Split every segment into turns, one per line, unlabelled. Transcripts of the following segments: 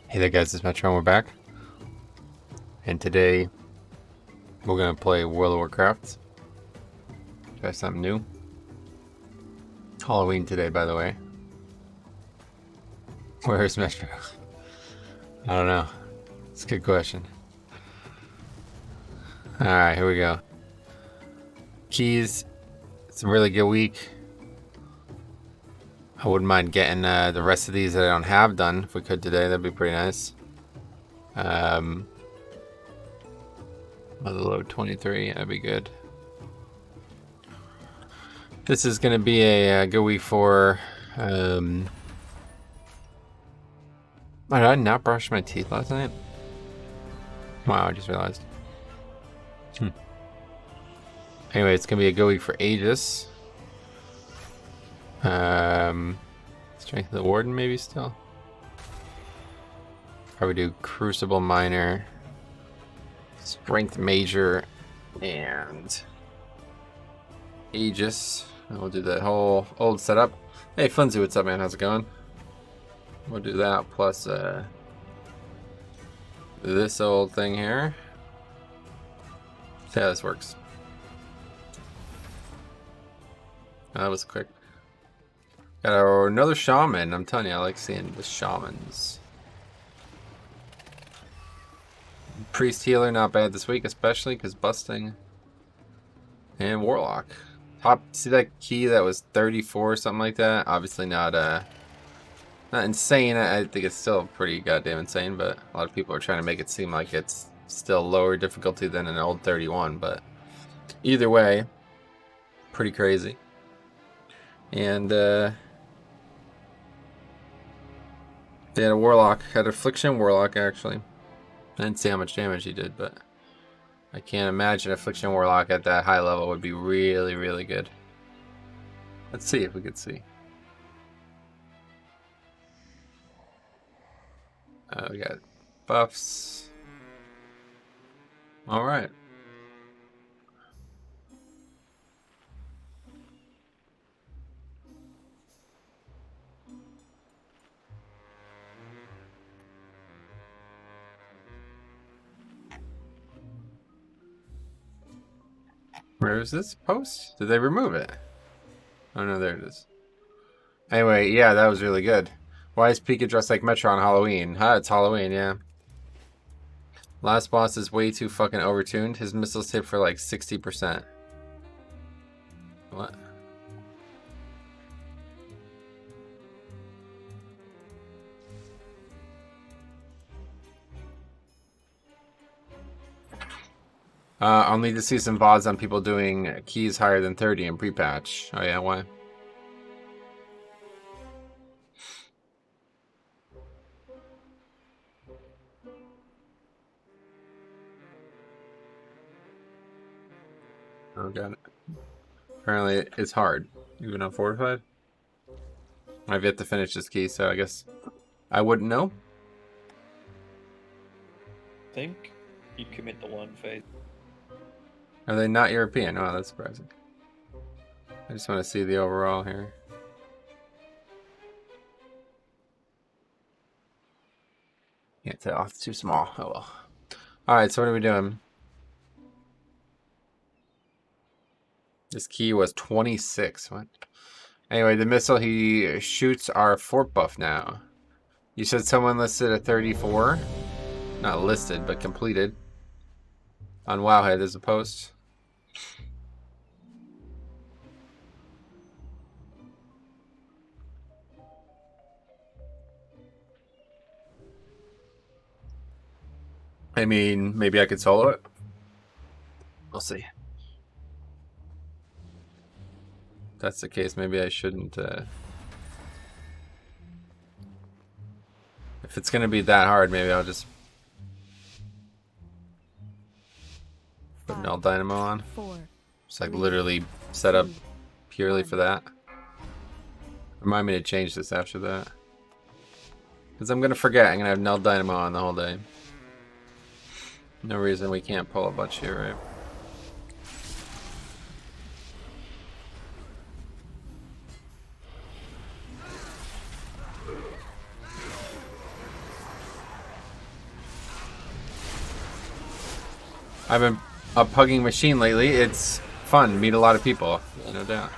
Hey there guys, it's Metro and we're back. And today we're gonna play World of Warcraft. Try something new. Halloween today, by the way. Where's Metro? I don't know. It's a good question. Alright, here we go. Keys. It's a really good week. I wouldn't mind getting the rest of these that I don't have done if we could today. That'd be pretty nice. Mother load 23, that'd be good. This is going to be a good week for. Did I not brush my teeth last night? Wow, I just realized. Anyway, it's going to be a good week for Aegis. Strength of the Warden, maybe still. Probably do Crucible Minor, Strength Major, and Aegis. And we'll do that whole old setup. Hey, Funzy, what's up, man? How's it going? We'll do that plus this old thing here. See how this works. That was quick. Got another shaman. I'm telling you, I like seeing the shamans. Priest healer, not bad this week, especially because busting. And warlock. Top, see that key that was 34 or something like that? Obviously not insane. I think it's still pretty goddamn insane, but a lot of people are trying to make it seem like it's still lower difficulty than an old 31, but either way, pretty crazy. And they had a warlock, had affliction warlock actually. I didn't see how much damage he did, but I can't imagine affliction warlock at that high level would be really, really good. Let's see if we could see. We got buffs. All right. Where is this post? Did they remove it? Oh no, there it is. Anyway, yeah, that was really good. Why is Pika dressed like Metro on Halloween? Huh, it's Halloween, yeah. Last boss is way too fucking overtuned. His missiles hit for like 60%. What? I'll need to see some VODs on people doing keys higher than 30 in pre-patch. Oh yeah, why? Oh, got it. Apparently it's hard, even on fortified. I've yet to finish this key, so I guess I wouldn't know.
I think you'd commit the one phase.
Are they not European? Oh, that's surprising. I just want to see the overall here. Can't tell. It's too small. Oh well. Alright, so what are we doing? This key was 26. What? Anyway, the missile he shoots are fort buff now. You said someone listed a 34? Not listed, but completed. On Wowhead, there's a post. I mean, maybe I could solo it. We'll see. If that's the case, maybe I shouldn't. If it's gonna be that hard, maybe I'll just put Null Dynamo on. Just like literally set up purely for that. Remind me to change this after that. Because I'm gonna forget. I'm gonna have Null Dynamo on the whole day. No reason we can't pull a bunch here, right? I've been a pugging machine lately. It's fun. Meet a lot of people, no doubt.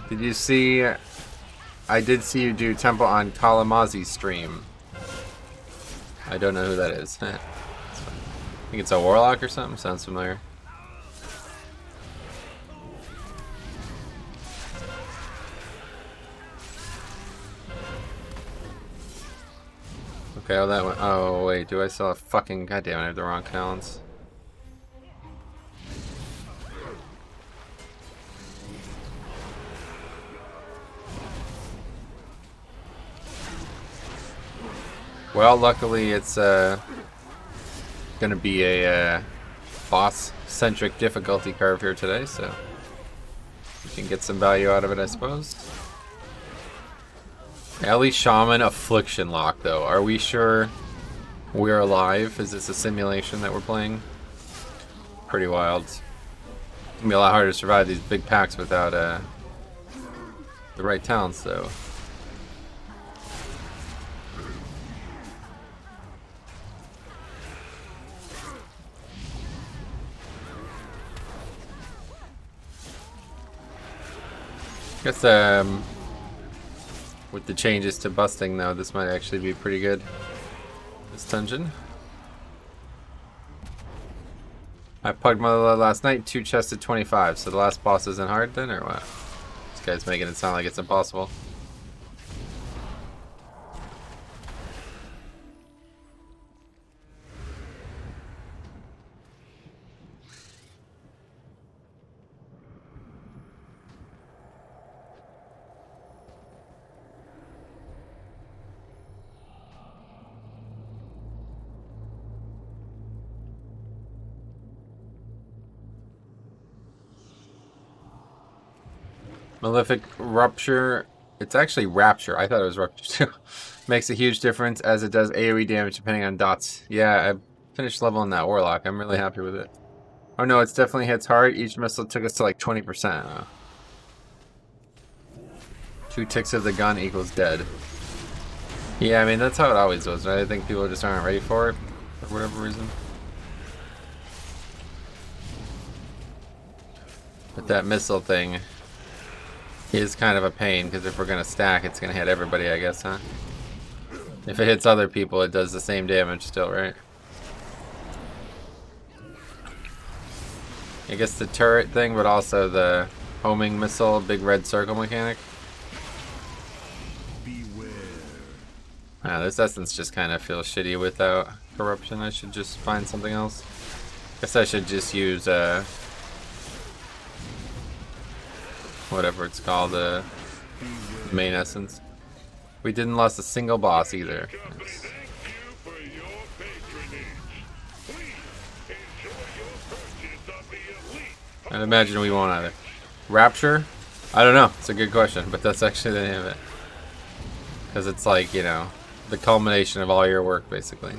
Did you see? I did see you do Temple on Kalamazi's stream. I don't know who that is. I think it's a warlock or something. Sounds familiar. Okay, oh that one. Oh wait, do I still have fucking? Goddamn, I have the wrong talents. Well, luckily it's gonna be a boss-centric difficulty curve here today, so we can get some value out of it, I suppose. Ellie Shaman Affliction Lock, though. Are we sure we're alive? Is this a simulation that we're playing? Pretty wild. It's gonna be a lot harder to survive these big packs without the right talents, though. Guess with the changes to busting, though, this might actually be pretty good. This dungeon. I pugged my last night, 2 chests at 25, so the last boss isn't hard then, or what? This guy's making it sound like it's impossible. Malefic Rupture. It's actually Rapture. I thought it was Rupture too. Makes a huge difference as it does AoE damage depending on dots. Yeah, I finished leveling that Warlock. I'm really happy with it. Oh no, it's definitely hits hard. Each missile took us to like 20%. 2 ticks of the gun equals dead. Yeah, I mean, that's how it always was, right? I think people just aren't ready for it for whatever reason. But that missile thing is kind of a pain, because if we're going to stack, it's going to hit everybody, I guess, huh? If it hits other people, it does the same damage still, right? I guess the turret thing, but also the homing missile, big red circle mechanic. This essence just kind of feels shitty without corruption. I should just find something else. Guess I should just use whatever it's called, the main essence. We didn't lose a single boss either. Yes. I'd imagine we won't either. Rapture? I don't know. It's a good question, but that's actually the name of it. Because it's like, you know, the culmination of all your work, basically.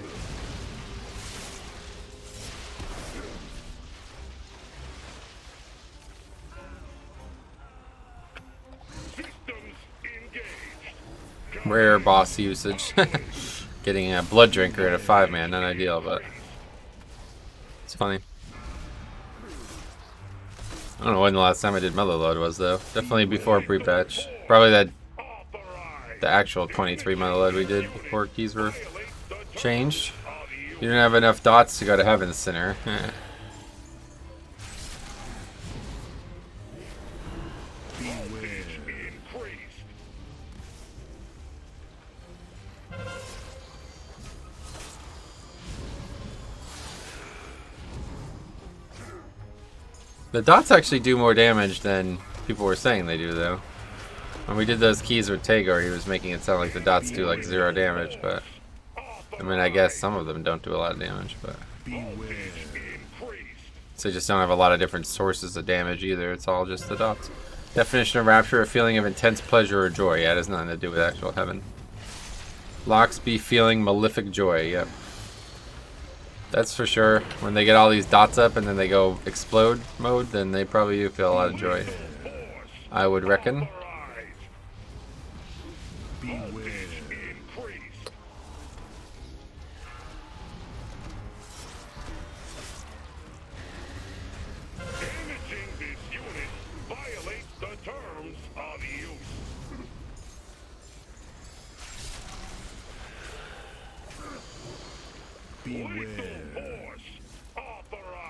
Rare boss usage. Getting a blood drinker at a 5-man, not ideal, but it's funny. I don't know when the last time I did Mother Load was, though. Definitely before pre-patch. Probably the actual 23 Mother Load we did before keys were changed. You didn't have enough dots to go to Heaven's Sinner. The dots actually do more damage than people were saying they do, though. When we did those keys with Tagore, he was making it sound like the dots do like 0 damage, but I mean, I guess some of them don't do a lot of damage, but so they just don't have a lot of different sources of damage either. It's all just the dots. Definition of Rapture: a feeling of intense pleasure or joy. Yeah, it has nothing to do with actual heaven. Locks be feeling malefic joy. Yep. That's for sure. When they get all these dots up and then they go explode mode, then they probably do feel a lot of joy. I would reckon.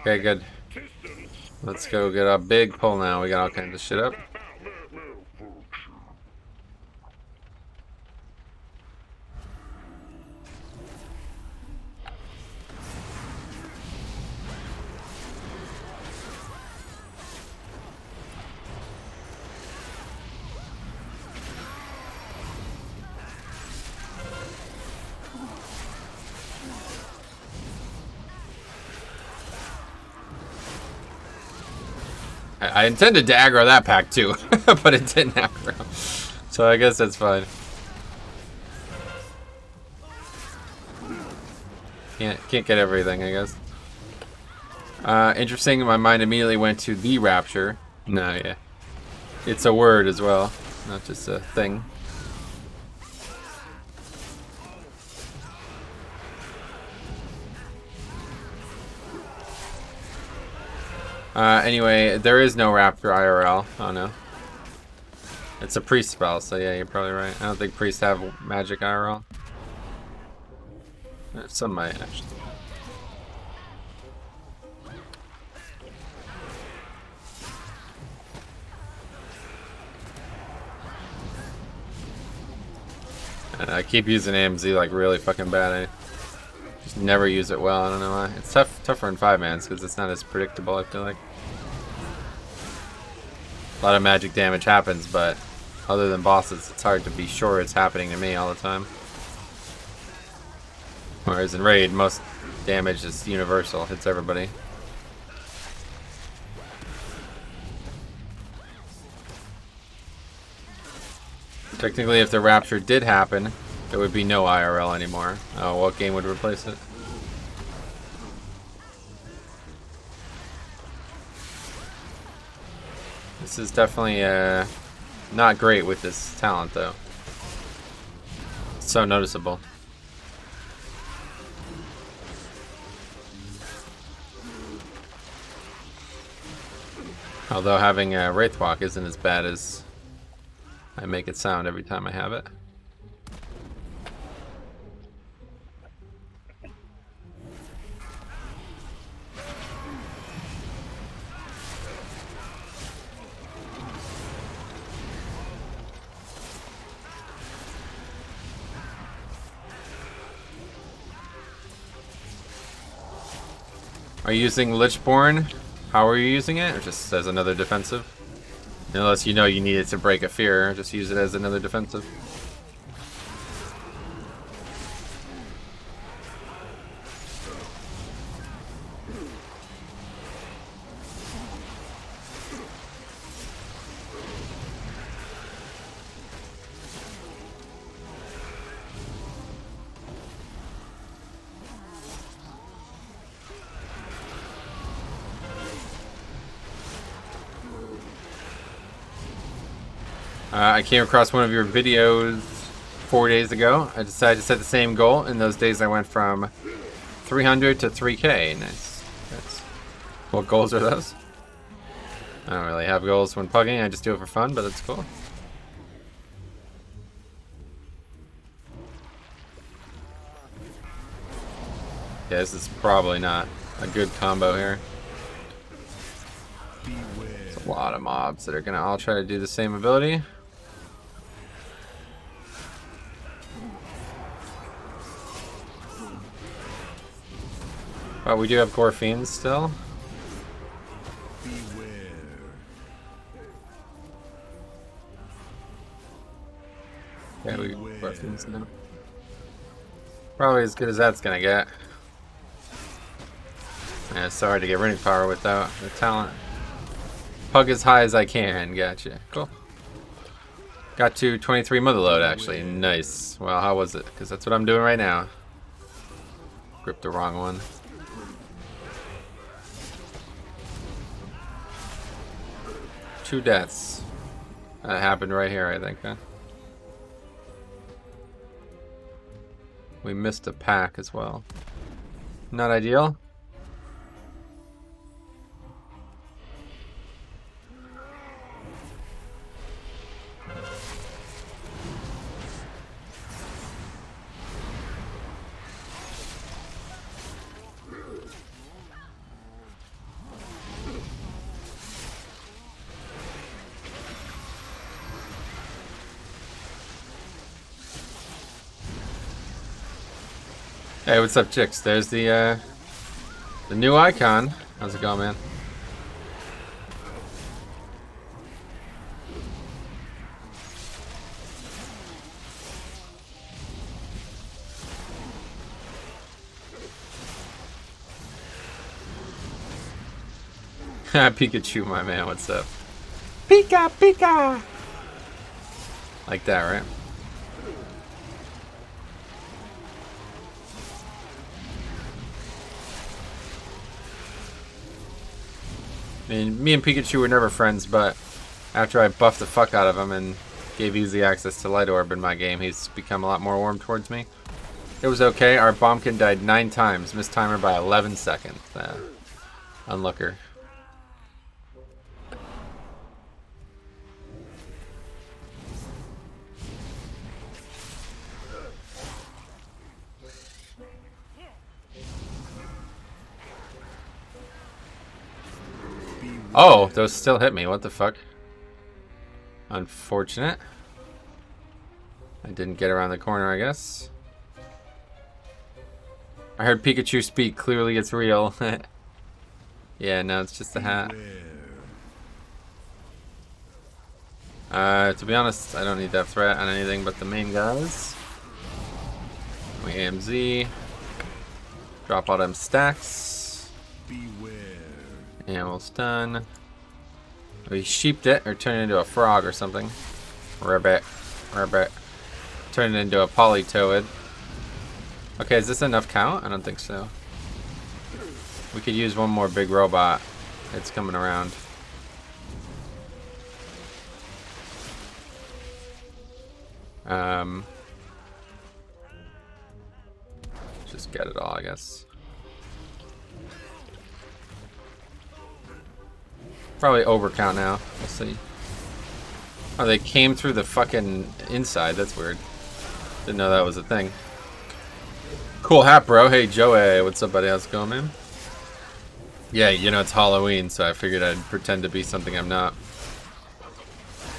Okay, good. Let's go get a big pull now. We got all kinds of shit up. I intended to aggro that pack too, but it didn't aggro. So I guess that's fine. Can't get everything, I guess. Interesting, my mind immediately went to the Rapture. No, yeah. It's a word as well, not just a thing. Anyway, there is no Raptor IRL. Oh no. It's a priest spell, so yeah, you're probably right. I don't think priests have magic IRL. Some might, actually. I keep using AMZ like really fucking bad. I just never use it well. I don't know why. It's tougher in 5-mans because it's not as predictable, I feel like. A lot of magic damage happens, but other than bosses, it's hard to be sure it's happening to me all the time. Whereas in Raid, most damage is universal, hits everybody. Technically, if the Rapture did happen, there would be no IRL anymore. Oh, what game would replace it? This is definitely not great with this talent, though. It's so noticeable. Although having a Wraithwalk isn't as bad as I make it sound every time I have it. Are you using Lichborn? How are you using it? Or just as another defensive? Unless you know you need it to break a fear, just use it as another defensive. I came across one of your videos 4 days ago. I decided to set the same goal. In those days, I went from 300 to 3K. Nice. What goals are those? I don't really have goals when pugging. I just do it for fun, but that's cool. Yeah, this is probably not a good combo here. There's a lot of mobs that are going to all try to do the same ability. But we do have Gorfiends still. Yeah, we Gorfiends now. Probably as good as that's gonna get. Yeah, it's so hard to get running power without the talent. Pug as high as I can. Gotcha. Cool. Got to 23 motherload actually. Nice. Well, how was it? Because that's what I'm doing right now. Gripped the wrong one. Two deaths. That happened right here, I think, huh? We missed a pack as well. Not ideal. Hey, what's up, chicks? There's the new icon. How's it going, man? Pikachu, my man, what's up? Pika, Pika! Like that, right? I mean, me and Pikachu were never friends, but after I buffed the fuck out of him and gave easy access to Light Orb in my game, he's become a lot more warm towards me. It was okay. Our bombkin died 9 times, missed timer by 11 seconds. Unlooker. Oh, those still hit me. What the fuck? Unfortunate. I didn't get around the corner, I guess. I heard Pikachu speak. Clearly it's real. Yeah, no, it's just a hat. To be honest, I don't need that threat on anything but the main guys. We AMZ. Drop all them stacks. And we'll stun. We sheeped it or turned it into a frog or something. Ribbit. Ribbit. Turn it into a Polytoad. Okay, is this enough count? I don't think so. We could use one more big robot. It's coming around. Just get it all, I guess. Probably overcount now. We'll see. Oh, they came through the fucking inside. That's weird. Didn't know that was a thing. Cool hat, bro. Hey, Joey. What's up, buddy? How's it going, man? Yeah, you know, it's Halloween, so I figured I'd pretend to be something I'm not.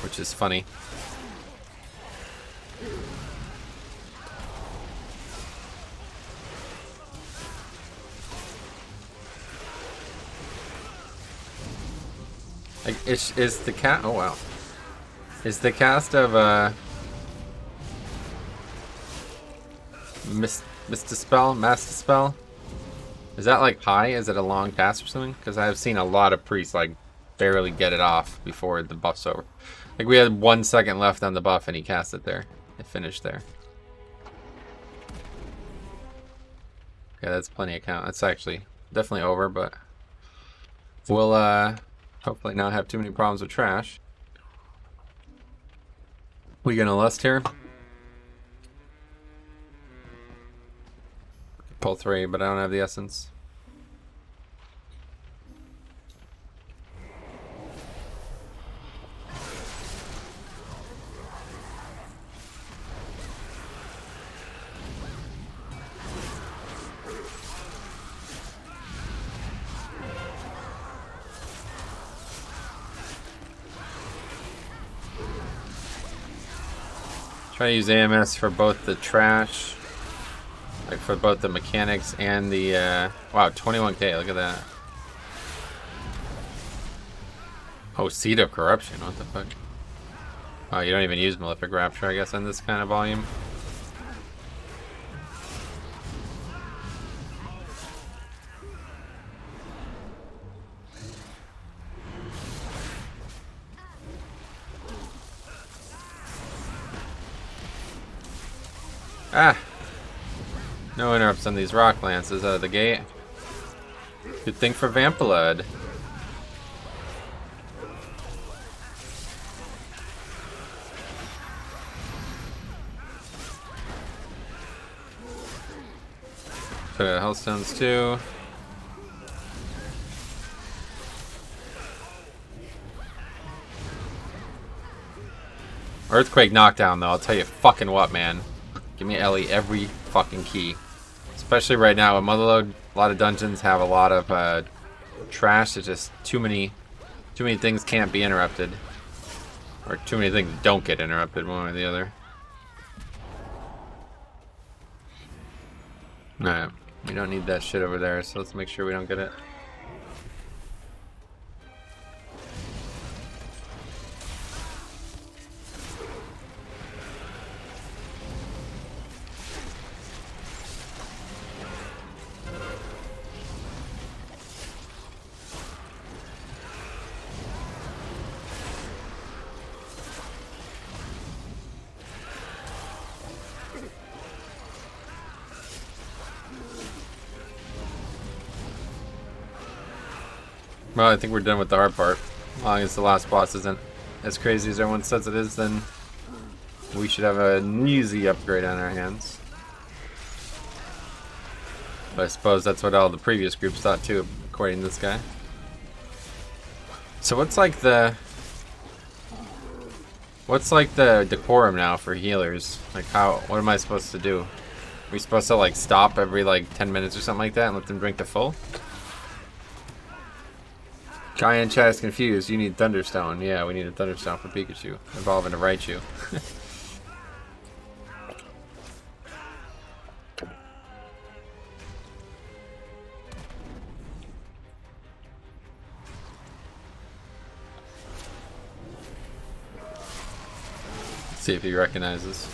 Which is funny. Like, is the cat? Oh wow, is the cast of Master Spell? Is that like high? Is it a long cast or something? Because I've seen a lot of priests like barely get it off before the buff's over. Like we had 1 second left on the buff and he cast it there. It finished there. Okay, that's plenty of count. That's actually definitely over, but we'll hopefully not have too many problems with trash. We gonna lust here? Pull 3, but I don't have the essence. Try to use AMS for both the trash, like for both the mechanics and the, wow, 21k, look at that. Oh, Seed of Corruption, what the fuck? Oh, you don't even use Malefic Rapture, I guess, in this kind of volume. Ah! No interrupts on these rock lances out of the gate. Good thing for Vampalud. Put out Hellstones too. Earthquake knockdown though, I'll tell you fucking what, man. Give me Ellie every fucking key. Especially right now, with Motherload, a lot of dungeons have a lot of trash. It's just too many things can't be interrupted. Or too many things don't get interrupted one way or the other. Alright, we don't need that shit over there, so let's make sure we don't get it. Well, I think we're done with the hard part. As long as the last boss isn't as crazy as everyone says it is, then we should have an easy upgrade on our hands. But I suppose that's what all the previous groups thought too, according to this guy. So what's like the decorum now for healers? Like what am I supposed to do? Are we supposed to like stop every like 10 minutes or something like that and let them drink to full? Guy in chat is confused. You need Thunderstone. Yeah, we need a Thunderstone for Pikachu. Evolve into Raichu. Let's see if he recognizes.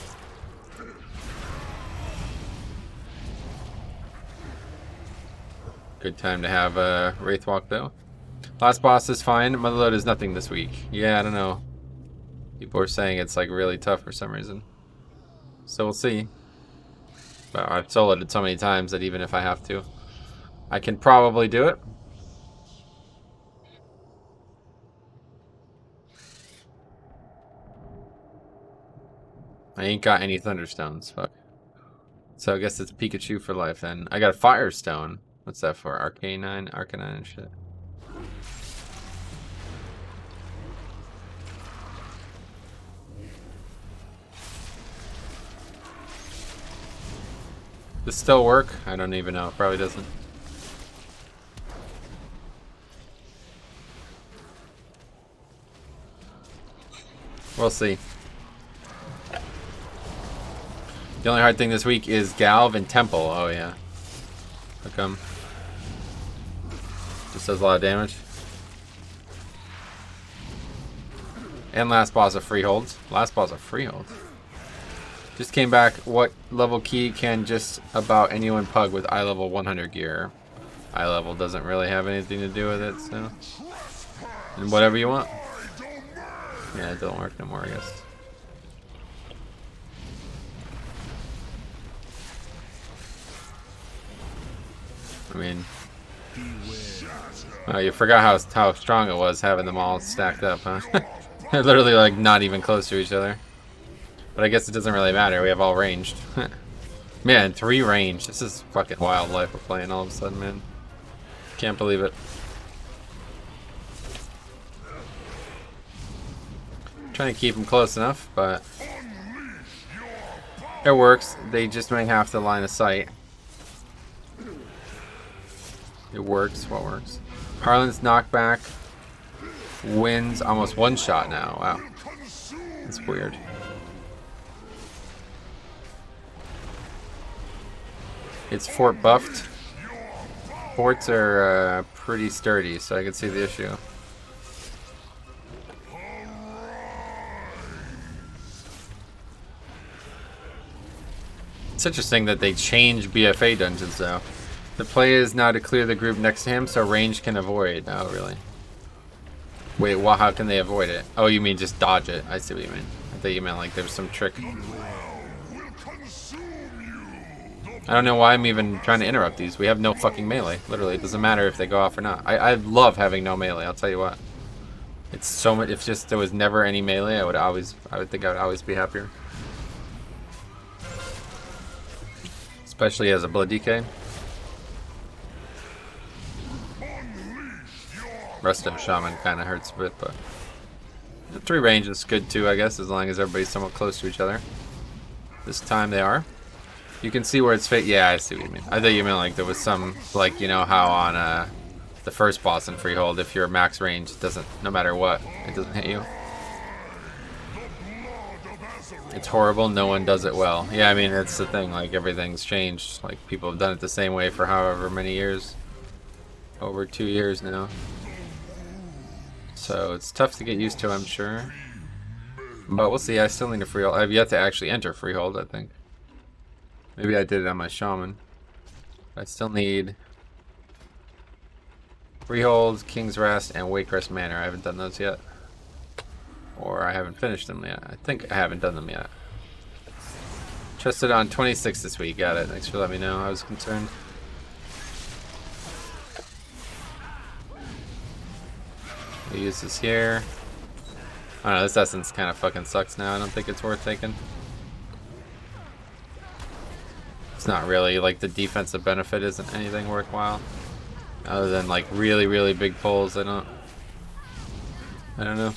Good time to have a Wraith Walk though. Last boss is fine. Motherload is nothing this week. Yeah, I don't know. People are saying it's like really tough for some reason. So we'll see. But I've soloed it so many times that even if I have to, I can probably do it. I ain't got any Thunderstones. Fuck. So I guess it's Pikachu for life then. I got a Firestone. What's that for? Arcanine and shit. Does this still work? I don't even know. It probably doesn't. We'll see. The only hard thing this week is Galv and Temple. Oh yeah. How come? Just does a lot of damage. And last boss of freeholds. Last boss of freeholds. Just came back. What level key can just about anyone pug with eye level 100 gear? Eye level doesn't really have anything to do with it, so. And whatever you want. Yeah, it don't work no more, I guess. I mean, oh, you forgot how strong it was having them all stacked up, huh? They're literally like not even close to each other. But I guess it doesn't really matter. We have all ranged. Man, 3 range. This is fucking wild life we're playing all of a sudden, man. Can't believe it. Trying to keep them close enough, but it works. They just might have to line of sight. It works. What works? Harlan's knockback wins almost one shot now. Wow. That's weird. It's fort buffed. Forts are pretty sturdy, so I can see the issue. It's interesting that they change BFA dungeons though. The play is now to clear the group next to him so range can avoid. Oh, really? Wait, well, how can they avoid it? Oh, you mean just dodge it? I see what you mean. I thought you meant like there was some trick. I don't know why I'm even trying to interrupt these. We have no fucking melee. Literally, it doesn't matter if they go off or not. I love having no melee, I'll tell you what. It's so much. If just there was never any melee, I would think I would always be happier. Especially as a blood DK. Resto Shaman kind of hurts a bit, but the 3 range is good too, I guess, as long as everybody's somewhat close to each other. This time they are. You can see where it's fit. Yeah, I see what you mean. I thought you meant like there was some, like, you know how on the first boss in Freehold, if you're max range, it doesn't, no matter what, it doesn't hit you. It's horrible. No one does it well. Yeah, I mean, it's the thing. Like, everything's changed. Like, people have done it the same way for however many years. Over 2 years now. So, it's tough to get used to, I'm sure. But we'll see. I still need a freehold. I've yet to actually enter freehold, I think. Maybe I did it on my shaman. I still need freehold, King's Rest, and Wakecrest Manor. I haven't done those yet. Or I haven't finished them yet. I think I haven't done them yet. Trusted on 26 this week. Got it. Thanks for letting me know. I was concerned. We use this here. I don't know. This essence kind of fucking sucks now. I don't think it's worth taking. It's not really, like, the defensive benefit isn't anything worthwhile. Other than, like, really, really big pulls. I don't know.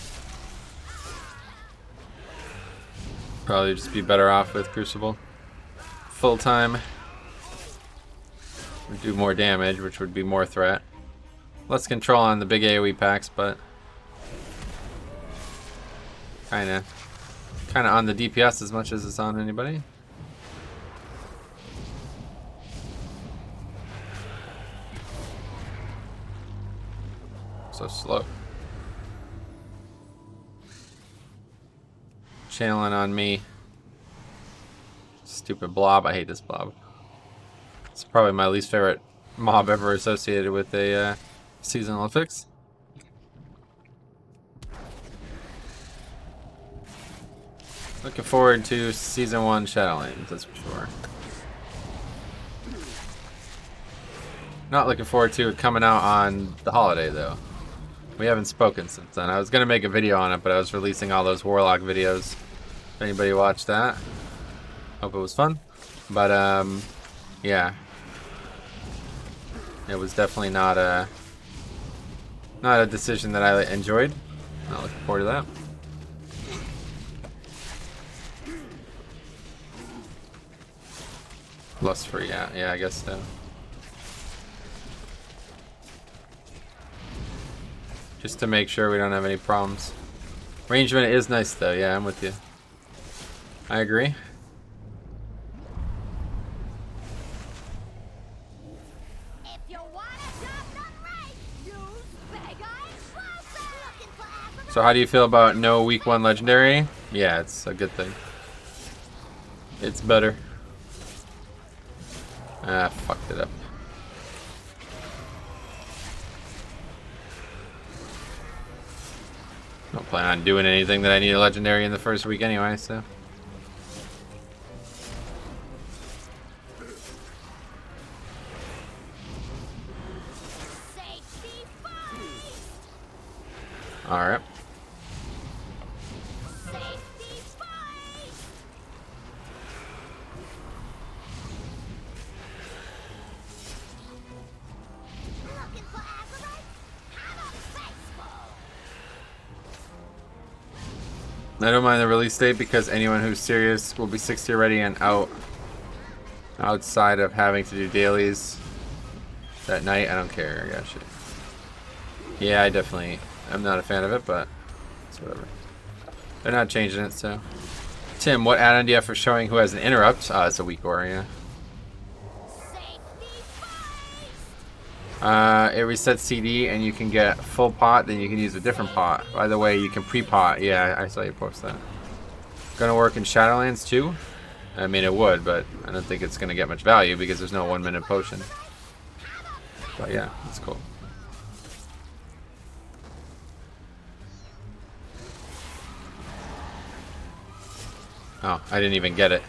Probably just be better off with Crucible. Full time. Would do more damage, which would be more threat. Less control on the big AoE packs, but kinda on the DPS as much as it's on anybody. So slow. Channeling on me. Stupid blob. I hate this blob. It's probably my least favorite mob ever associated with a seasonal fix. Looking forward to Season 1 Shadowlands, that's for sure. Not looking forward to it coming out on the holiday, though. We haven't spoken since then. I was going to make a video on it, but I was releasing all those Warlock videos. If anybody watched that, hope it was fun. But, yeah. It was definitely not a decision that I enjoyed. Not looking forward to that. Lust free, yeah, I guess so. Just to make sure we don't have any problems. Rangement is nice though, yeah, I'm with you. I agree.
If you want a job done right, use Big Eye Explosive.
So how do you feel about no week 1 legendary? Yeah, it's a good thing. It's better. Ah, fucked it up. Don't plan on doing anything that I need a legendary in the first week anyway, so. Alright. I don't mind the release date because anyone who's serious will be 60 already and outside of having to do dailies that night. I don't care. I got shit. Yeah, I'm not a fan of it, but it's whatever. They're not changing it, so. Tim, what add-on do you have for showing who has an interrupt? It's a weak aura, yeah. It resets CD and you can get full pot, then you can use a different pot. By the way, you can pre-pot. Yeah, I saw you post that. Gonna work in Shadowlands too? I mean, it would, but I don't think it's gonna get much value because there's no 1-minute potion. But yeah, it's cool. Oh, I didn't even get it.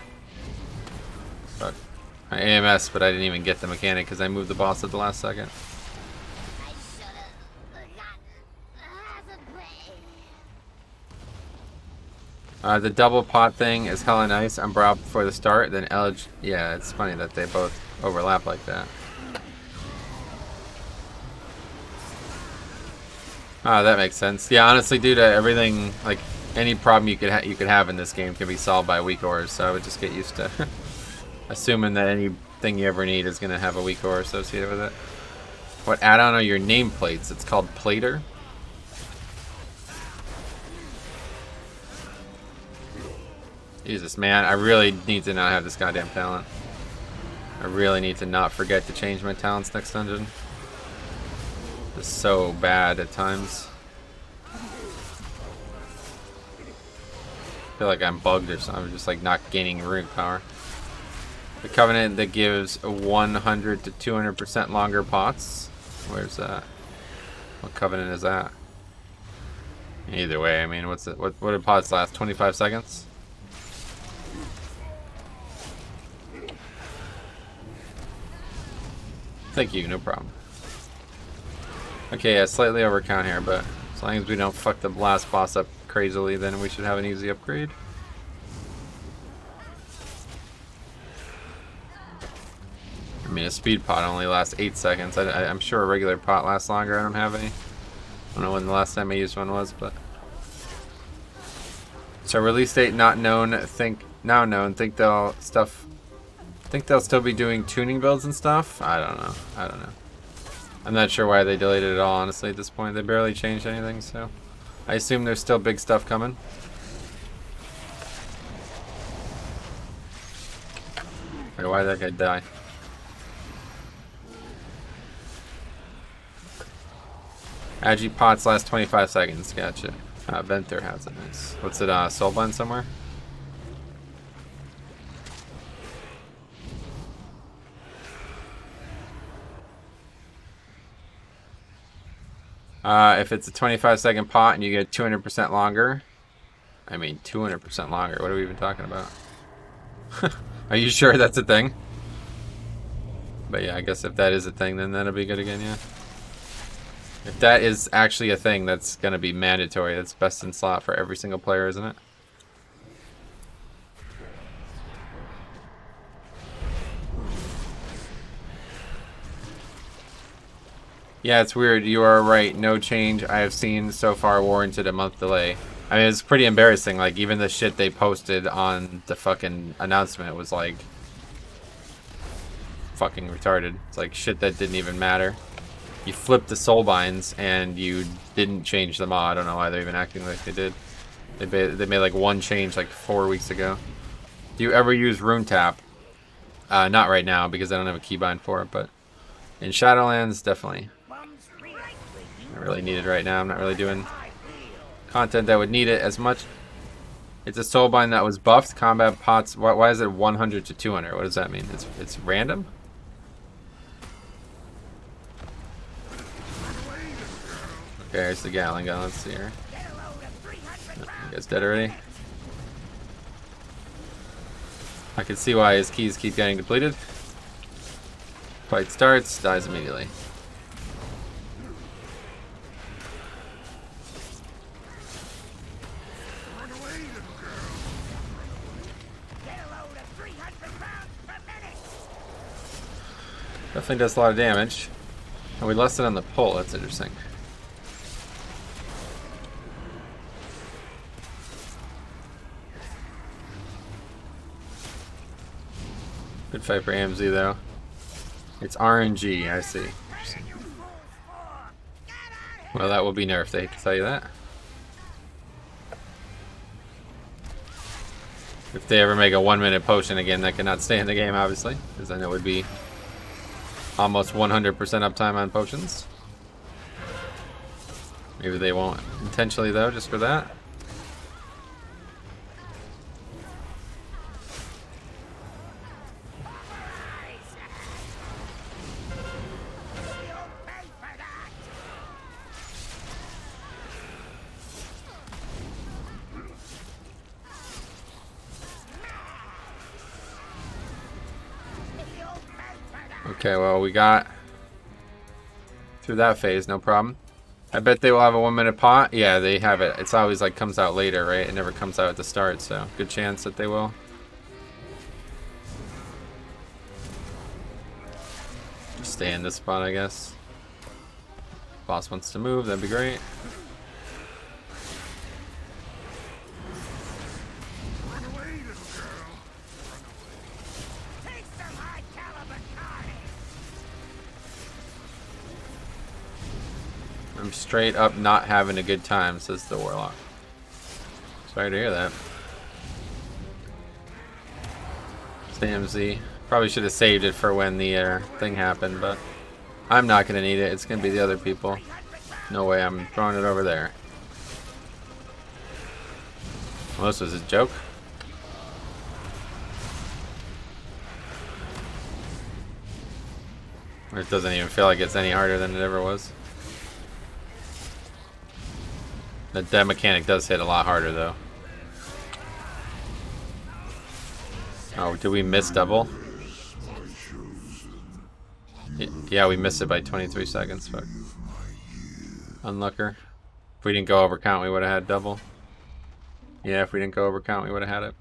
But I AMS, but I didn't even get the mechanic because I moved the boss at the last second. The double pot thing is hella nice. I'm brought before the start, then yeah, it's funny that they both overlap like that. Oh, that makes sense. Yeah, honestly, dude, everything, like, any problem you could have in this game can be solved by weak auras, so I would just get used to assuming that anything you ever need is going to have a weak aura associated with it. What add-on are your nameplates? It's called Plater. Jesus, man, I really need to not have this goddamn talent. I really need to not forget to change my talents next dungeon. It's so bad at times. I feel like I'm bugged or something. I'm just like not gaining rune power. The Covenant that gives 100 to 200% longer pots. Where's that? What Covenant is that? Either way, I mean, what's it? What do pots last? 25 seconds? Thank you, no problem. Okay, yeah, slightly overcount here, but as long as we don't fuck the last boss up crazily, then we should have an easy upgrade. I mean, a speed pot only lasts 8 seconds. I'm sure a regular pot lasts longer. I don't have any. I don't know when the last time I used one was, but... So release date not known, now known, think they'll still be doing tuning builds and stuff? I don't know. I'm not sure why they delayed it at all, honestly, at this point. They barely changed anything, so... I assume there's still big stuff coming. Wait, why did that guy die? Agi pots last 25 seconds, gotcha. Venter has it, nice. What's it, Soulbind somewhere? If it's a 25-second pot and you get 200% longer, I mean 200% longer, what are we even talking about? Are you sure that's a thing? But yeah, I guess if that is a thing, then that'll be good again, yeah. If that is actually a thing, that's gonna be mandatory. That's best in slot for every single player, isn't it? Yeah, it's weird. You are right. No change I have seen so far warranted a month delay. I mean, it's pretty embarrassing. Like, even the shit they posted on the fucking announcement was like fucking retarded. It's like shit that didn't even matter. You flipped the soul binds and you didn't change the mod. I don't know why they're even acting like they did. They made like one change like 4 weeks ago. Do you ever use rune tap? Not right now because I don't have a keybind for it, but in Shadowlands, definitely. I really need it right now. I'm not really doing content that would need it as much. It's a soulbind that was buffed. Combat pots. Why is it 100 to 200? What does that mean? It's random. Okay, here's the Gatling gun. Let's see here. You guys dead already? I can see why his keys keep getting depleted. Fight starts, dies immediately. Definitely does a lot of damage. And we lost it on the pull, that's interesting. Good fight for AMZ though. It's RNG, I see. Well, that will be nerfed, I hate to tell you that. If they ever make a 1-minute potion again, that cannot stay in the game, obviously, because then it would be almost 100% uptime on potions. Maybe they won't intentionally though, just for that. Okay, well, we got through that phase, no problem. I bet they will have a 1-minute pot. Yeah, they have it. It's always like comes out later, right? It never comes out at the start, so good chance that they will. Just stay in this spot, I guess. Boss wants to move, that'd be great. I'm straight up not having a good time, says the Warlock. Sorry to hear that. CMZ. Probably should have saved it for when the thing happened, but I'm not going to need it. It's going to be the other people. No way I'm throwing it over there. Well, this was a joke. It doesn't even feel like it's any harder than it ever was. That mechanic does hit a lot harder, though. Oh, did we miss double? Yeah, we missed it by 23 seconds. Fuck. Unlucker. If we didn't go over count, we would have had double. Yeah, if we didn't go over count, we would have had it.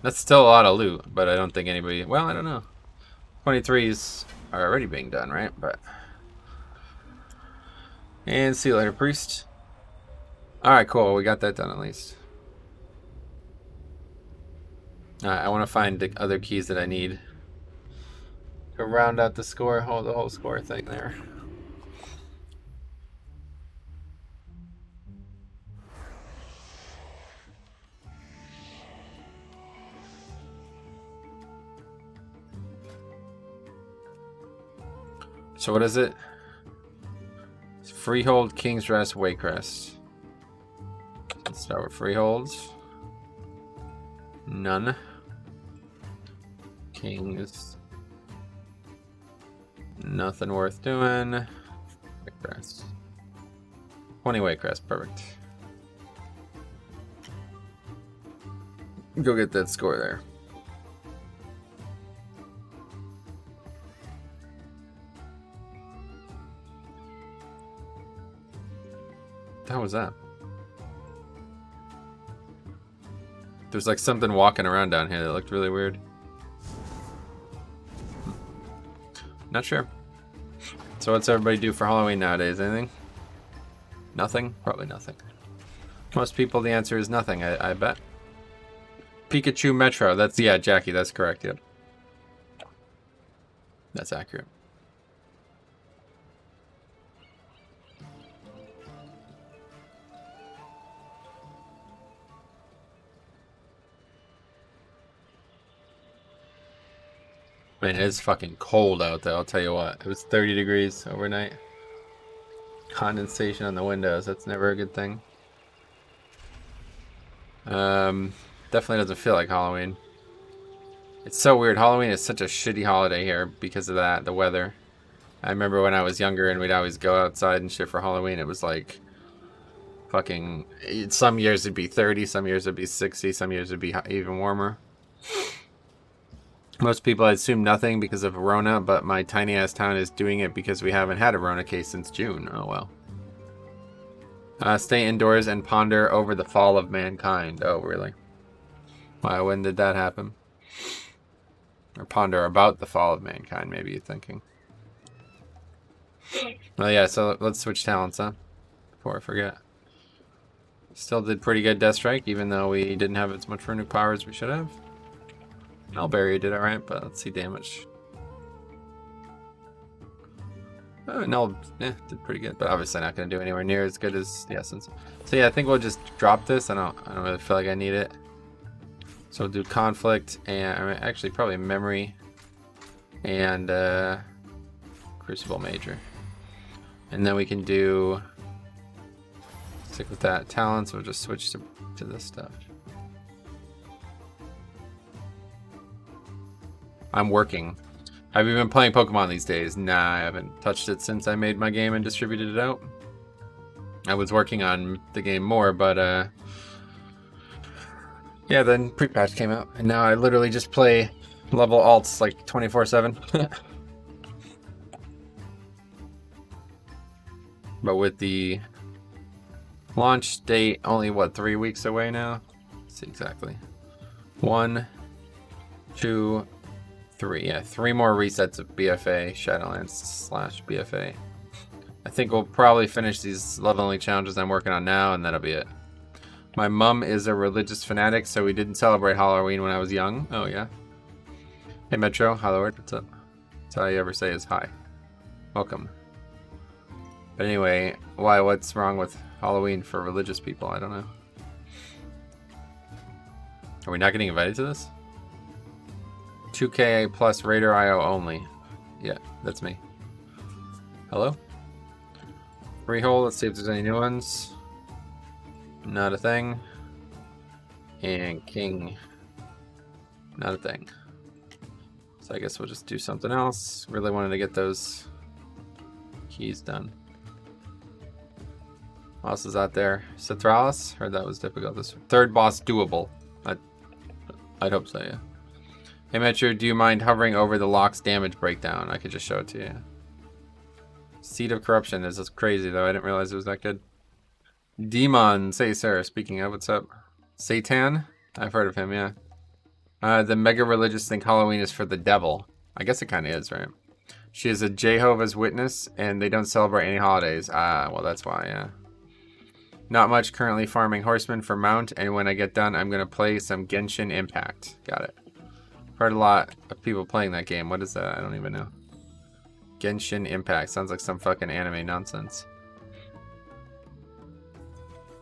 That's still a lot of loot, but I don't think anybody... Well, I don't know. 23s are already being done, right? But... And see you later, priest. Alright, cool. We got that done at least. Alright, I want to find the other keys that I need to round out the score, the whole score thing there. So what is it? It's Freehold, King's Rest, Waycrest. Let's start with Freeholds. None. Kings. Nothing worth doing. Waycrest. 20 Waycrest, perfect. Go get that score there. What the hell was that? There's like something walking around down here that looked really weird. Not sure. So what's everybody do for Halloween nowadays? Anything? Nothing? Probably nothing. Most people, the answer is nothing, I bet. Pikachu Metro. That's, yeah, Jackie, that's correct, yep. That's accurate. Man, it is fucking cold out there, I'll tell you what. It was 30 degrees overnight. Condensation on the windows, that's never a good thing. Definitely doesn't feel like Halloween. It's so weird. Halloween is such a shitty holiday here because of that, the weather. I remember when I was younger and we'd always go outside and shit for Halloween. It was like fucking... Some years it'd be 30, some years it'd be 60, some years it'd be even warmer. Most people, I assume nothing because of Rona, but my tiny ass town is doing it because we haven't had a Rona case since June. Oh well. Stay indoors and ponder over the fall of mankind. Oh, really? Why, when did that happen? Or ponder about the fall of mankind, maybe you're thinking. Well, yeah, so let's switch talents, huh? Before I forget. Still did pretty good Death Strike, even though we didn't have as much runic power as we should have. Nullberry did alright, but let's see damage. Oh, Null did pretty good, but obviously not going to do anywhere near as good as the Essence. So yeah, I think we'll just drop this. I don't really feel like I need it. So we'll do Conflict and actually probably Memory and Crucible Major. And then we can do, stick with that talents. We'll just switch to this stuff. I'm working. Have you been playing Pokemon these days? Nah, I haven't touched it since I made my game and distributed it out. I was working on the game more, but yeah, then pre-patch came out, and now I literally just play level alts like 24/7. But with the launch date only, what, 3 weeks away now? Let's see exactly. 1, 2, 3. Yeah, 3 more resets of BFA, Shadowlands / BFA. I think we'll probably finish these leveling challenges I'm working on now, and that'll be it. My mom is a religious fanatic, so we didn't celebrate Halloween when I was young. Oh, yeah. Hey, Metro. Hello, what's up? That's all you ever say is hi. Welcome. But anyway, why? What's wrong with Halloween for religious people? I don't know. Are we not getting invited to this? 2K plus Raider IO only. Yeah, that's me. Hello? Freehold, let's see if there's any new ones. Not a thing. And King. Not a thing. So I guess we'll just do something else. Really wanted to get those keys done. What else is out there? Citralis? Heard that was difficult. This third boss doable. I'd hope so, yeah. Hey Metro, do you mind hovering over the lock's damage breakdown? I could just show it to you. Seed of Corruption. This is crazy though. I didn't realize it was that good. Demon, say sir. Speaking of, what's up? Satan? I've heard of him, yeah. The mega religious think Halloween is for the devil. I guess it kind of is, right? She is a Jehovah's Witness, and they don't celebrate any holidays. Ah, well, that's why, yeah. Not much, currently farming horsemen for mount, and when I get done, I'm going to play some Genshin Impact. Got it. Heard a lot of people playing that game. What is that? I don't even know. Genshin Impact. Sounds like some fucking anime nonsense.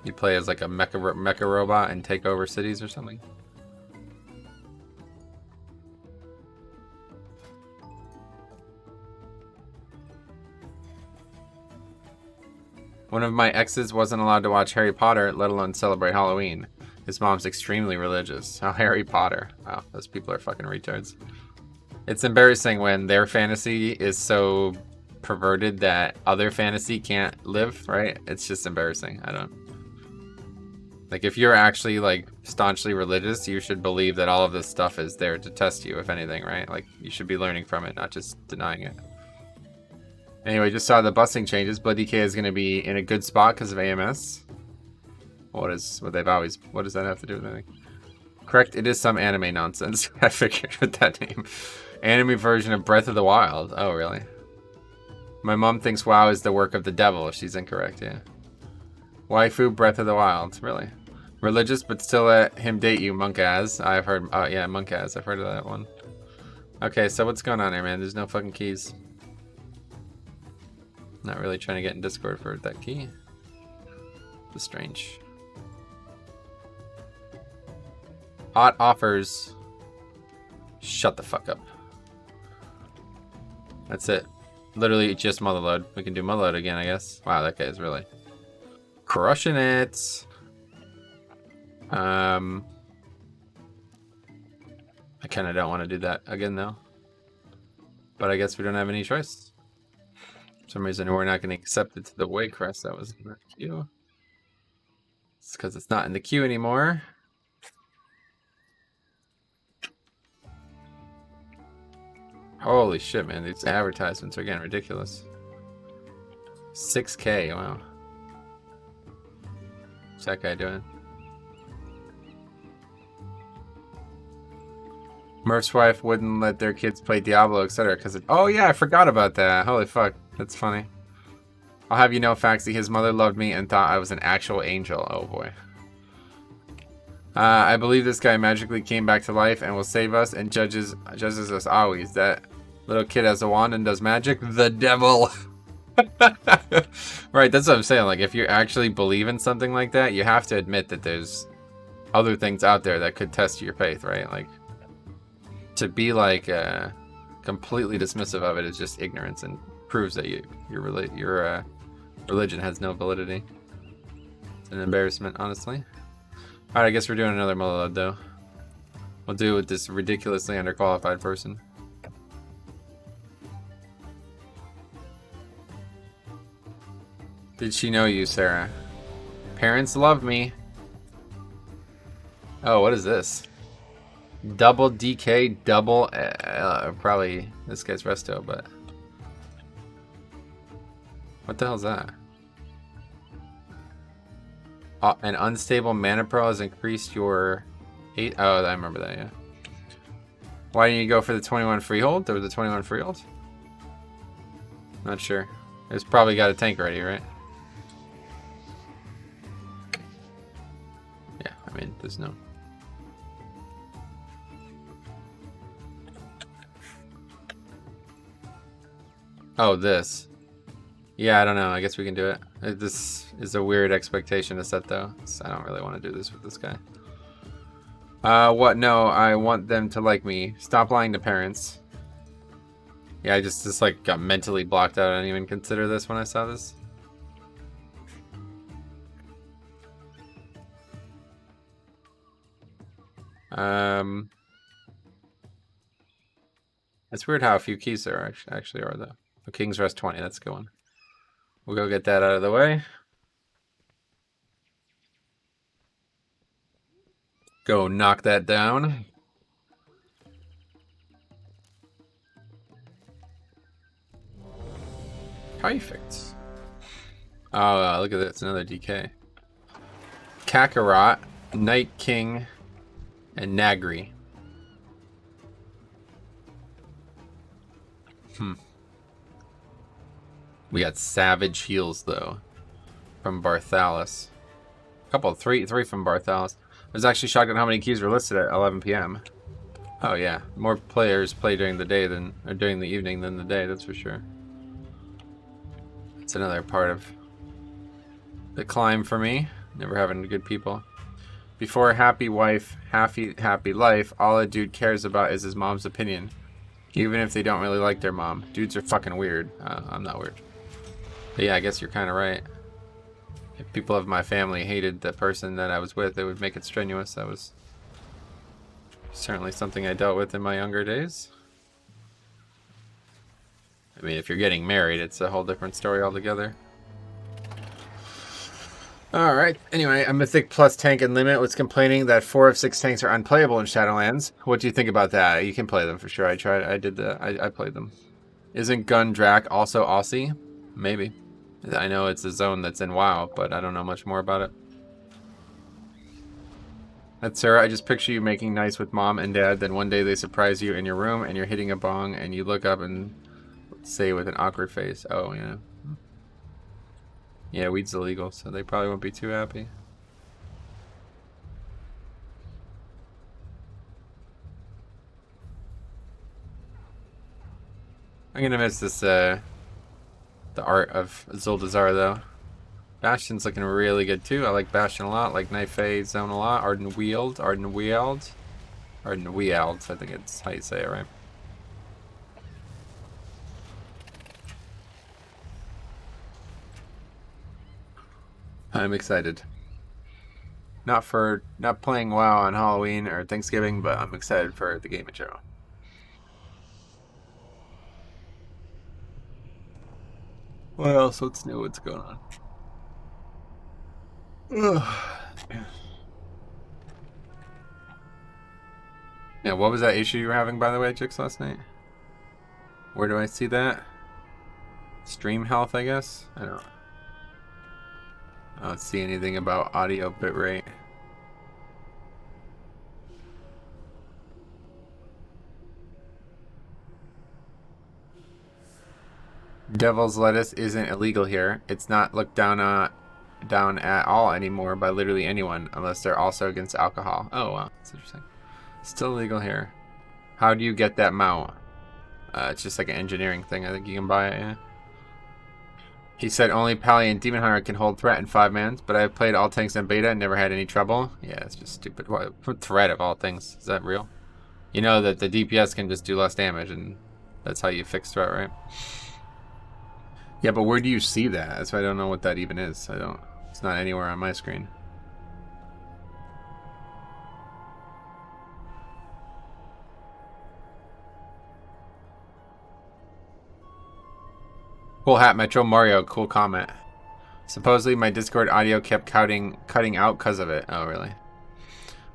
You play as like a mecha robot and take over cities or something? One of my exes wasn't allowed to watch Harry Potter, let alone celebrate Halloween. His mom's extremely religious. Oh, Harry Potter. Wow, those people are fucking retards. It's embarrassing when their fantasy is so perverted that other fantasy can't live, right? It's just embarrassing. I don't... Like, if you're actually, like, staunchly religious, you should believe that all of this stuff is there to test you, if anything, right? Like, you should be learning from it, not just denying it. Anyway, just saw the busing changes. Blood DK is going to be in a good spot because of AMS. What does that have to do with anything? Correct, it is some anime nonsense. I figured with that name. Anime version of Breath of the Wild. Oh, really? My mom thinks WoW is the work of the devil. She's incorrect, yeah. Waifu Breath of the Wild. Really? Religious, but still let him date you, Monkaz. I've heard... Oh, yeah, Monkaz. I've heard of that one. Okay, so what's going on here, man? There's no fucking keys. Not really trying to get in Discord for that key. It's strange. Hot offers. Shut the fuck up. That's it. Literally just motherload. We can do motherload again, I guess. Wow, that guy is really crushing it. I kind of don't want to do that again, though. But I guess we don't have any choice. For some reason, we're not going to accept it to the way crest that was in the queue. It's because it's not in the queue anymore. Holy shit, man. These advertisements are getting ridiculous. 6K, wow. What's that guy doing? Murph's wife wouldn't let their kids play Diablo, etc. Because oh yeah, I forgot about that. Holy fuck, that's funny. I'll have you know, Faxi, his mother loved me and thought I was an actual angel. Oh boy. I believe this guy magically came back to life and will save us and judges us always. That little kid has a wand and does magic. The devil. Right, that's what I'm saying. Like, if you actually believe in something like that, you have to admit that there's other things out there that could test your faith, right? Like, to be like completely dismissive of it is just ignorance and proves that your religion has no validity. It's an embarrassment, honestly. All right, I guess we're doing another motherload though. We'll do it with this ridiculously underqualified person. Did she know you, Sarah? Parents love me. Oh, what is this? Double DK, double... probably this guy's resto, but... What the hell's that? An unstable mana pro has increased your... Oh, I remember that, yeah. Why didn't you go for the 21 freehold? There was a 21 freehold? Not sure. It's probably got a tank ready, right? Yeah, I mean, there's no... Oh, this. Yeah, I don't know. I guess we can do it. This is a weird expectation to set, though. So I don't really want to do this with this guy. What? No, I want them to like me. Stop lying to parents. Yeah, I just like got mentally blocked out. I didn't even consider this when I saw this. It's weird how a few keys there actually are though. The King's Rest 20, that's a good one. We'll go get that out of the way. Go knock that down. Perfect. Oh, look at this, another DK. Kakarot, Night King, and Nagri. We got Savage Heals though, from Barthalis. Three from Barthalis. I was actually shocked at how many keys were listed at 11 p.m. Oh yeah, more players play during the day or during the evening than the day, that's for sure. It's another part of the climb for me, never having good people. Before a happy wife, happy life, all a dude cares about is his mom's opinion. Even if they don't really like their mom. Dudes are fucking weird. I'm not weird. But yeah, I guess you're kind of right. If people of my family hated the person that I was with, it would make it strenuous. That was certainly something I dealt with in my younger days. I mean, if you're getting married, it's a whole different story altogether. Alright, anyway, a Mythic Plus tank and limit was complaining that 4 of 6 tanks are unplayable in Shadowlands. What do you think about that? You can play them for sure. I played them. Isn't Gun Drac also Aussie? Maybe. I know it's a zone that's in WoW, but I don't know much more about it. That's Sarah. I just picture you making nice with mom and dad, then one day they surprise you in your room and you're hitting a bong and you look up and say with an awkward face, oh yeah. Yeah, weed's illegal, so they probably won't be too happy. I'm gonna miss this, the art of Zuldazar though. Bastion's looking really good too. I like Bastion a lot, like Knife Phase Zone a lot. Arden Wield, I think it's how you say it, right? I'm excited. Not playing WoW on Halloween or Thanksgiving, but I'm excited for the game in general. What else? What's new? What's going on? Yeah, what was that issue you were having, by the way, Jix, last night? Where do I see that? Stream health, I guess? I don't know. I don't see anything about audio bitrate. Devil's lettuce isn't illegal here. It's not looked down at all anymore by literally anyone, unless they're also against alcohol. Oh wow, that's interesting. Still illegal here. How do you get that mount? It's just like an engineering thing. I think you can buy it, yeah. He said only Pally and Demon Hunter can hold threat in 5-mans, but I've played all tanks in beta and never had any trouble. Yeah, it's just stupid. What threat of all things? Is that real? You know that the DPS can just do less damage, and that's how you fix threat, right? Yeah, but where do you see that? That's why I don't know what that even is. It's not anywhere on my screen. Cool hat, Metro Mario. Cool comment. Supposedly my Discord audio kept cutting out because of it. Oh, really?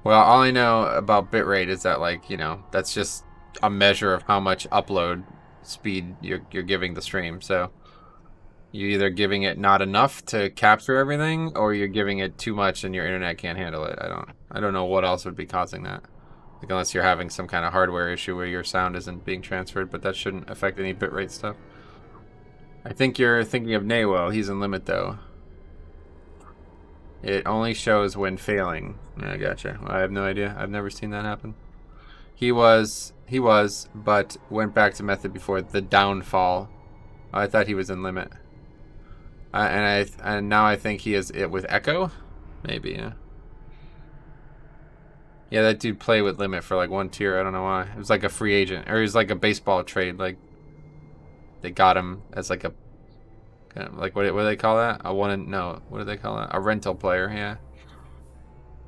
Well, all I know about bitrate is that, like, you know, that's just a measure of how much upload speed you're giving the stream. So you're either giving it not enough to capture everything, or you're giving it too much and your internet can't handle it. I don't know what else would be causing that. Like, unless you're having some kind of hardware issue where your sound isn't being transferred, but that shouldn't affect any bitrate stuff. I think you're thinking of Nawo. He's in limit though. It only shows when failing. I gotcha. I have no idea. I've never seen that happen. He was, but went back to method before the downfall. Oh, I thought he was in limit. And now I think he is it with Echo? Maybe, yeah. Yeah, that dude played with Limit for like 1 tier. I don't know why. It was like a free agent, or it was like a baseball trade. Like they got him as like a kind of like what do they call that? No, what do they call that? A rental player. Yeah.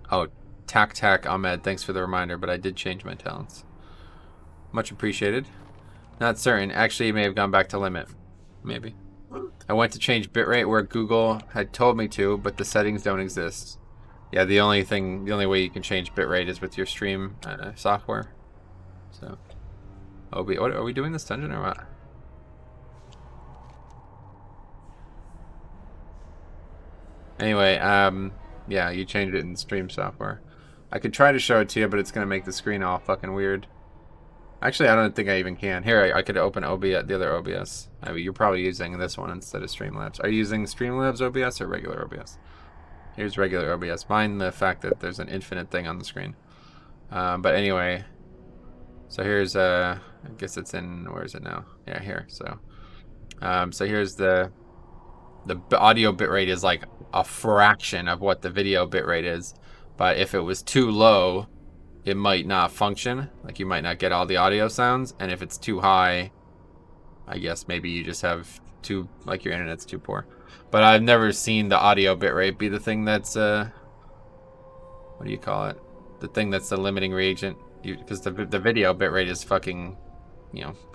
Oh, Tac Ahmed. Thanks for the reminder, but I did change my talents. Much appreciated. Not certain. Actually, it may have gone back to Limit. Maybe. I went to change bitrate where Google had told me to, but the settings don't exist. Yeah, the only way you can change bitrate is with your stream software. So, what, are we doing this dungeon or what? Anyway, yeah, you changed it in stream software. I could try to show it to you, but it's gonna make the screen all fucking weird. Actually, I don't think I even can. Here, I could open OBS, the other OBS. I mean, you're probably using this one instead of Streamlabs. Are you using Streamlabs OBS or regular OBS? Here's regular OBS. Mind the fact that there's an infinite thing on the screen. But anyway, so here's I guess it's in, where is it now? Yeah, here. So, so here's the audio bitrate is like a fraction of what the video bitrate is, but if it was too low, it might not function. Like you might not get all the audio sounds, and if it's too high, I guess maybe you just have like your internet's too poor. But I've never seen the audio bitrate be the thing that's what do you call it? The thing that's the limiting reagent, because the video bitrate is fucking,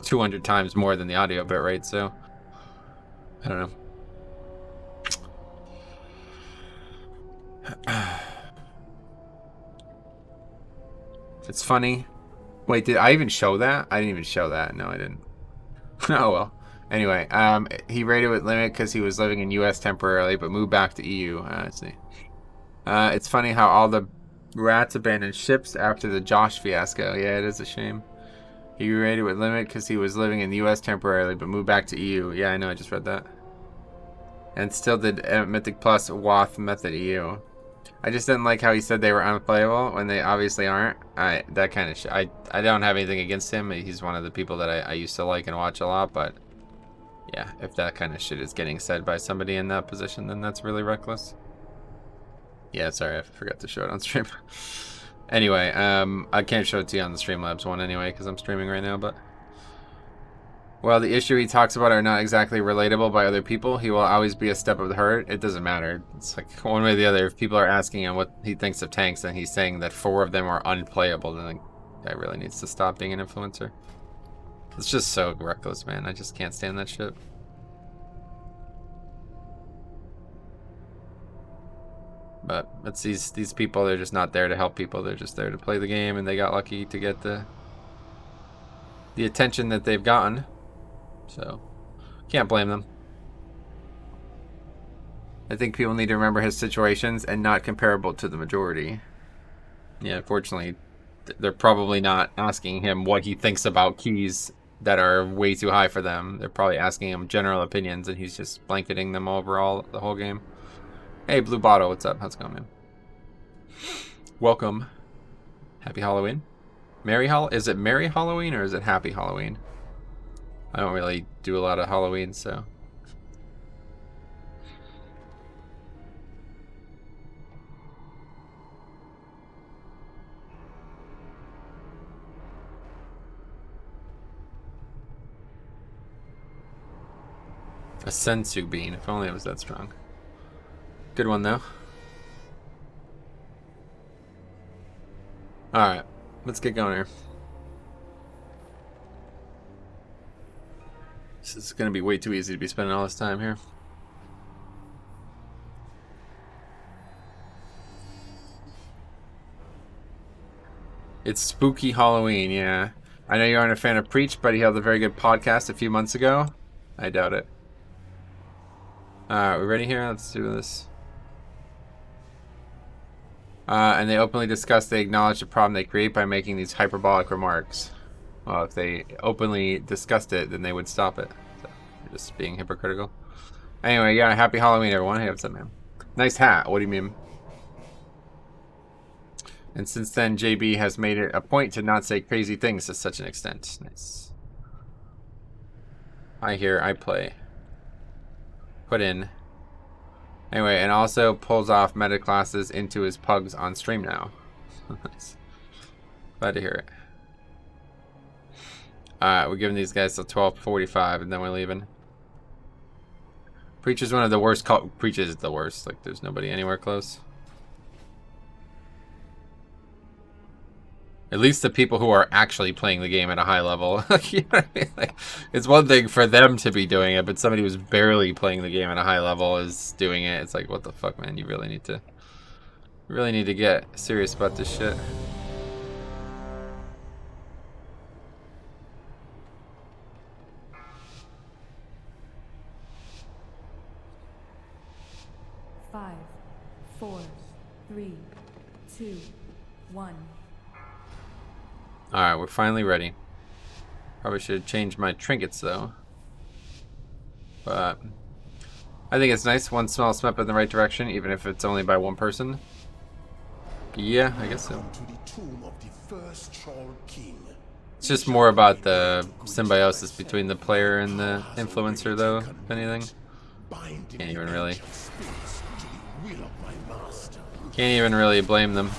200 times more than the audio bitrate. So I don't know. It's funny. Wait, did I even show that? I didn't even show that. No, I didn't. Oh well. Anyway, he raided with Limit because he was living in U.S. temporarily, but moved back to EU. I see. It's funny how all the rats abandoned ships after the Josh fiasco. Yeah, it is a shame. He raided with Limit because he was living in the U.S. temporarily, but moved back to EU. Yeah, I know. I just read that. And still did Mythic Plus WAF Method EU. I just didn't like how he said they were unplayable when they obviously aren't. That kind of shit. I don't have anything against him. He's one of the people that I used to like and watch a lot, but yeah, if that kind of shit is getting said by somebody in that position, then that's really reckless. Yeah, sorry, I forgot to show it on stream. Anyway, I can't show it to you on the Streamlabs one anyway, because I'm streaming right now, but while the issue he talks about are not exactly relatable by other people, he will always be a step of the hurt. It doesn't matter. It's like one way or the other. If people are asking him what he thinks of tanks and he's saying that 4 of them are unplayable, then the guy really needs to stop being an influencer. It's just so reckless, man. I just can't stand that shit. But it's these people, they're just not there to help people. They're just there to play the game, and they got lucky to get the attention that they've gotten. So, can't blame them. I think people need to remember his situations and not comparable to the majority. Yeah, unfortunately, they're probably not asking him what he thinks about keys that are way too high for them. They're probably asking him general opinions, and he's just blanketing them overall the whole game. Hey, Blue Bottle, what's up? How's it going, man? Welcome. Happy Halloween. Is it Merry Halloween or is it Happy Halloween? I don't really do a lot of Halloween, so. A sensu bean, if only it was that strong. Good one, though. Alright, let's get going here. This is going to be way too easy to be spending all this time here. It's spooky Halloween, yeah. I know you aren't a fan of Preach, but he held a very good podcast a few months ago. I doubt it. Alright, we ready here? Let's do this. And they openly discuss, they acknowledge the problem they create by making these hyperbolic remarks. Well, if they openly discussed it, then they would stop it. So, you're just being hypocritical. Anyway, yeah, happy Halloween, everyone. Hey, what's up, man? Nice hat. What do you mean? And since then, JB has made it a point to not say crazy things to such an extent. Nice. I hear, I play. Put in. Anyway, and also pulls off meta classes into his pugs on stream now. Nice. Glad to hear it. Alright, we're giving these guys till 12:45 and then we're leaving. Preacher's one of the worst. Preacher's the worst. Like, there's nobody anywhere close. At least the people who are actually playing the game at a high level. You know what I mean? Like, it's one thing for them to be doing it, but somebody who's barely playing the game at a high level is doing it. It's like, what the fuck, man? You really need to get serious about this shit.
Five, 4, 3, 2, 1.
Alright, we're finally ready. Probably should change my trinkets though. But I think it's nice. One small step in the right direction, even if it's only by one person. Yeah, I guess so. It's just more about the symbiosis between the player and the influencer though, if anything. Can't even really blame them.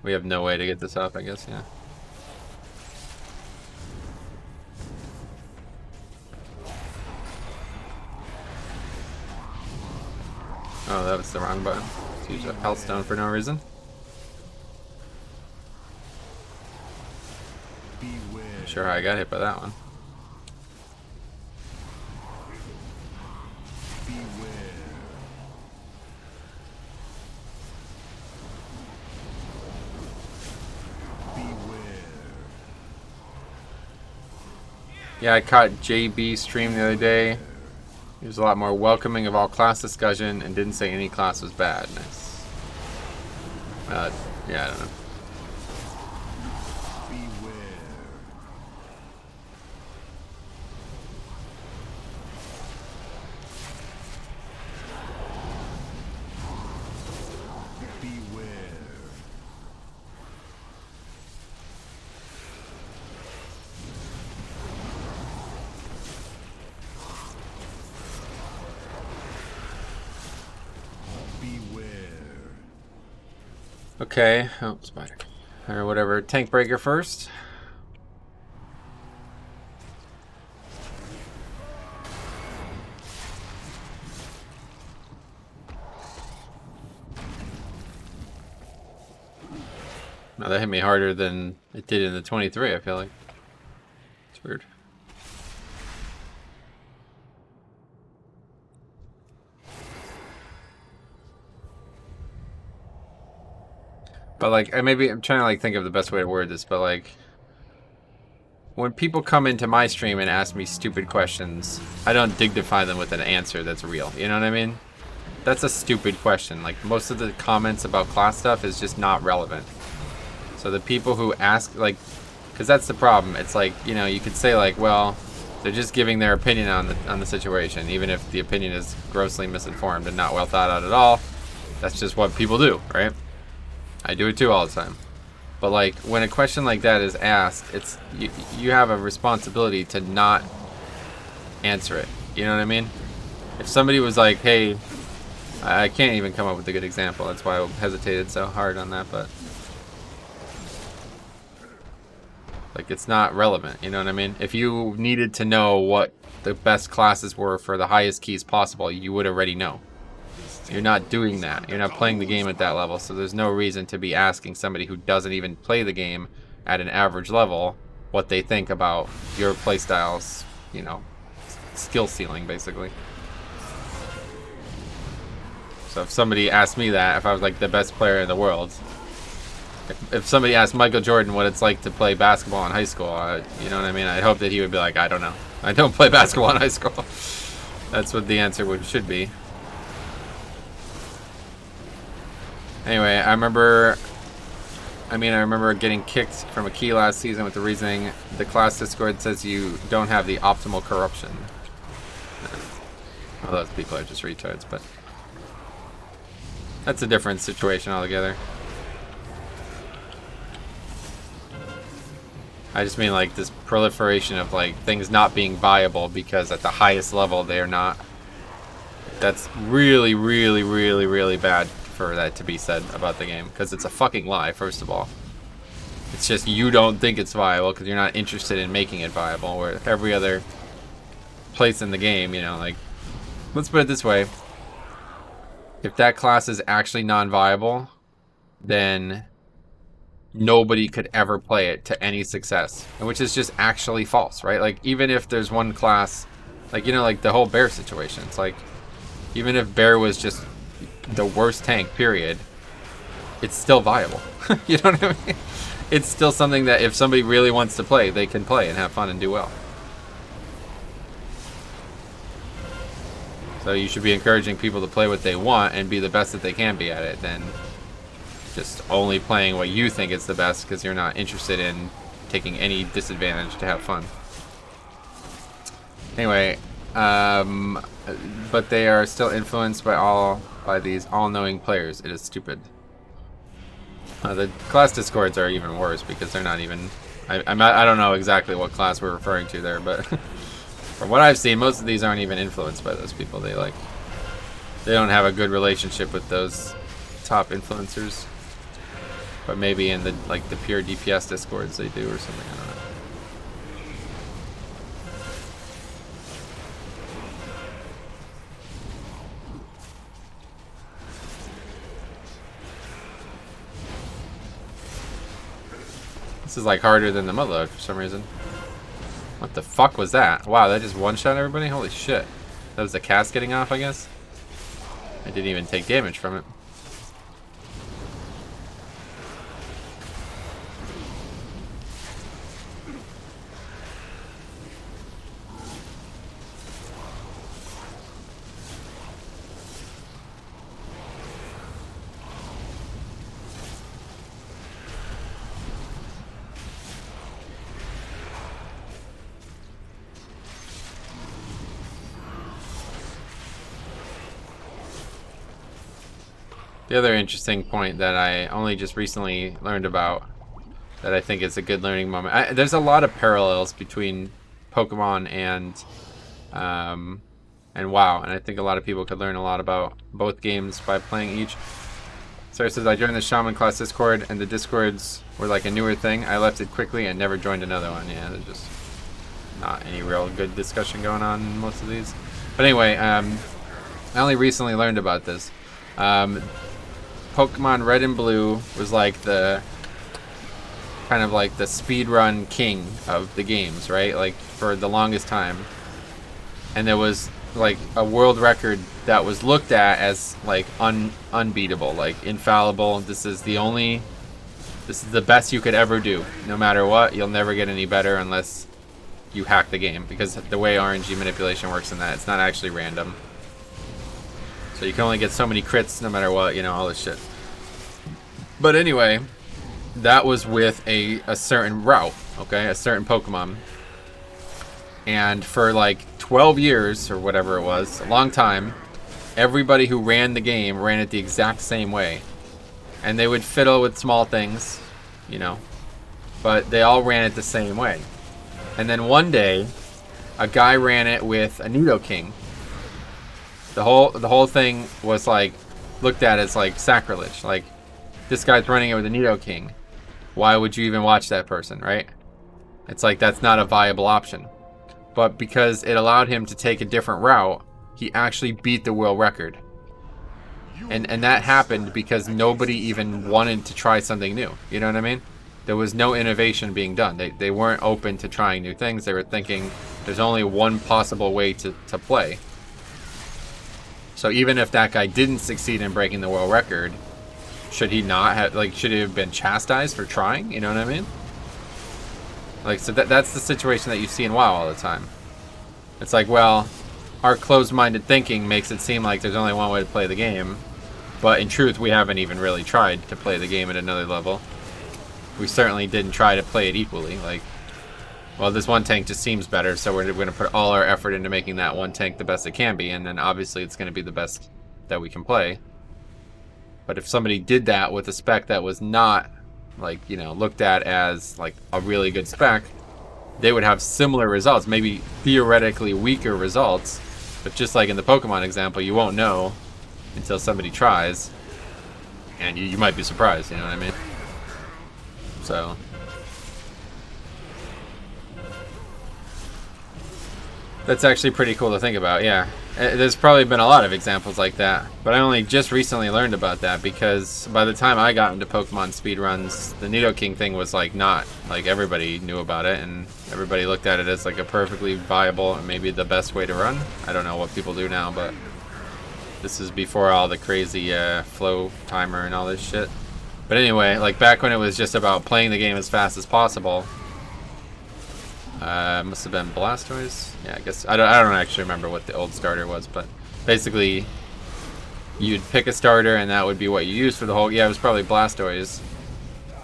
We have no way to get this up, I guess, yeah. Oh, that was the wrong button. Let's use a health stone for no reason. Not sure how I got hit by that one. Yeah, I caught JB's stream the other day. He was a lot more welcoming of all class discussion and didn't say any class was bad. Nice. Yeah, I don't know. Okay, oh, spider. Or whatever, tank breaker first. No, that hit me harder than it did in the 23, I feel like. It's weird. But like, maybe I'm trying to like think of the best way to word this, but like, when people come into my stream and ask me stupid questions, I don't dignify them with an answer that's real. You know what I mean? That's a stupid question. Like, most of the comments about class stuff is just not relevant. So the people who ask, like, because that's the problem. It's like, you know, you could say like, well, they're just giving their opinion on the situation, even if the opinion is grossly misinformed and not well thought out at all. That's just what people do, right? I do it too all the time. But like, when a question like that is asked, it's you have a responsibility to not answer it. You know what I mean? If somebody was like, hey, I can't even come up with a good example. That's why I hesitated so hard on that, but like, it's not relevant. You know what I mean? If you needed to know what the best classes were for the highest keys possible, you would already know. You're not doing that. You're not playing the game at that level, so there's no reason to be asking somebody who doesn't even play the game at an average level what they think about your playstyles, you know, skill ceiling, basically. So if somebody asked me that, if I was like the best player in the world, if somebody asked Michael Jordan what it's like to play basketball in high school, you know what I mean? I'd hope that he would be like, I don't know. I don't play basketball in high school. That's what the answer should be. Anyway, I remember getting kicked from a key last season with the reasoning the class Discord says you don't have the optimal corruption. Well, those people are just retards, but that's a different situation altogether. I just mean like this proliferation of like things not being viable because at the highest level they are not. That's really, really, really, really bad for that to be said about the game, because it's a fucking lie, first of all. It's just you don't think it's viable because you're not interested in making it viable, where every other place in the game, you know, like, let's put it this way. If that class is actually non-viable, then nobody could ever play it to any success, which is just actually false, right? Like, even if there's one class, like, you know, like the whole bear situation, it's like, even if bear was just the worst tank, period, it's still viable. You know what I mean? It's still something that if somebody really wants to play, they can play and have fun and do well. So you should be encouraging people to play what they want and be the best that they can be at it, than just only playing what you think is the best because you're not interested in taking any disadvantage to have fun. Anyway, but they are still influenced by these all-knowing players. It is stupid. The class discords are even worse because they're not even... I don't know exactly what class we're referring to there, but from what I've seen, most of these aren't even influenced by those people. They don't have a good relationship with those top influencers. But maybe in the pure DPS discords they do or something. I don't know. This is like harder than the mudload for some reason. What the fuck was that? Wow, that just one-shot everybody? Holy shit. That was the cast getting off, I guess? I didn't even take damage from it. The other interesting point that I only just recently learned about, that I think is a good learning moment. There's a lot of parallels between Pokemon and WoW, and I think a lot of people could learn a lot about both games by playing each. So it says, I joined the Shaman class Discord, and the Discords were like a newer thing. I left it quickly and never joined another one. Yeah, there's just not any real good discussion going on in most of these. But anyway, I only recently learned about this. Pokemon Red and Blue was like the kind of like the speedrun king of the games, right? Like for the longest time. And there was like a world record that was looked at as like unbeatable, like infallible. This is the best you could ever do. No matter what, you'll never get any better unless you hack the game, because the way RNG manipulation works in that, it's not actually random. So you can only get so many crits no matter what, you know, all this shit. But anyway, that was with a certain route, okay? A certain Pokemon. And for like 12 years or whatever it was, a long time, everybody who ran the game ran it the exact same way. And they would fiddle with small things, you know, but they all ran it the same way. And then one day, a guy ran it with a Nidoking. The whole thing was like looked at as like sacrilege. Like, this guy's running it with a Nidoking. Why would you even watch that person, right? It's like that's not a viable option. But because it allowed him to take a different route, he actually beat the world record. And that happened because nobody even wanted to try something new. You know what I mean? There was no innovation being done. They weren't open to trying new things. They were thinking there's only one possible way to play. So even if that guy didn't succeed in breaking the world record, should he not have, like, should he have been chastised for trying? You know what I mean? Like, so that's the situation that you see in WoW all the time. It's like, well, our closed-minded thinking makes it seem like there's only one way to play the game, but in truth, we haven't even really tried to play the game at another level. We certainly didn't try to play it equally. Like, well, this one tank just seems better, so we're going to put all our effort into making that one tank the best it can be, and then obviously it's going to be the best that we can play. But if somebody did that with a spec that was not, like, you know, looked at as like a really good spec, they would have similar results, maybe theoretically weaker results, but just like in the Pokemon example, you won't know until somebody tries. and you might be surprised, you know what I mean? So that's actually pretty cool to think about, yeah. There's probably been a lot of examples like that, but I only just recently learned about that because by the time I got into Pokemon speedruns, the Nidoking thing was like not, like everybody knew about it and everybody looked at it as like a perfectly viable and maybe the best way to run. I don't know what people do now, but this is before all the crazy flow timer and all this shit. But anyway, like back when it was just about playing the game as fast as possible, must have been Blastoise. Yeah, I guess I don't actually remember what the old starter was, but basically you'd pick a starter and that would be what you used for the whole. Yeah, it was probably Blastoise.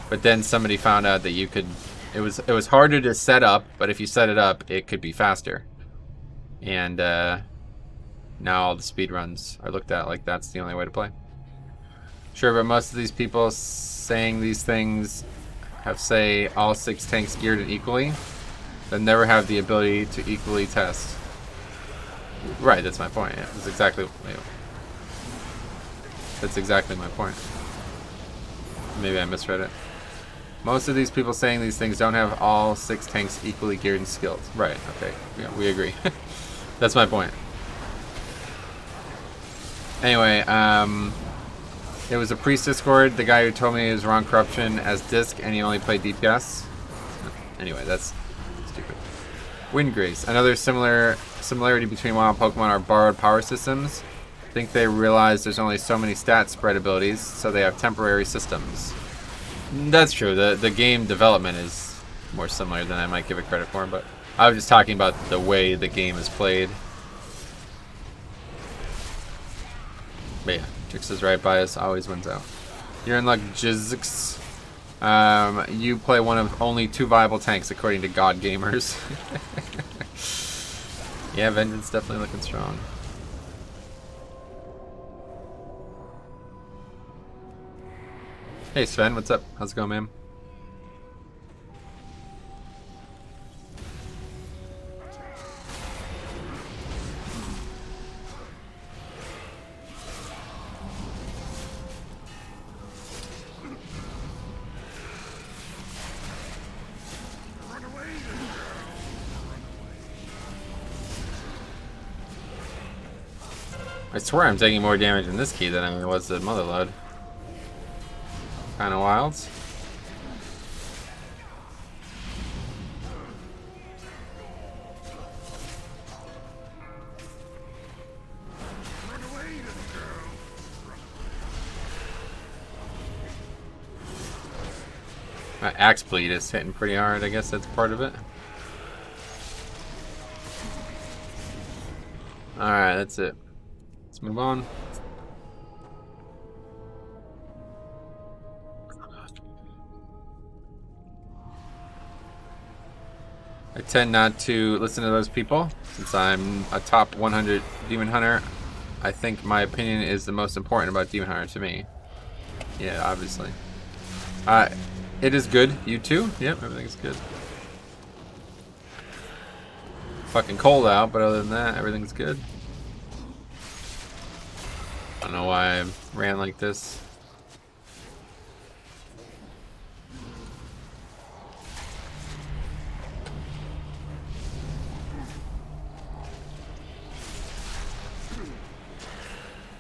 But then somebody found out that you could. It was harder to set up, but if you set it up, it could be faster. And now all the speedruns are looked at like that's the only way to play. Sure, but most of these people saying these things have say all 6 tanks geared equally. That never have the ability to equally test. Right, that's my point. Yeah, that's exactly my point. Maybe I misread it. Most of these people saying these things don't have all 6 tanks equally geared and skilled. Right, okay. Yeah, we agree. That's my point. Anyway, it was a priest Discord. The guy who told me he was wrong corruption as disc and he only played DPS. Anyway, that's stupid. Wind Grace. Another similarity between WoW and Pokemon are borrowed power systems. I think they realize there's only so many stat spread abilities, so they have temporary systems. That's true. The game development is more similar than I might give it credit for, but I was just talking about the way the game is played. But yeah, Trix is right. Bias always wins out. You're in luck, Jizzix. You play one of only 2 viable tanks according to God Gamers. Yeah, Vengeance definitely looking strong. Hey Sven, what's up? How's it going, man? I swear I'm taking more damage in this key than I was the Motherlode. Kinda wild. My Axe Bleed is hitting pretty hard, I guess that's part of it. Alright, that's it. Let's move on. I tend not to listen to those people since I'm a top 100 Demon Hunter. I think my opinion is the most important about Demon Hunter to me. Yeah, obviously. It is good. You too? Yep, everything's good. Fucking cold out, but other than that, everything's good. I don't know why I ran like this.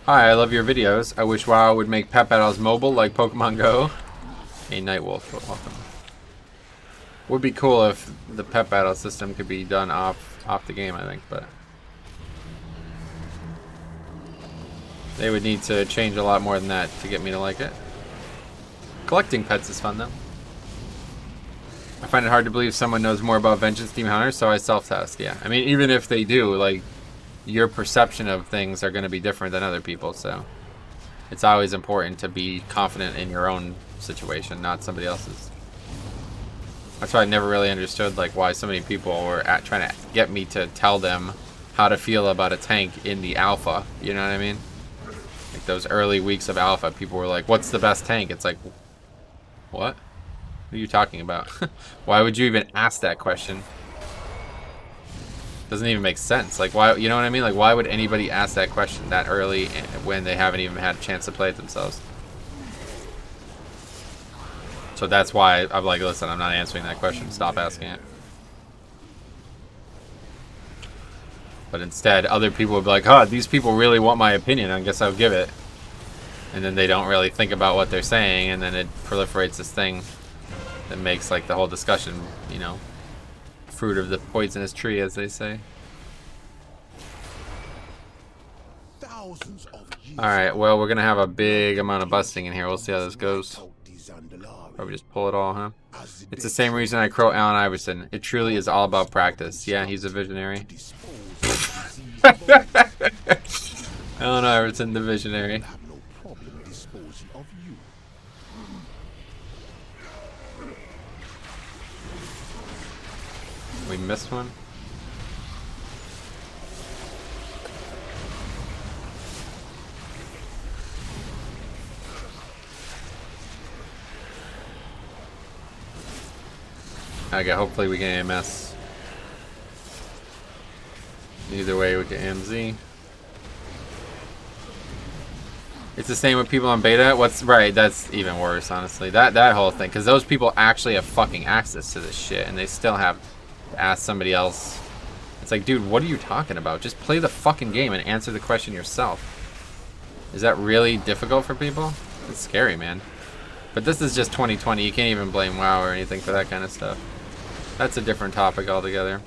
Hi, I love your videos. I wish WoW would make pet battles mobile like Pokemon Go. Hey, Nightwolf, welcome. Would be cool if the pet battle system could be done off the game, I think, but they would need to change a lot more than that to get me to like it. Collecting pets is fun though. I find it hard to believe someone knows more about Vengeance Demon Hunter, so I self-test. Yeah, I mean, even if they do, like, your perception of things are going to be different than other people, so it's always important to be confident in your own situation, not somebody else's. That's why I never really understood like why so many people were trying to get me to tell them how to feel about a tank in the alpha. You know what I mean? Like those early weeks of alpha, people were like, "What's the best tank?" It's like, what? What are you talking about? Why would you even ask that question? Doesn't even make sense. Like, why? You know what I mean? Like, why would anybody ask that question that early when they haven't even had a chance to play it themselves? So that's why I'm like, listen, I'm not answering that question. Stop asking it. But instead, other people would be like, huh, these people really want my opinion. I guess I'll give it. And then they don't really think about what they're saying, and then it proliferates this thing that makes like the whole discussion, you know, fruit of the poisonous tree, as they say. Alright, well, we're gonna have a big amount of busting in here. We'll see how this goes. Probably just pull it all, huh? It's the same reason I quote Allen Iverson. It truly is all about practice. Yeah, he's a visionary. Allen Iverson, the visionary. We missed one. Okay, hopefully we get AMS. Either way, we get AMZ. It's the same with people on beta. What's right? That's even worse, honestly. That whole thing, because those people actually have fucking access to this shit, and they still have to ask somebody else. It's like, dude, what are you talking about? Just play the fucking game and answer the question yourself. Is that really difficult for people? It's scary, man. But this is just 2020. You can't even blame WoW or anything for that kind of stuff. That's a different topic altogether.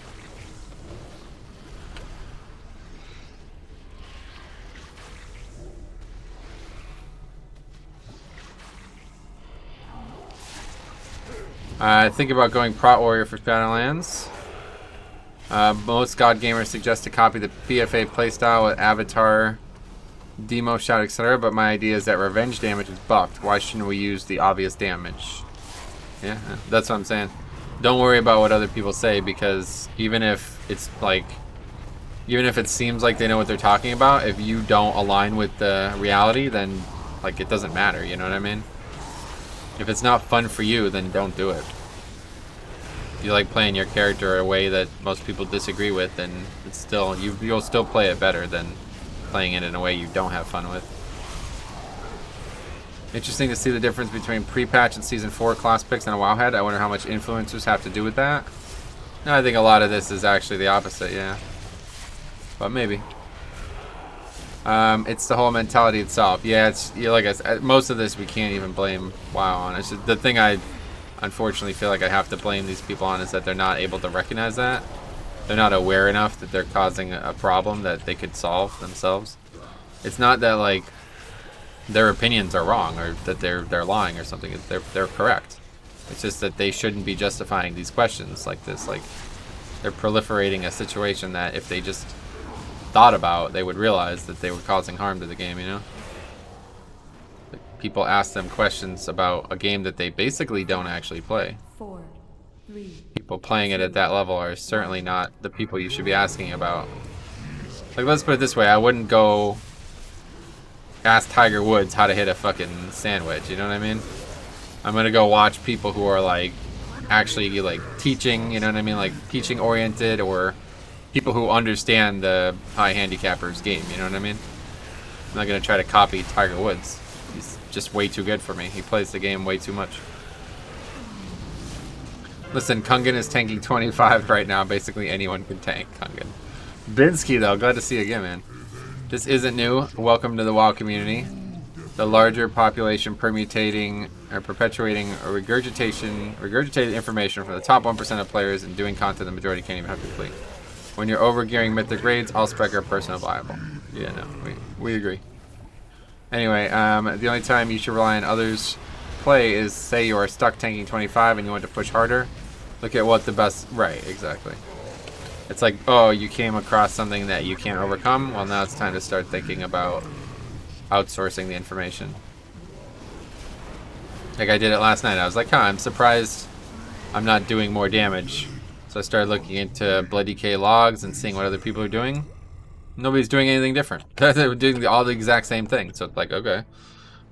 Think about going Prot Warrior for Shadowlands. Most God gamers suggest to copy the PFA playstyle with Avatar, Demo, Shout, etc. But my idea is that revenge damage is buffed. Why shouldn't we use the obvious damage? Yeah, that's what I'm saying. Don't worry about what other people say, because even if it's like, even if it seems like they know what they're talking about, if you don't align with the reality, then like it doesn't matter, you know what I mean? If it's not fun for you, then don't do it. If you like playing your character a way that most people disagree with, then it's still, you'll still play it better than playing it in a way you don't have fun with. Interesting to see the difference between pre-patch and Season 4 class picks and a Wowhead. I wonder how much influencers have to do with that. No, I think a lot of this is actually the opposite, yeah. But maybe. It's the whole mentality itself. Yeah, it's, like I said, most of this we can't even blame WoW on. It's just, the thing I unfortunately feel like I have to blame these people on is that they're not able to recognize that. They're not aware enough that they're causing a problem that they could solve themselves. It's not that like their opinions are wrong or that they're lying or something. They're correct. It's just that they shouldn't be justifying these questions like this. Like, they're proliferating a situation that if they just thought about, they would realize that they were causing harm to the game, you know? Like, people ask them questions about a game that they basically don't actually play.
4, 3.
People playing it at that level are certainly not the people you should be asking about. Like, let's put it this way, I wouldn't go ask Tiger Woods how to hit a fucking sandwich, you know what I mean? I'm gonna go watch people who are like actually like teaching, you know what I mean, like teaching oriented, or people who understand the high handicappers game, you know what I mean? I'm not gonna try to copy Tiger Woods. He's just way too good for me. He plays the game way too much. Listen, Kungan is tanking 25 right now. Basically anyone can tank Kungan. Binsky though, glad to see you again, man. This isn't new. Welcome to the WoW community. The larger population permutating or perpetuating or regurgitated information from the top 1% of players and doing content the majority can't even have to complete. When you're overgearing mythic raids, all spec are personal viable. Yeah, no, we agree. Anyway, the only time you should rely on others' play is, say you are stuck tanking 25 and you want to push harder. Look at what the best... Right, exactly. It's like, oh, you came across something that you can't overcome? Well, now it's time to start thinking about outsourcing the information. Like I did it last night. I was like, huh, I'm surprised I'm not doing more damage. So I started looking into Blood DK logs and seeing what other people are doing. Nobody's doing anything different. They're doing all the exact same thing. So it's like, okay.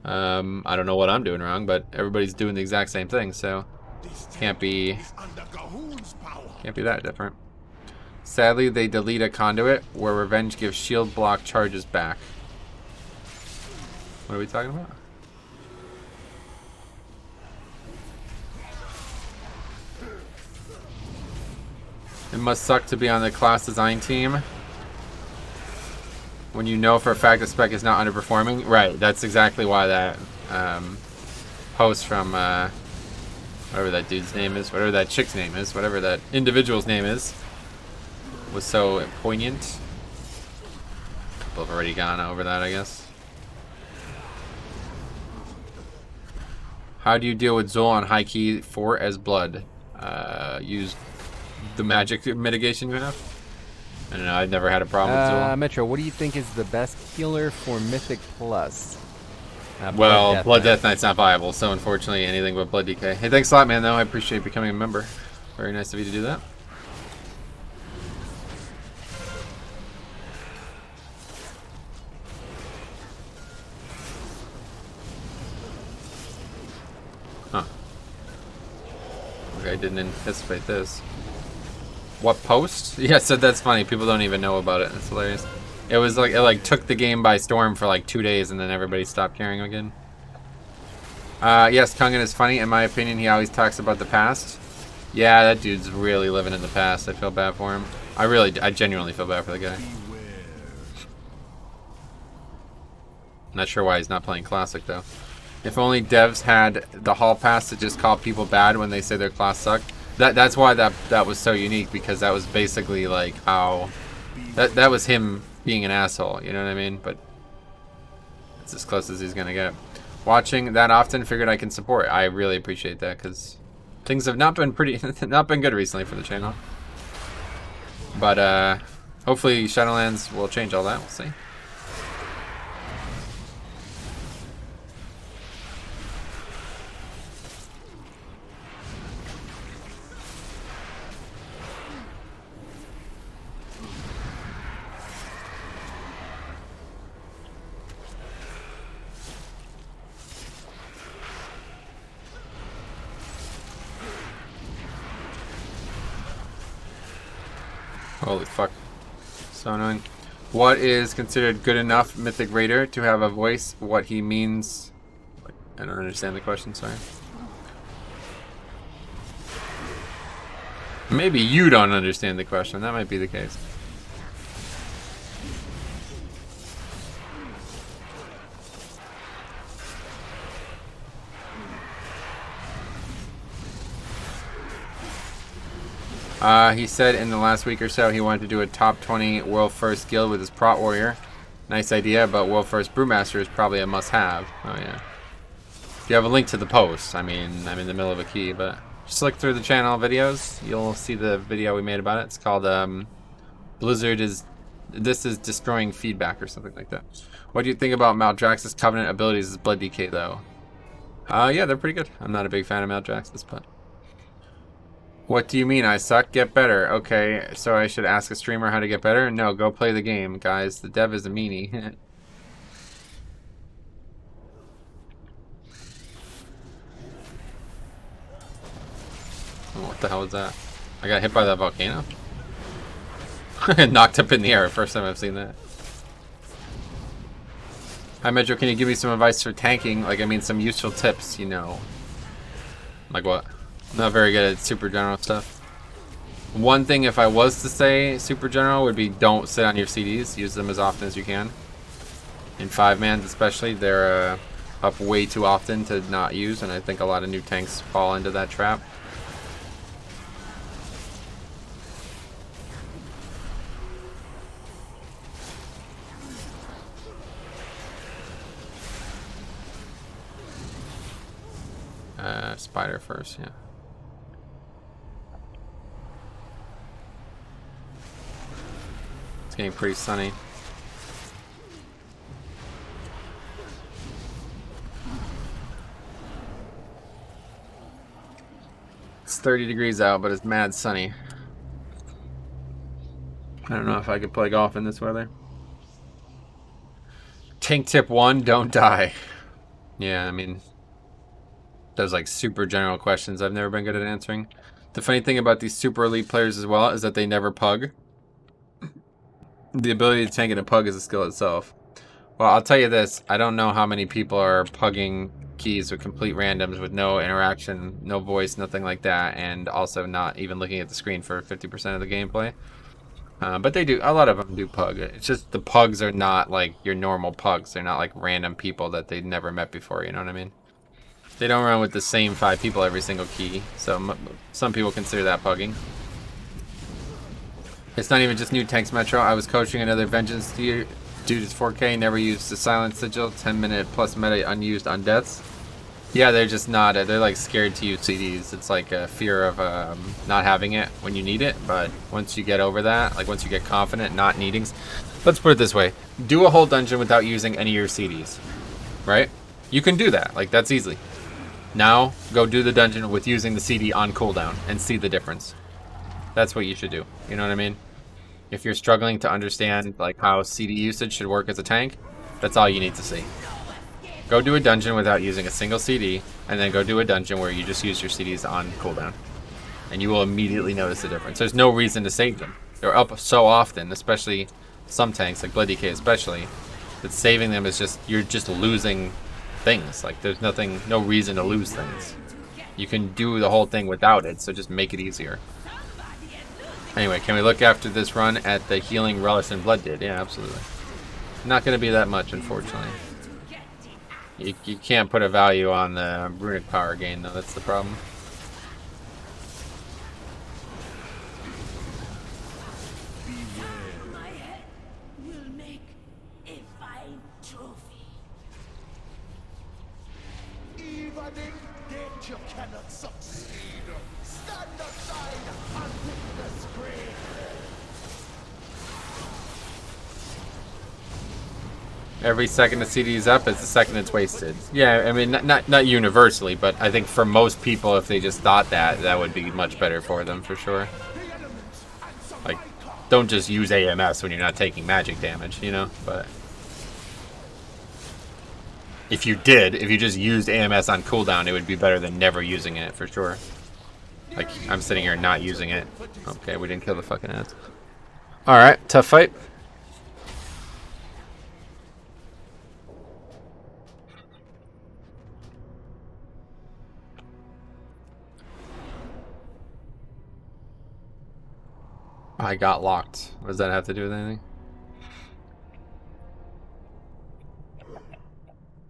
I don't know what I'm doing wrong, but everybody's doing the exact same thing, so can't be that different. Sadly, they delete a conduit where revenge gives shield block charges back. What are we talking about? It must suck to be on the class design team when you know for a fact the spec is not underperforming. Right, that's exactly why that post from whatever that dude's name is, whatever that chick's name is, whatever that individual's name is, was so poignant. People have already gone over that, I guess. How do you deal with Zol on high key 4 as blood? Use the magic mitigation you have? I don't know, I've never had a problem with Zol.
Metro, what do you think is the best healer for Mythic Plus?
Well, Blood Death Knight's not viable, so unfortunately anything but Blood DK. Hey, thanks a lot, man, though. I appreciate becoming a member. Very nice of you to do that. Huh. Okay, I didn't anticipate this. What post? Yeah, so that's funny. People don't even know about it. It's hilarious. It was like, it took the game by storm for like 2 days and then everybody stopped caring again. Yes, Kungan is funny. In my opinion, he always talks about the past. Yeah, that dude's really living in the past. I feel bad for him. I genuinely feel bad for the guy. I'm not sure why he's not playing Classic, though. If only devs had the hall pass to just call people bad when they say their class sucked. That's why that was so unique, because that was basically like how... That was him being an asshole, you know what I mean? But it's as close as he's gonna get. Watching that often, figured I can support. I really appreciate that, because things have not been not been good recently for the channel. But hopefully Shadowlands will change all that. We'll see. Holy fuck. So annoying. What is considered good enough Mythic Raider to have a voice? What he means... I don't understand the question, sorry. Maybe you don't understand the question. That might be the case. He said in the last week or so he wanted to do a top 20 world first guild with his Prot Warrior. Nice idea, but world first Brewmaster is probably a must-have. Oh yeah. If you have a link to the post, I mean, I'm in the middle of a key, but just look through the channel videos. You'll see the video we made about it. It's called This is Destroying Feedback or something like that. What do you think about Maldraxxus Covenant abilities as Blood DK though? Yeah, they're pretty good. I'm not a big fan of Maldraxxus, but... What do you mean I suck? Get better. Okay, so I should ask a streamer how to get better? No, go play the game, guys. The dev is a meanie. Oh, what the hell was that? I got hit by that volcano? Knocked up in the air. First time I've seen that. Hi, Metro. Can you give me some advice for tanking? Like, I mean, some useful tips, you know. Like what? Not very good at super general stuff. One thing, if I was to say super general, would be don't sit on your CDs. Use them as often as you can. In 5-mans especially, they're up way too often to not use, and I think a lot of new tanks fall into that trap. Spider first, yeah. It's getting pretty sunny. It's 30 degrees out, but it's mad sunny. I don't know if I could play golf in this weather. Tank tip 1, don't die. Yeah, I mean... Those like super general questions I've never been good at answering. The funny thing about these super elite players as well is that they never pug. The ability to tank and a pug is a skill itself. Well, I'll tell you this. I don't know how many people are pugging keys with complete randoms with no interaction, no voice, nothing like that, and also not even looking at the screen for 50% of the gameplay. But they do, a lot of them do pug. It's just the pugs are not like your normal pugs. They're not like random people that they've never met before, you know what I mean? They don't run with the same 5 people every single key, so some people consider that pugging. It's not even just new tanks Metro. I was coaching another Vengeance dude, it's 4K, never used the Silent Sigil, 10-minute plus meta unused on deaths. Yeah, they're just not, they're like scared to use CDs. It's like a fear of not having it when you need it, but once you get over that, like once you get confident not needing, let's put it this way, do a whole dungeon without using any of your CDs, right? You can do that, like that's easy. Now, go do the dungeon with using the CD on cooldown and see the difference. That's what you should do, you know what I mean? If you're struggling to understand like how CD usage should work as a tank, that's all you need to see. Go do a dungeon without using a single CD, and then go do a dungeon where you just use your CDs on cooldown. And you will immediately notice the difference. There's no reason to save them. They're up so often, especially some tanks, like Blood DK especially, that saving them is just, you're just losing things. Like there's no reason to lose things. You can do the whole thing without it, so just make it easier. Anyway, can we look after this run at the healing Relish and Blood did? Yeah, absolutely. Not going to be that much, unfortunately. You can't put a value on the runic power gain, though. That's the problem.
My head will make a fine trophy.
Even in death you cannot succeed. Stand aside and witness great.
Every second the CD is up is the second it's wasted. Yeah, I mean, not universally, but I think for most people, if they just thought that, that would be much better for them, for sure. Like, don't just use AMS when you're not taking magic damage, you know? But if you just used AMS on cooldown, it would be better than never using it, for sure. Like, I'm sitting here not using it. Okay, we didn't kill the fucking ass. Alright, tough fight. I got locked. What does that have to do with anything?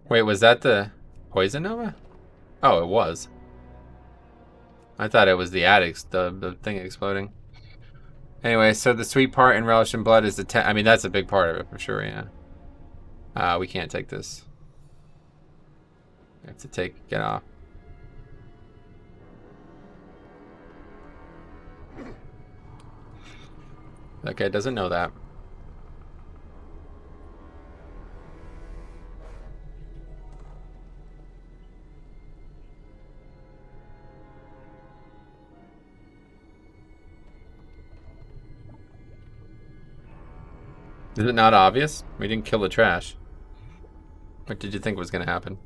Wait, was that the Poison Nova? Oh, it was. I thought it was the addicts, the thing exploding. Anyway, so the sweet part in Relish and Blood is the I mean, that's a big part of it, for sure, yeah. We can't take this. We have to get off. Okay, doesn't know that. Is it not obvious? We didn't kill the trash. What did you think was going to happen?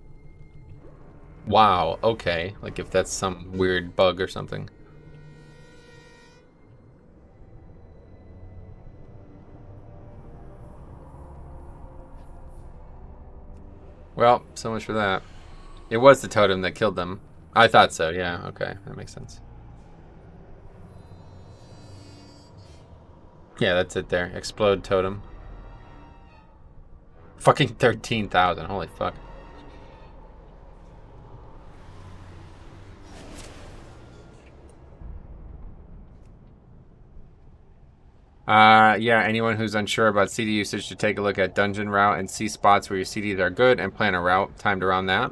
Wow, okay. Like if that's some weird bug or something. Well, so much for that. It was the totem that killed them. I thought so, yeah. Okay, that makes sense. Yeah, that's it there. Explode totem. Fucking 13,000. Holy fuck. Yeah, anyone who's unsure about CD usage should take a look at Dungeon Route and see spots where your CDs are good and plan a route timed around that.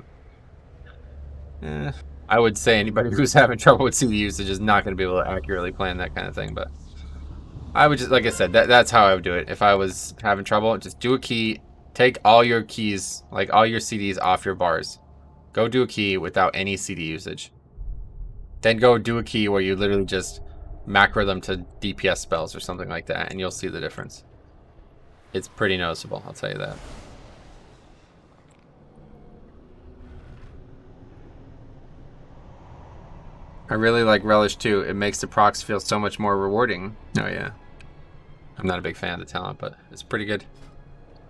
I would say anybody who's having trouble with CD usage is not going to be able to accurately plan that kind of thing, but I would just, like I said, that's how I would do it. If I was having trouble, just do a key, take all your keys, like all your CDs off your bars. Go do a key without any CD usage. Then go do a key where you literally just macro them to DPS spells or something like that, and you'll see the difference. It's pretty noticeable, I'll tell you that. I really like Relish too. It makes the procs feel so much more rewarding. Oh yeah. I'm not a big fan of the talent, but it's pretty good.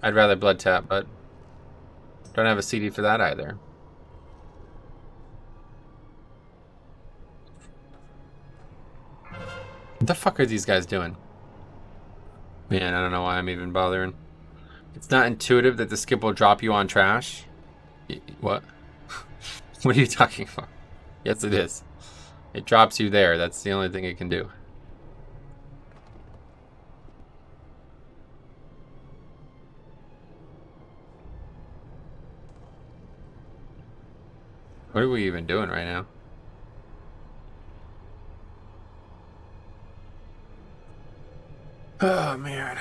I'd rather Blood Tap, but don't have a CD for that either. What the fuck are these guys doing? Man, I don't know why I'm even bothering. It's not intuitive that the skip will drop you on trash. What? What are you talking about? Yes, it is. It drops you there. That's the only thing it can do. What are we even doing right now? Oh, man.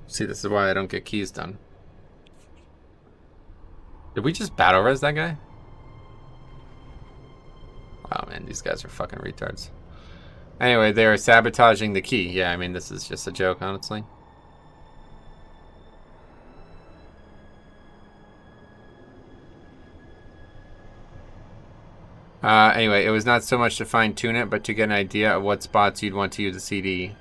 See, this is why I don't get keys done. Did we just battle res that guy? Wow, man, these guys are fucking retards. Anyway, they are sabotaging the key. Yeah, I mean, this is just a joke, honestly. Anyway, it was not so much to fine-tune it, but to get an idea of what spots you'd want to use a CD.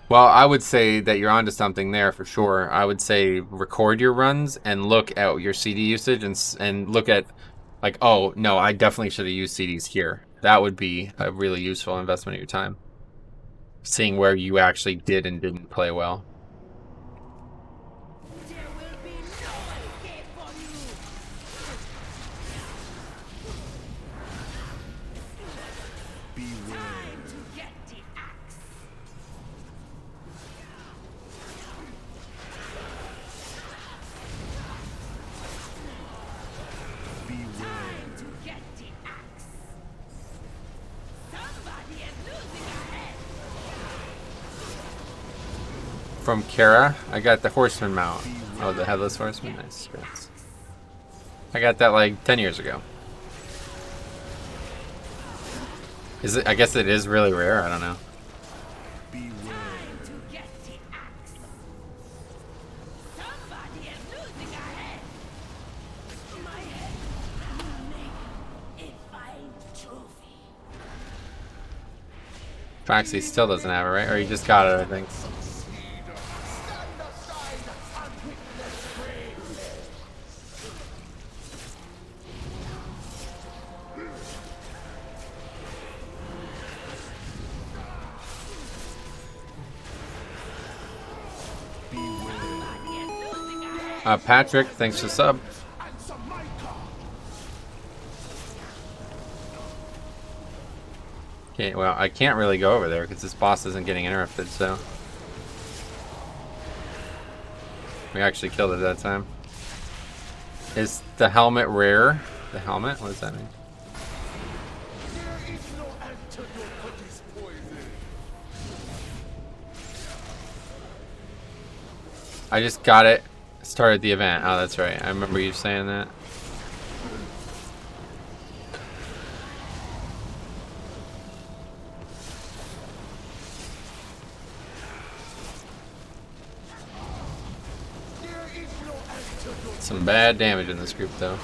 Well, I would say that you're onto something there for sure. I would say record your runs and look at your CD usage and look at, like, oh, no, I definitely should have used CDs here. That would be a really useful investment of your time. Seeing where you actually did and didn't play well.
There will be no escape for you. Time to get the axe. Time to get the axe. Somebody is losing a head.
From Kara, I got the Horseman mount. Oh, the Headless Horseman? Nice. Congrats. I got that like 10 years ago. Is it? I guess it is really rare. I don't know.
Time to get the axe. Somebody is losing a head. My head will make a fine trophy.
Foxy still doesn't have it, right? Or he just got it, I think.
Stand aside and witness greatness.
Somebody is losing a head.
Patrick, thanks for the sub.
And Samika.
Okay, well, I can't really go over there because this boss isn't getting interrupted, so. We actually killed it that time. Is the helmet rare? The helmet? What does that mean?
There is no antidote for this poison.
I just got it. Started the event. Oh, that's right. I remember you saying that.
There is no antidote.
Some bad damage in this group, though.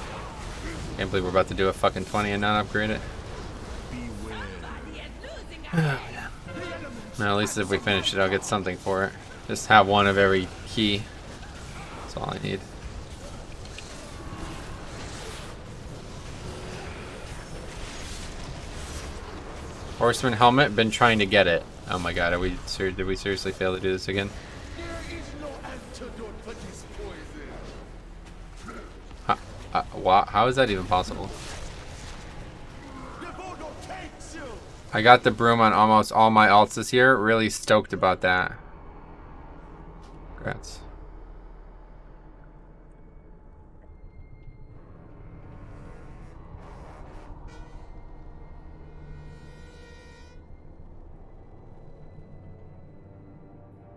Can't believe we're about to do a fucking 20 and not upgrade it.
Somebody is losing a head.
Well, at least if we finish it, I'll get something for it. Just have one of every key. That's all I need. Horseman helmet, been trying to get it. Oh my god, did we seriously fail to do this again?
There is no antidote for this poison.
How is that even possible?
The voodoo takes you.
I got the broom on almost all my alts this year. Really stoked about that. Congrats.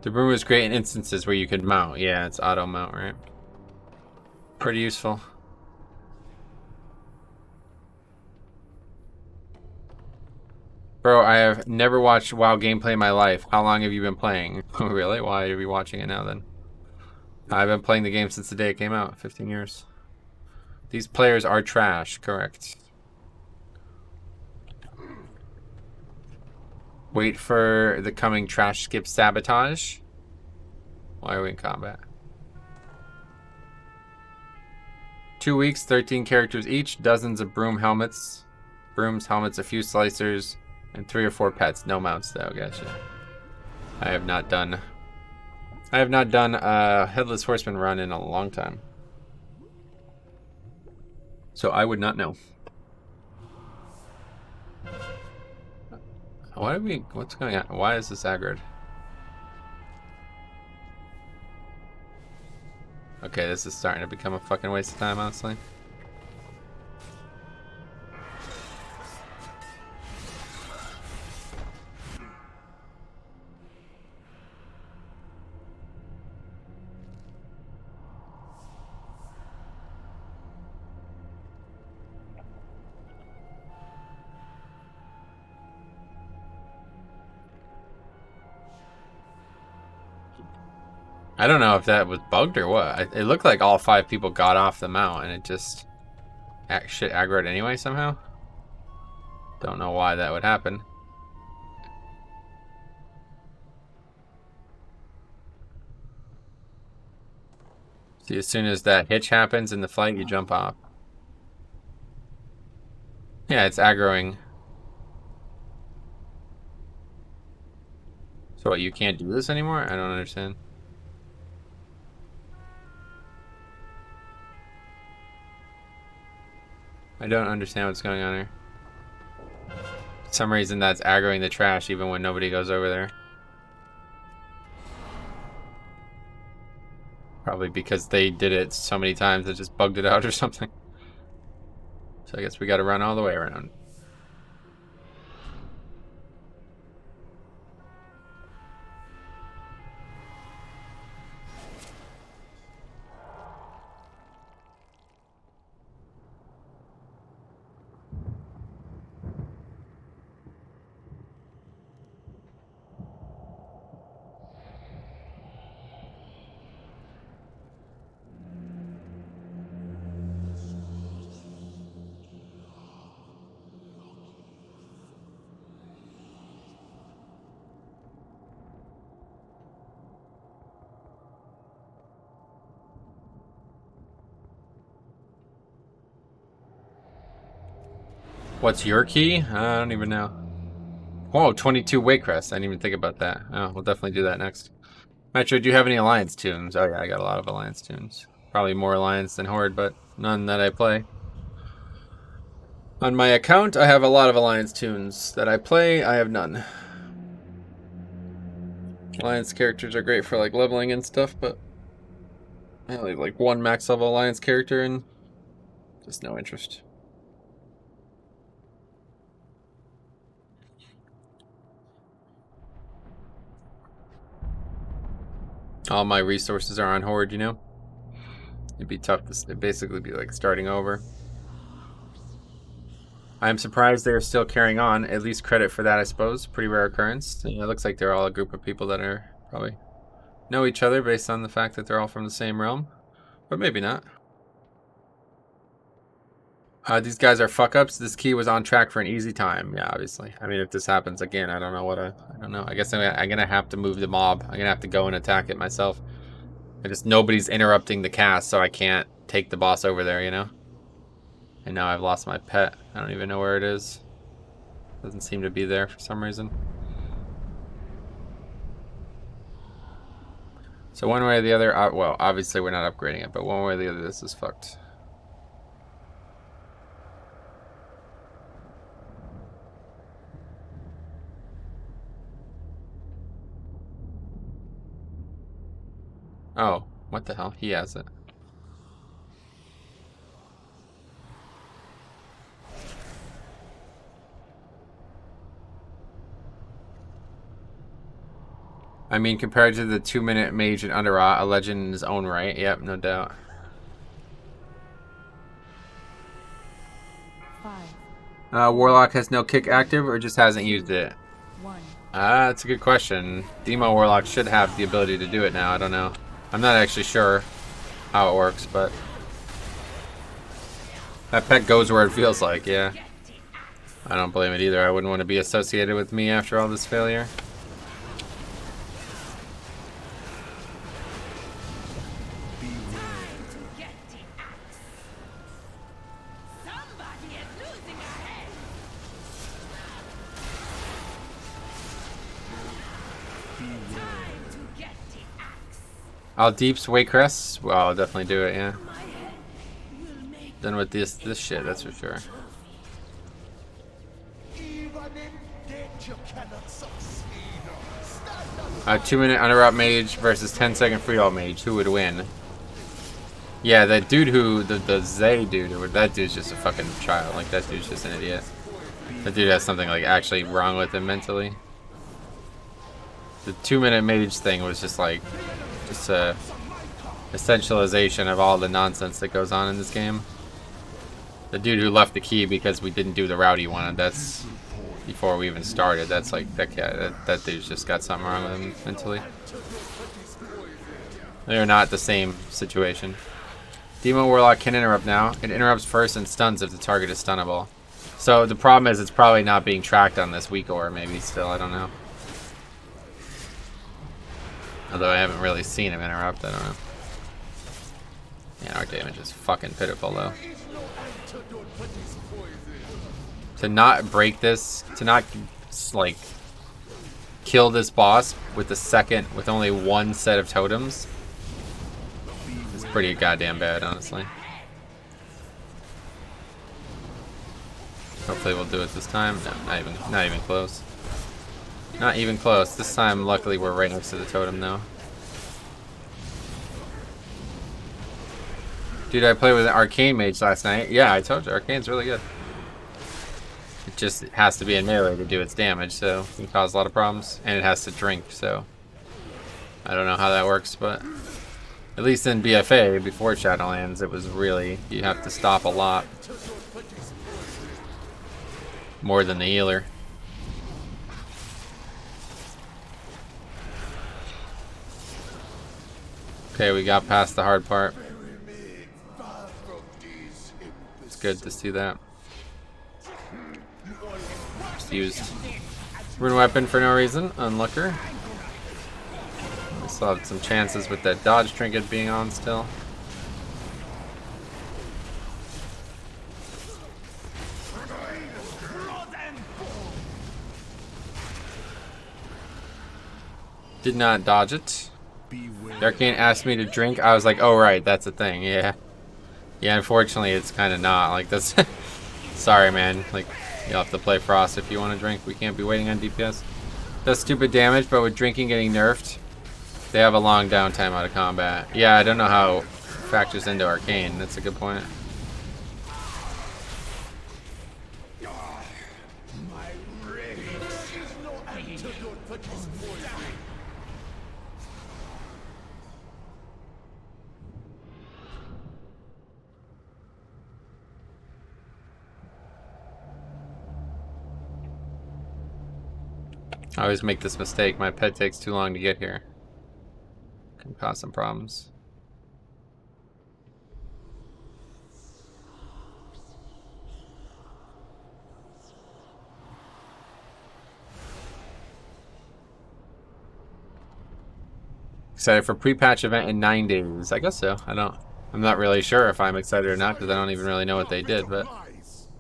The broom was great in instances where you could mount. Yeah, it's auto mount, right? Pretty useful. Bro, I have never watched WoW gameplay in my life. How long have you been playing? Oh, really? Why are you watching it now then? I've been playing the game since the day it came out. 15 years. These players are trash. Correct. Wait for the coming trash skip sabotage. Why are we in combat? 2 weeks, 13 characters each, dozens of brooms, helmets, a few slicers, And 3 or 4 pets. No mounts though, gotcha. I have not done a Headless Horseman run in a long time. So I would not know. What's going on? Why is this aggroed? Okay, this is starting to become a fucking waste of time, honestly. I don't know if that was bugged or what. It looked like all 5 people got off the mount and it just shit aggroed anyway somehow. Don't know why that would happen. See, as soon as that hitch happens in the flight, you jump off. Yeah, it's aggroing. So what, you can't do this anymore? I don't understand. I don't understand what's going on here. For some reason that's aggroing the trash even when nobody goes over there. Probably because they did it so many times it just bugged it out or something. So I guess we gotta run all the way around. What's your key? I don't even know. Whoa, 22 weight crest. I didn't even think about that. Oh, we'll definitely do that next. Metro, do you have any Alliance tunes? Oh yeah, I got a lot of Alliance tunes. Probably more Alliance than Horde, but none that I play. On my account, I have a lot of Alliance tunes. That I play, I have none. Alliance characters are great for like leveling and stuff, but I only have like 1 max level Alliance character and just no interest. All my resources are on Horde, you know? It'd be tough to basically be like starting over. I'm surprised they're still carrying on. At least credit for that, I suppose. Pretty rare occurrence. You know, it looks like they're all a group of people that are probably know each other based on the fact that they're all from the same realm. But maybe not. These guys are fuck-ups. This key was on track for an easy time. Yeah, obviously. I mean, if this happens again, I don't know what I don't know. I guess I'm going to have to move the mob. I'm going to have to go and attack it myself. Nobody's interrupting the cast, so I can't take the boss over there, you know? And now I've lost my pet. I don't even know where it is. Doesn't seem to be there for some reason. So one way or the other, well, obviously we're not upgrading it, but one way or the other, this is fucked. Oh, what the hell? He has it. I mean, compared to the 2-minute mage and Underrot, a legend in his own right. Yep, no doubt.
5,
Warlock has no kick active or just hasn't used it?
1.
That's a good question. Demo Warlock should have the ability to do it now. I don't know. I'm not actually sure how it works, but that pet goes where it feels like, yeah. I don't blame it either. I wouldn't want to be associated with me after all this failure. I'll deeps Waycrest. Well, I'll definitely do it, yeah.
My head will make
Then with this shit, that's for sure.
Even in death, you cannot succeed. Stand
2-minute interrupt mage versus 10-second free all mage. Who would win? Yeah, that dude who the Zay dude, that dude's just a fucking child. Like that dude's just an idiot. That dude has something like actually wrong with him mentally. The 2-minute mage thing was just like just a essentialization of all the nonsense that goes on in this game. The dude who left the key because we didn't do the route he wanted, that's before we even started. That's like that dude's just got something wrong with him mentally. They're not the same situation. Demon Warlock can interrupt now. It interrupts first and stuns if the target is stunnable. So the problem is it's probably not being tracked on this weak ore, maybe still, I don't know. Although I haven't really seen him interrupt, I don't know. Yeah, our damage is fucking pitiful though. To not break this, to not like kill this boss with with only one set of totems, it's pretty goddamn bad, honestly. Hopefully we'll do it this time. No, not even close. Not even close. This time, luckily, we're right next to the totem, though. Dude, I played with an Arcane Mage last night. Yeah, I told you, Arcane's really good. It just has to be in melee to do its damage, so it can cause a lot of problems. And it has to drink, so... I don't know how that works, but... At least in BFA, before Shadowlands, it was really... You have to stop a lot. More than the healer. Okay, we got past the hard part. It's good to see that. Just used rune weapon for no reason. Unlucker. We still have some chances with that dodge trinket being on still. Did not dodge it. Arcane asked me to drink. I was like, oh right, that's a thing. Yeah. Yeah, unfortunately it's kind of not. Like that's... Sorry, man. Like, you'll have to play Frost if you want to drink. We can't be waiting on DPS. Does stupid damage, but with drinking getting nerfed, they have a long downtime out of combat. Yeah, I don't know how it factors into Arcane. That's a good point. I always make this mistake. My pet takes too long to get here. Can cause some problems. Excited for pre-patch event in 9 days. I guess so. I'm not really sure if I'm excited or not because I don't even really know what they did, but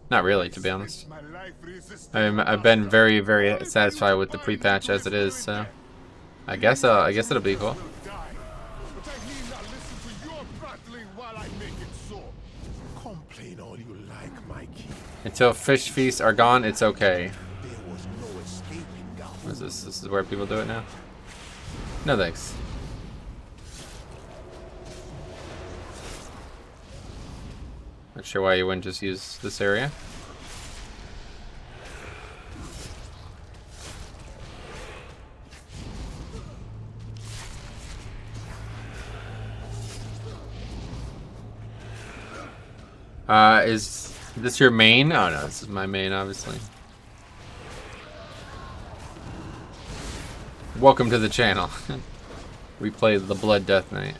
not really, to be honest. I've been very, very satisfied with the pre-patch as it is, so I guess it'll be cool. Until fish feasts are gone, it's okay. What is this? This is where people do it now? No thanks. Not sure why you wouldn't just use this area. Is this your main? Oh no, this is my main, obviously. Welcome to the channel. We play the Blood Death Knight.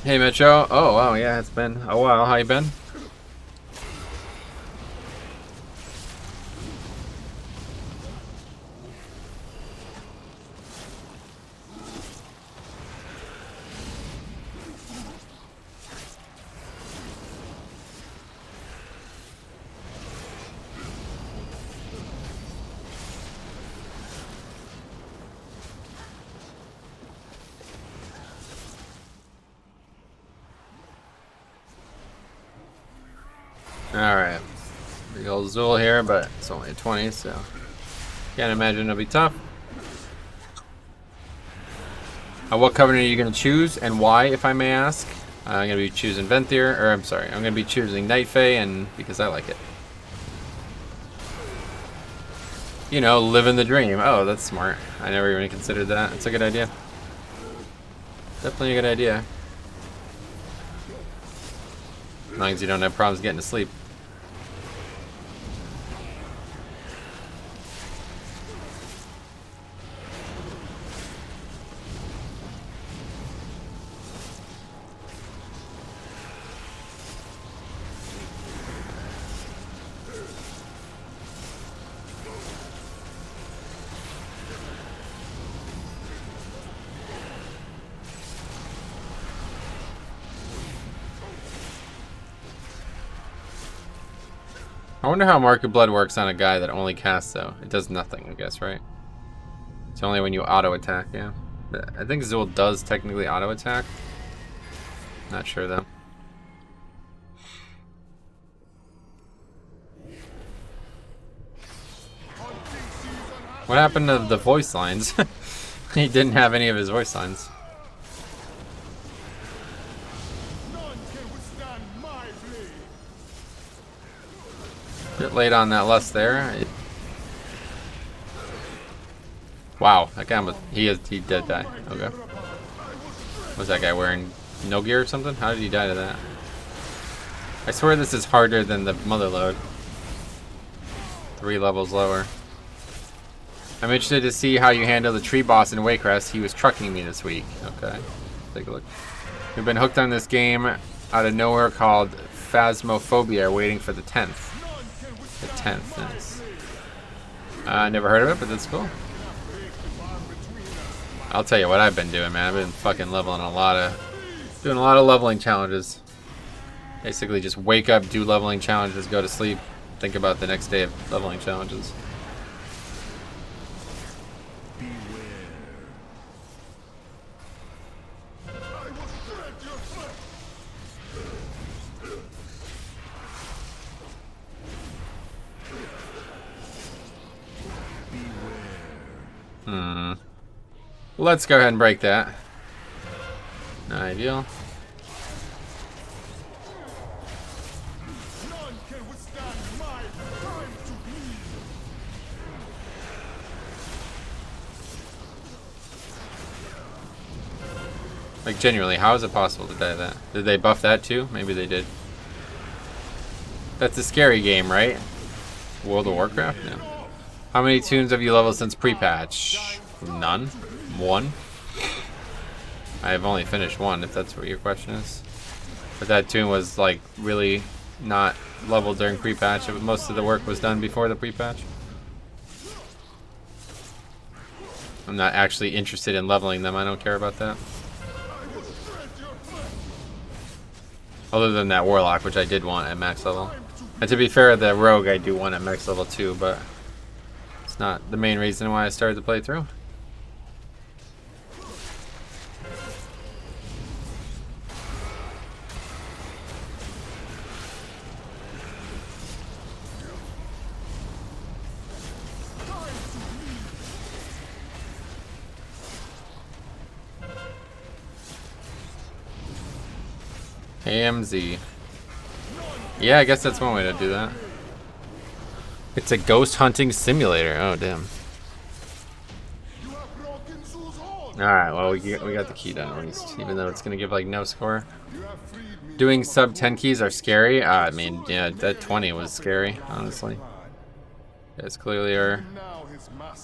Hey Metro. Oh wow, yeah, it's been a while. How you been? Alright. Big old Zool here, but it's only a 20, so can't imagine it'll be tough. What covenant are you going to choose and why, if I may ask? I'm going to be choosing Venthyr, or I'm sorry, I'm going to be choosing Night Fae, and because I like it. You know, living the dream. Oh, that's smart. I never even considered that. It's a good idea. Definitely a good idea. As long as you don't have problems getting to sleep. I wonder how Mark of Blood works on a guy that only casts, though. It does nothing, I guess, right? It's only when you auto-attack, yeah. But I think Zool does technically auto-attack. Not sure, though. What happened to the voice lines? He didn't have any of his voice lines. Bit late on that lust there. Wow, that guy was he did die. Okay. Was that guy wearing no gear or something? How did he die to that? I swear this is harder than the mother load. 3 levels lower. I'm interested to see how you handle the tree boss in Waycrest. He was trucking me this week. Okay. Take a look. We've been hooked on this game out of nowhere called Phasmophobia, waiting for the 10th. The 10th, nice. Never heard of it, but that's cool. I'll tell you what I've been doing, man. I've been fucking leveling doing a lot of leveling challenges. Basically just wake up, do leveling challenges, go to sleep, think about the next day of leveling challenges. Let's go ahead and break that. Not ideal. Like, genuinely, how is it possible to die that? Did they buff that too? Maybe they did. That's a scary game, right? World of Warcraft? No. How many tunes have you leveled since pre-patch? None? 1? I've only finished 1, if that's what your question is. But that tune was, like, really not leveled during pre-patch. Most of the work was done before the pre-patch. I'm not actually interested in leveling them. I don't care about that. Other than that Warlock, which I did want at max level. And to be fair, the Rogue I do want at max level too, but it's not the main reason why I started the playthrough. AMZ. Yeah, I guess that's one way to do that. It's a ghost hunting simulator. Oh, damn. Alright, well, we got the key done at least, even though it's going to give, like, no score. Doing sub 10 keys are scary. I mean, yeah, that 20 was scary, honestly. You guys clearly are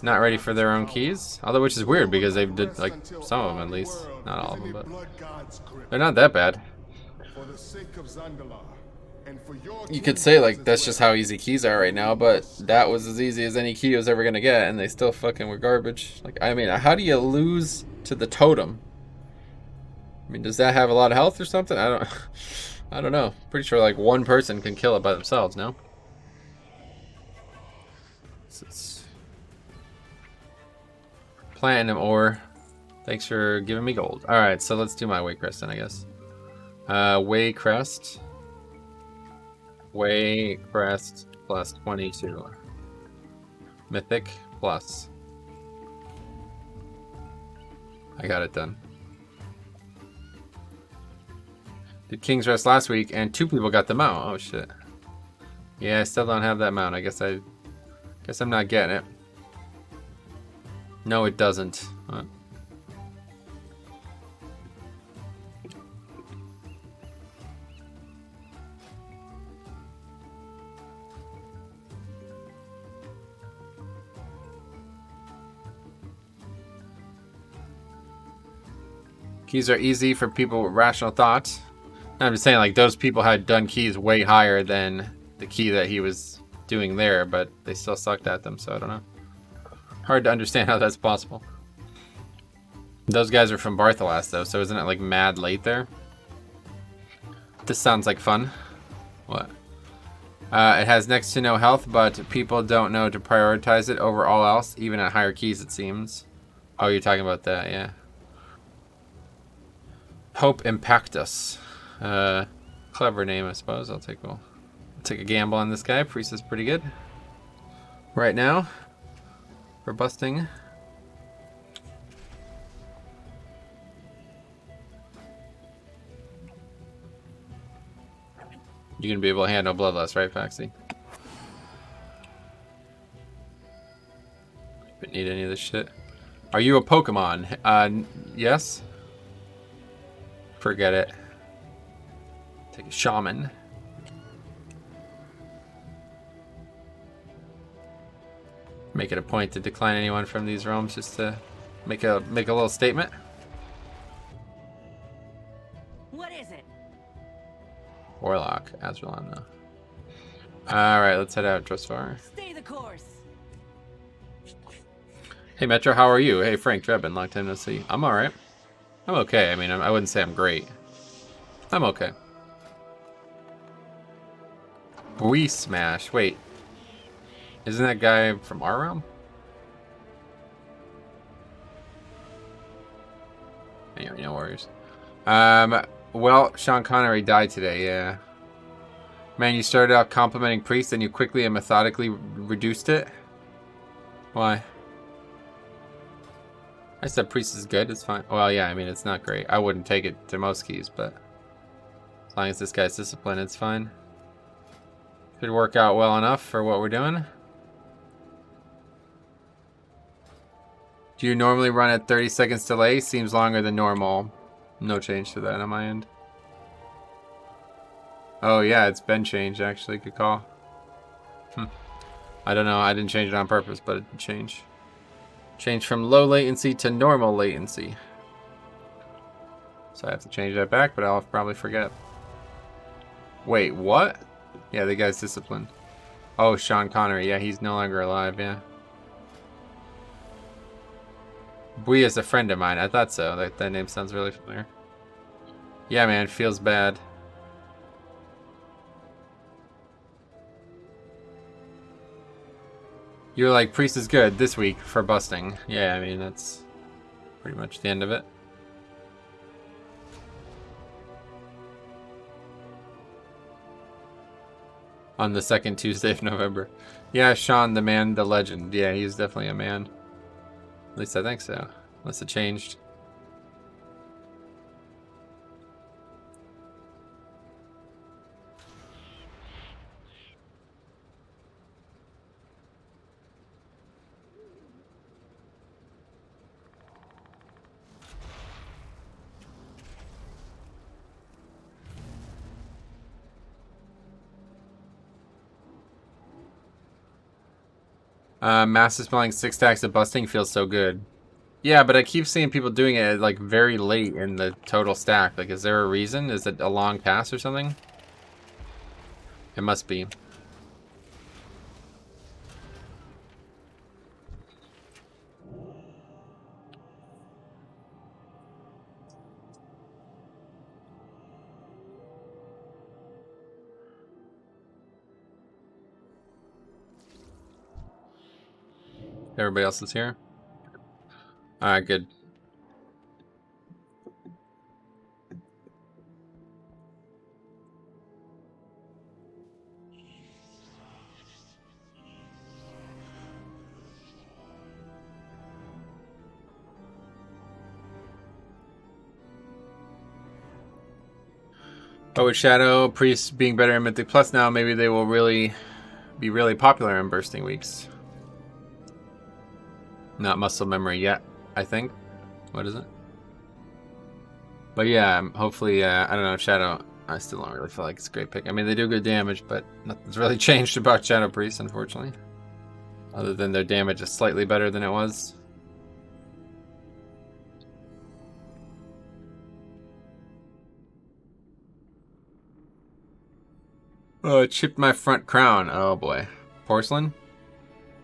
not ready for their own keys. Although, which is weird, because they did, like, some of them at least. Not all of them, but they're not that bad. You could say, like, that's just how easy keys are right now, but that was as easy as any key was ever gonna get, and they still fucking were garbage. Like, I mean, how do you lose to the totem? I mean, does that have a lot of health or something? I don't know. Pretty sure, like, one person can kill it by themselves, no? It's platinum ore. Thanks for giving me gold. Alright, so let's do my Waycrest then, I guess. Waycrest. Way crest plus 22. Mythic plus. I got it done. Did King's Rest last week, and 2 people got the mount. Oh shit. Yeah, I still don't have that mount. I guess I'm not getting it. No, it doesn't. Keys are easy for people with rational thoughts. I'm just saying, like, those people had done keys way higher than the key that he was doing there, but they still sucked at them, so I don't know. Hard to understand how that's possible. Those guys are from Barthalas, though, so isn't it, like, mad late there? This sounds like fun. What? It has next to no health, but people don't know to prioritize it over all else, even at higher keys, it seems. Oh, you're talking about that, yeah. Hope Impactus. Clever name, I suppose. I'll take a gamble on this guy. Priest is pretty good. Right now, for busting. You're gonna be able to handle Bloodlust, right, Foxy? Don't need any of this shit. Are you a Pokemon? Yes. Forget it. Take a shaman. Make it a point to decline anyone from these realms just to make a little statement.
What is it?
Warlock, Azralan though. Alright, let's head out, Drosvar.
Stay the course.
Hey Metro, how are you? Hey Frank Drebin, long time no see. I'm alright. I'm okay. I mean, I wouldn't say I'm great. I'm okay. We smash. Wait. Isn't that guy from our realm? Anyway, no worries. Well, Sean Connery died today, yeah. Man, you started out complimenting Priest, and you quickly and methodically reduced it? Why? I said Priest is good, it's fine. Well, yeah, I mean, it's not great. I wouldn't take it to most keys, but as long as this guy's disciplined, it's fine. Should work out well enough for what we're doing. Do you normally run at 30 seconds delay? Seems longer than normal. No change to that on my end. Oh yeah, it's been changed actually. Good call. I don't know. I didn't change it on purpose, but it did change. Change from low latency to normal latency. So I have to change that back, but I'll probably forget. Wait, what? Yeah, the guy's disciplined. Oh, Sean Connery. Yeah, he's no longer alive, yeah. Bui is a friend of mine. I thought so. That name sounds really familiar. Yeah, man, feels bad. You're like, Priest is good this week for busting. Yeah, I mean, that's pretty much the end of it. On the second Tuesday of November. Yeah, Sean, the man, the legend. Yeah, he's definitely a man. At least I think so. Unless it changed. Master spelling 6 stacks of busting feels so good. Yeah, but I keep seeing people doing it like very late in the total stack. Like, is there a reason? Is it a long pass or something? It must be. Everybody else is here? Alright, good. But with Shadow Priest being better in Mythic Plus now, maybe they will really be really popular in bursting weeks. Not muscle memory yet, I think. What is it? But yeah, hopefully, I don't know, Shadow, I still don't really feel like it's a great pick. I mean, they do good damage, but nothing's really changed about Shadow Priest, unfortunately. Other than their damage is slightly better than it was. Oh, it chipped my front crown. Oh boy. Porcelain?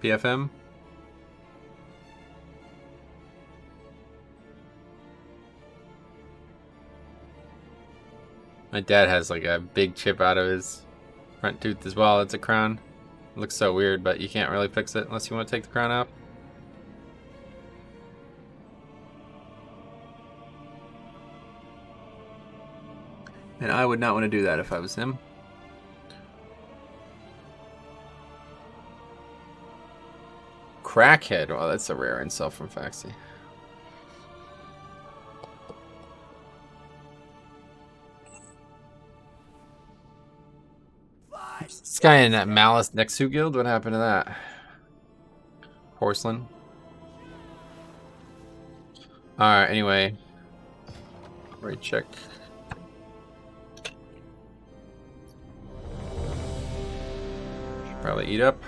PFM? My dad has like a big chip out of his front tooth as well. It's a crown. It looks so weird, but you can't really fix it unless you want to take the crown out. And I would not want to do that if I was him. Crackhead. Well, that's a rare insult from Faxi. This guy in that Malice Nexu guild, what happened to that? Porcelain. Alright, anyway. Right check. Should probably eat up.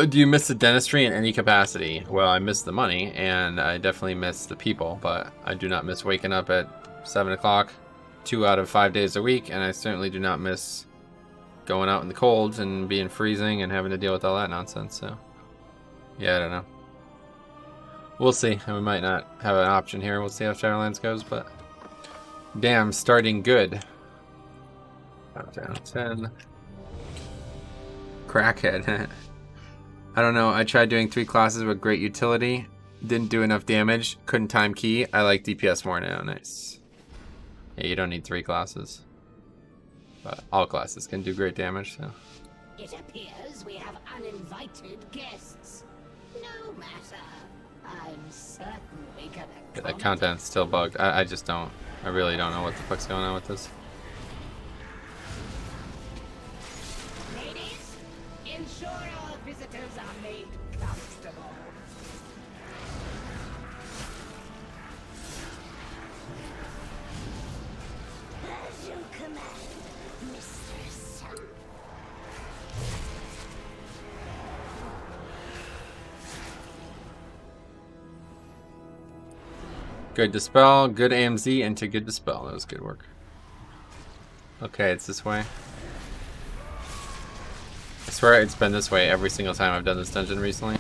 Do you miss the dentistry in any capacity? Well, I miss the money, and I definitely miss the people, but I do not miss waking up at 7 o'clock 2 out of 5 days a week, and I certainly do not miss going out in the cold and being freezing and having to deal with all that nonsense, so yeah, I don't know. We'll see. We might not have an option here. We'll see how Shadowlands goes, but damn, starting good. Down 10. Crackhead. I don't know. I tried doing 3 classes with great utility. Didn't do enough damage. Couldn't time key. I like DPS more now. Nice. Yeah, you don't need 3 classes. But all classes can do great damage, so.
It appears we have uninvited guests. No matter. I'm certain we can
Yeah, that countdown's still bugged. I just don't. I really don't know what the fuck's going on with this.
Ladies, ensure our visitors are made comfortable. As you command, mistress.
Good dispel, good AMZ, into good dispel. That was good work. Okay, it's this way. I swear it's been this way every single time I've done this dungeon recently.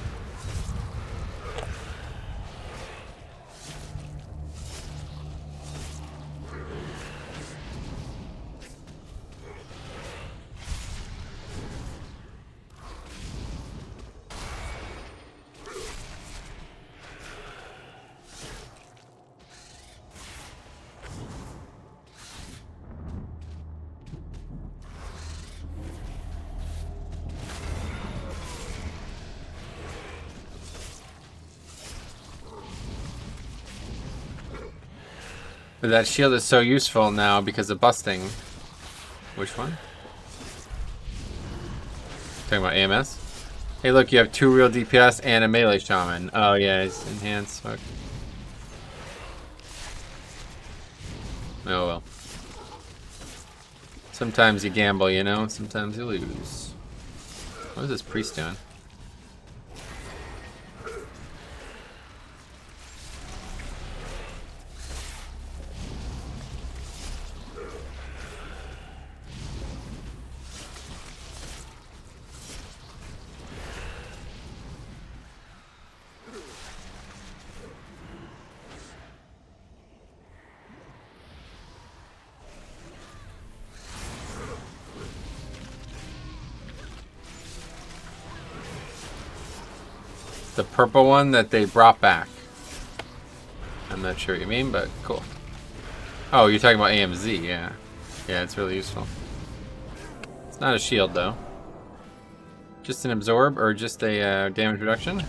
But that shield is so useful now because of busting. Which one? Talking about AMS? Hey look, you have 2 real DPS and a melee shaman. Oh yeah, it's enhanced. Fuck. Oh well. Sometimes you gamble, you know? Sometimes you lose. What is this priest doing? The purple one that they brought back. I'm not sure what you mean, but cool. Oh, you're talking about AMZ, yeah. Yeah, it's really useful. It's not a shield, though. Just an absorb, or just a damage reduction?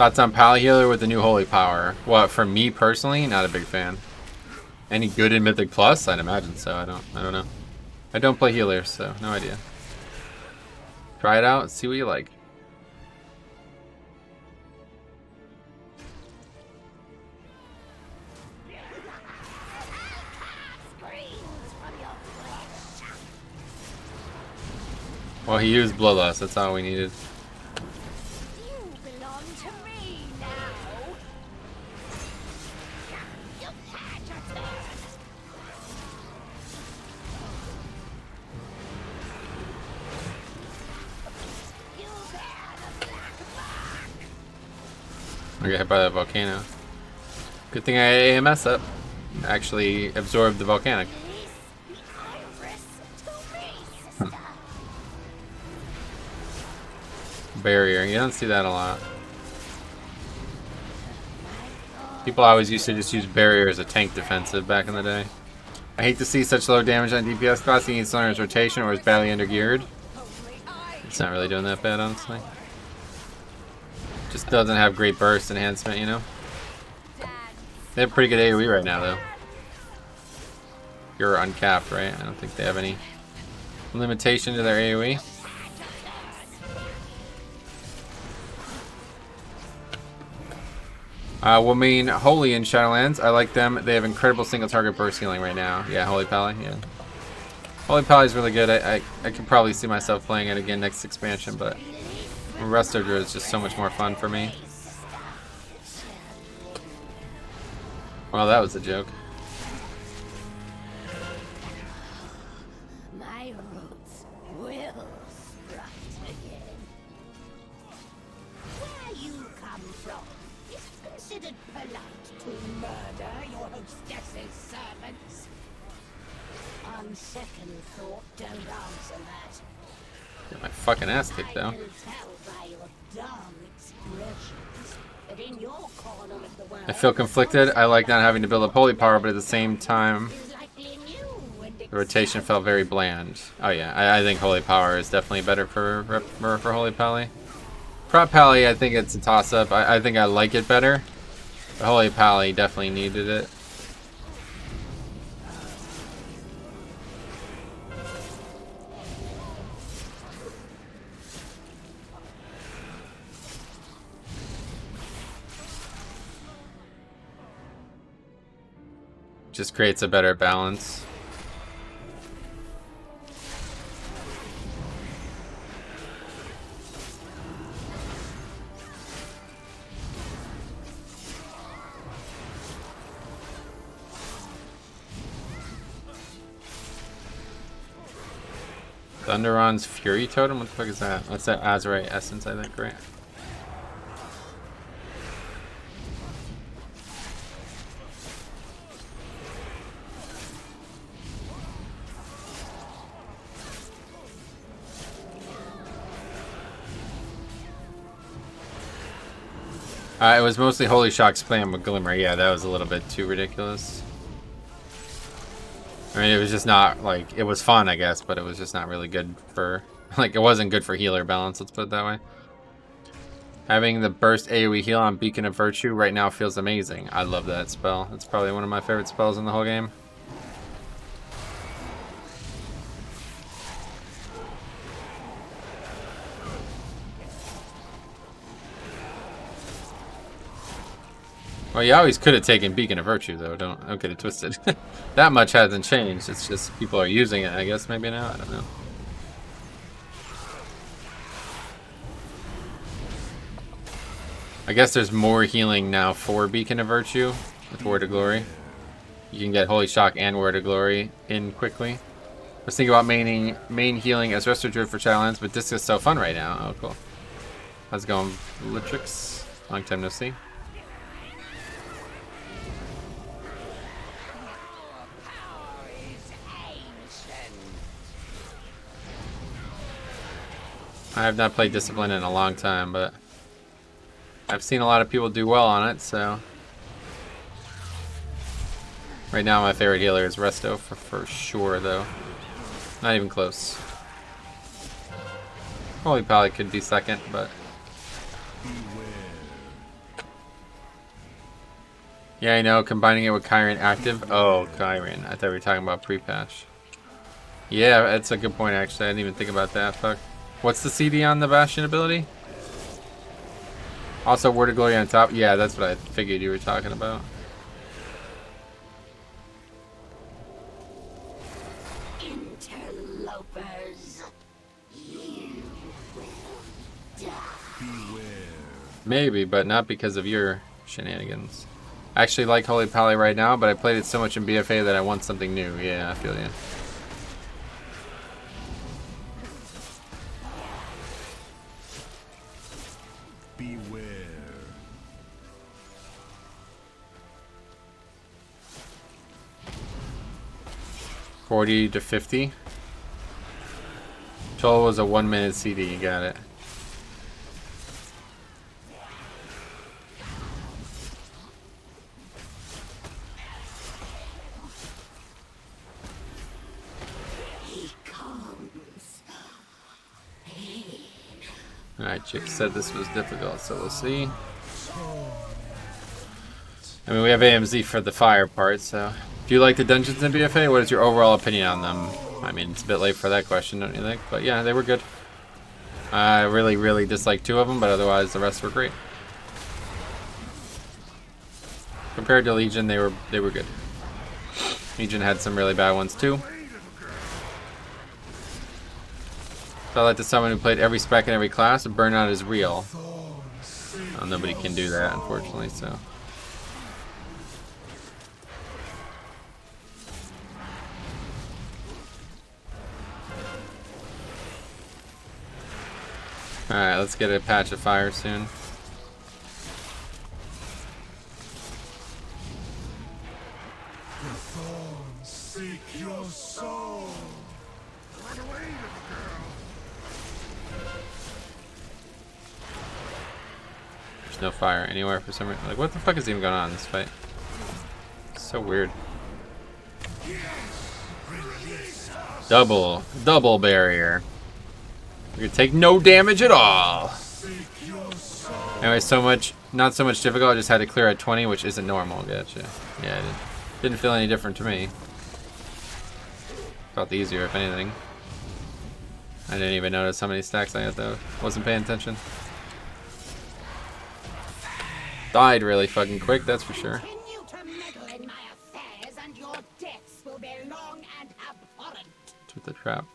Thoughts on Pally Healer with the new Holy Power? Well, for me personally, not a big fan. Any good in Mythic Plus? I'd imagine so. I don't know. I don't play healers, so no idea. Try it out, see what you like. Well, he used Bloodlust, that's all we needed.
You belong to me now. You've had your turn. You bear the black mark.
I got hit by that volcano. Good thing I had AMS up. Actually absorbed the volcanic.
Release the iris to me, sister.
Barrier, you don't see that a lot. People always used to just use barrier as a tank defensive back in the day. I hate to see such low damage on DPS class. He needs to learn his rotation or is badly undergeared. It's not really doing that bad, honestly. Just doesn't have great burst enhancement, you know? They have pretty good AoE right now, though. You're uncapped, right? I don't think they have any limitation to their AoE. Well, mean Holy in Shadowlands. I like them. They have incredible single target burst healing right now. Yeah, Holy Pally. Yeah, Holy Pally is really good. I can probably see myself playing it again next expansion, but Resto Druid is just so much more fun for me. Well, that was a joke.
My roots will sprout again. Where you come from, is it considered polite to murder your hostess's servants? On second thought, don't answer that.
Get my fucking ass kicked, though.
I can tell by your dumb expressions that in your corner of the world,
I feel conflicted. I like not having to build up Holy Power, but at the same time,
is like being you and
the rotation felt very bland. Oh yeah, I think Holy Power is definitely better for Holy Pally. Prop Pally, I think it's a toss-up. I think I like it better. But Holy Pally definitely needed it. Just creates a better balance. Thunderon's Fury Totem? What the fuck is that? That's that Azurite Essence, I think, right? It was mostly Holy Shock spam with Glimmer. Yeah, that was a little bit too ridiculous. I mean, it was just not, like, it was fun, I guess, but it was just not really good for, like, it wasn't good for healer balance, let's put it that way. Having the burst AoE heal on Beacon of Virtue right now feels amazing. I love that spell. It's probably one of my favorite spells in the whole game. Well, you always could have taken Beacon of Virtue, though. Don't get it twisted. That much hasn't changed. It's just people are using it, I guess, maybe now. I don't know. I guess there's more healing now for Beacon of Virtue with Word of Glory. You can get Holy Shock and Word of Glory in quickly. I was thinking about main healing as Resto Druid for Shadowlands, but this is so fun right now. Oh, cool. How's it going, Litrix? Long time no see. I have not played Discipline in a long time, but I've seen a lot of people do well on it, so... Right now my favorite healer is Resto for sure, though. Not even close. Holy Pally could be second, but... Yeah, I know. Combining it with Kyron active. Oh, Kyron. I thought we were talking about pre-patch. Yeah, that's a good point, actually. I didn't even think about that. Fuck. What's the CD on the Bastion ability? Also, Word of Glory on top. Yeah, that's what I figured you were talking about.
Interlopers, you will die.
Maybe, but not because of your shenanigans. I actually like Holy Pally right now, but I played it so much in BFA that I want something new. Yeah, I feel you.
Beware.
40 to 50. Total was a 1-minute CD. You got it. Alright, Chick said this was difficult, so we'll see. I mean, we have AMZ for the fire part, so... Do you like the dungeons in BFA? What is your overall opinion on them? I mean, it's a bit late for that question, don't you think? But yeah, they were good. I really disliked 2 of them, but otherwise the rest were great. Compared to Legion, they were good. Legion had some really bad ones too. Felt like to someone who played every spec in every class, burnout is real. Well, nobody can do that, unfortunately, so. Alright, let's get a patch of fire soon.
The thorns seek your soul. Run away, little girl.
There's no fire anywhere for some reason. Like, what the fuck is even going on in this fight? It's so weird. Double barrier. We could take no damage at all. Anyway, not so much difficult. I just had to clear at 20, which isn't normal. Gotcha. Yeah, it didn't feel any different to me. Felt easier, if anything. I didn't even notice how many stacks I had, though. Wasn't paying attention. Died really fucking quick, that's for sure.
Continue to meddle in my affairs, and your deaths will be long and abhorrent.
With the trap.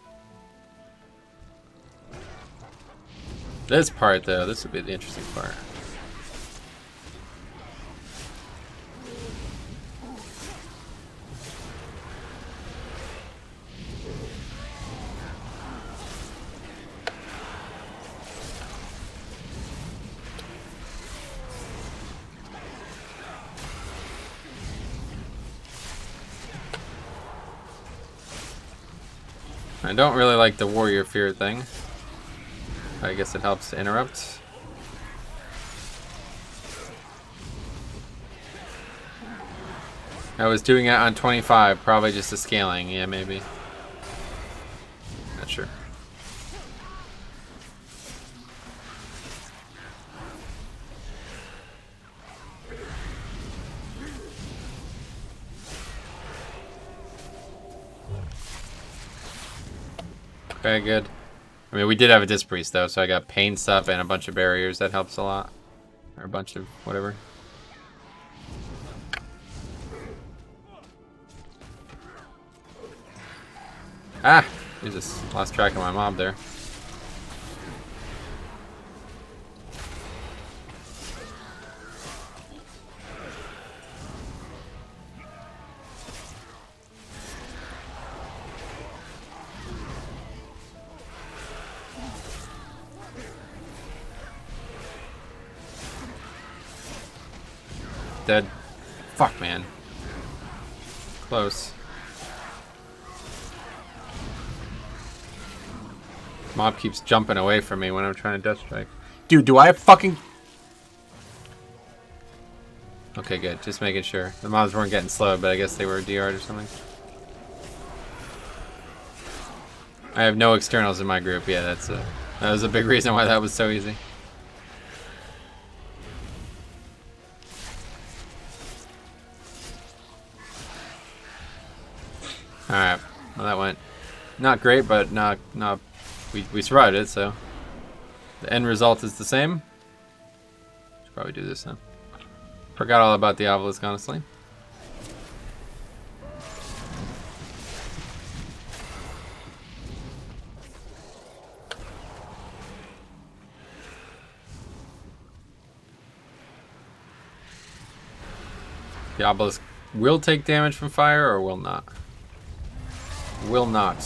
This part, though, this would be the interesting part. I don't really like the warrior fear thing. I guess it helps to interrupt. I was doing it on 25, probably just a scaling. Yeah, maybe. Not sure. Okay, good. I mean, we did have a Disc Priest, though, so I got Pain Sup and a bunch of barriers. That helps a lot. Or a bunch of whatever. Ah! Jesus, lost track of my mob there. Dead. Fuck, man. Close. Mob keeps jumping away from me when I'm trying to death strike. Dude, do I have fucking... Okay, good. Just making sure. The mobs weren't getting slowed, but I guess they were DR'd or something. I have no externals in my group. Yeah, that was a big reason why that was so easy. Alright. Well, that went not great, but not we survived it, so the end result is the same. Should probably do this now. Forgot all about the obelisk, honestly. The obelisk will take damage from fire or will not? Will not.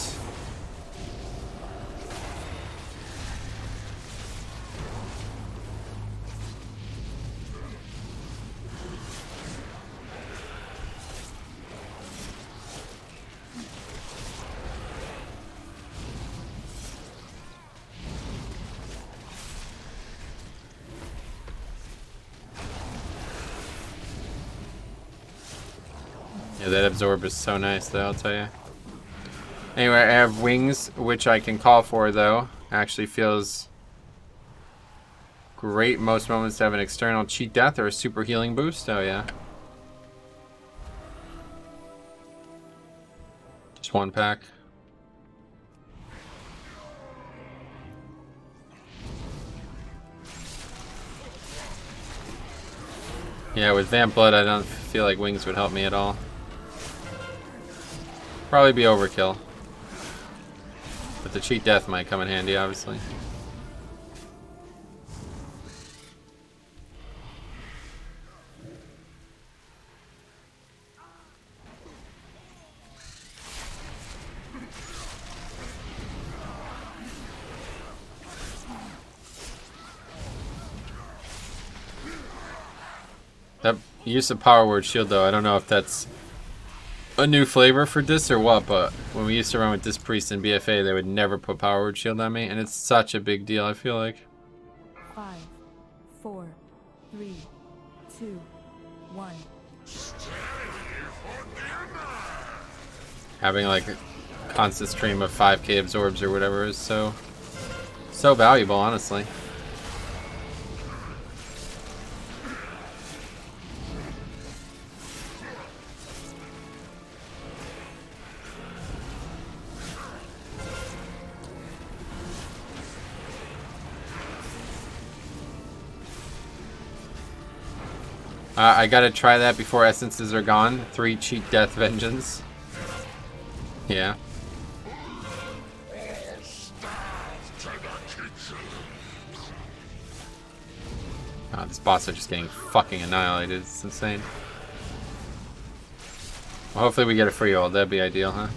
Yeah, that absorb is so nice though, I'll tell you. Anyway, I have wings, which I can call for though. Actually feels great most moments to have an external cheat death or a super healing boost. Oh yeah. Just one pack. Yeah, with Vamp Blood, I don't feel like wings would help me at all. Probably be overkill. But the cheat death might come in handy, obviously. That use of Power Word Shield, though, I don't know if that's a new flavor for Dis or what, but when we used to run with Dis Priest and BFA, they would never put Power Word Shield on me, and it's such a big deal, I feel like.
5, 4, 3, 2, 1.
Having like a constant stream of 5k absorbs or whatever is so valuable, honestly. I gotta try that before essences are gone. 3 cheat death vengeance. Yeah. Oh, this boss are just getting fucking annihilated. It's insane. Well, hopefully we get a free ult. That'd be ideal, huh?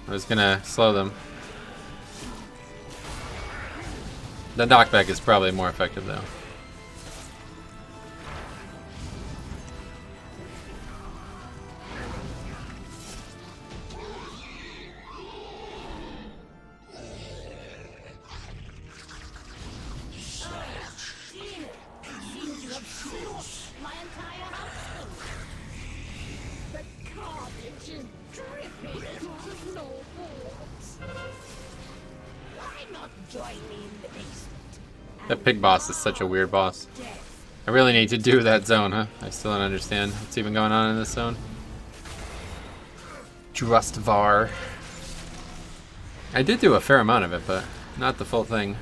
I was gonna slow them. The knockback is probably more effective though. That pig boss is such a weird boss. I really need to do that zone, huh? I still don't understand what's even going on in this zone. Drustvar. I did do a fair amount of it, but not the full thing.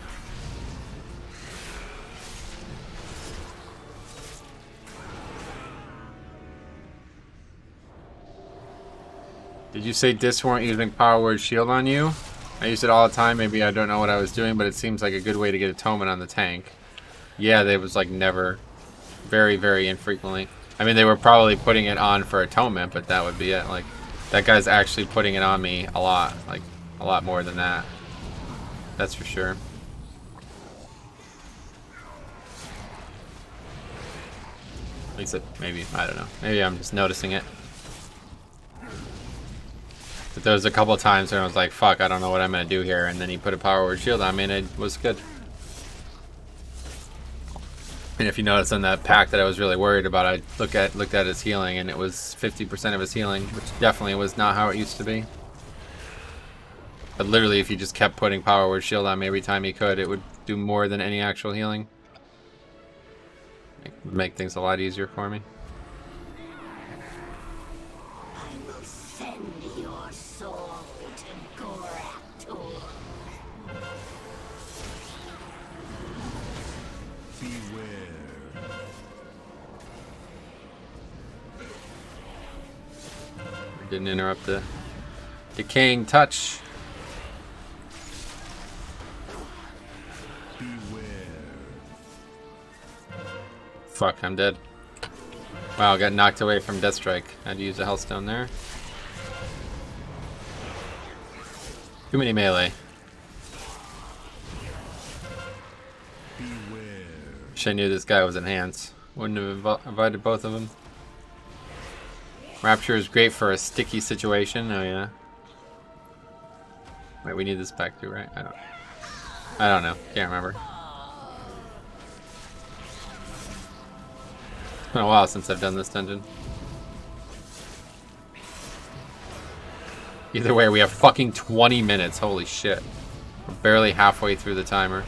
Did you say Dis weren't using Power Word Shield on you? I use it all the time. Maybe I don't know what I was doing, but it seems like a good way to get atonement on the tank. Yeah, they was like never, very, very infrequently. I mean, they were probably putting it on for atonement, but that would be it. Like, that guy's actually putting it on me a lot. Like, a lot more than that. That's for sure. At least it, maybe, I don't know. Maybe I'm just noticing it. But there was a couple of times where I was like, fuck, I don't know what I'm going to do here. And then he put a Power Word Shield on me and it was good. And if you notice on that pack that I was really worried about, I looked at his healing and it was 50% of his healing, which definitely was not how it used to be. But literally, if you just kept putting Power Word Shield on me every time you could, it would do more than any actual healing. Make things a lot easier for me.
I will send your soul to Gorathor.
Beware.
Didn't interrupt the decaying touch.
Beware.
Fuck, I'm dead. Wow, got knocked away from Death Strike. Had to use a Hellstone there. Too many melee.
Beware.
Wish I knew this guy was enhanced. Wouldn't have invited both of them. Rapture is great for a sticky situation. Oh yeah. Wait, we need this back too, right? I don't know. Can't remember. It's been a while since I've done this dungeon. Either way, we have fucking 20 minutes. Holy shit. We're barely halfway through the timer.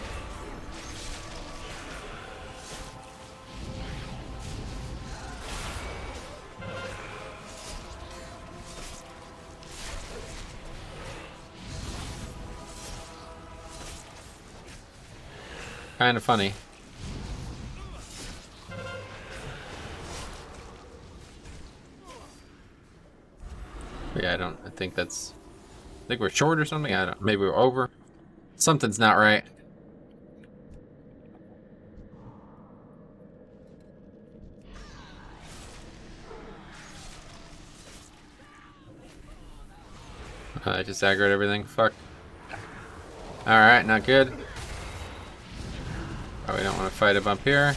Kind of funny. But yeah, I think we're short or something. I don't. Maybe we're over. Something's not right. I just aggroed everything. Fuck. Alright, not good. Probably don't want to fight a bump here.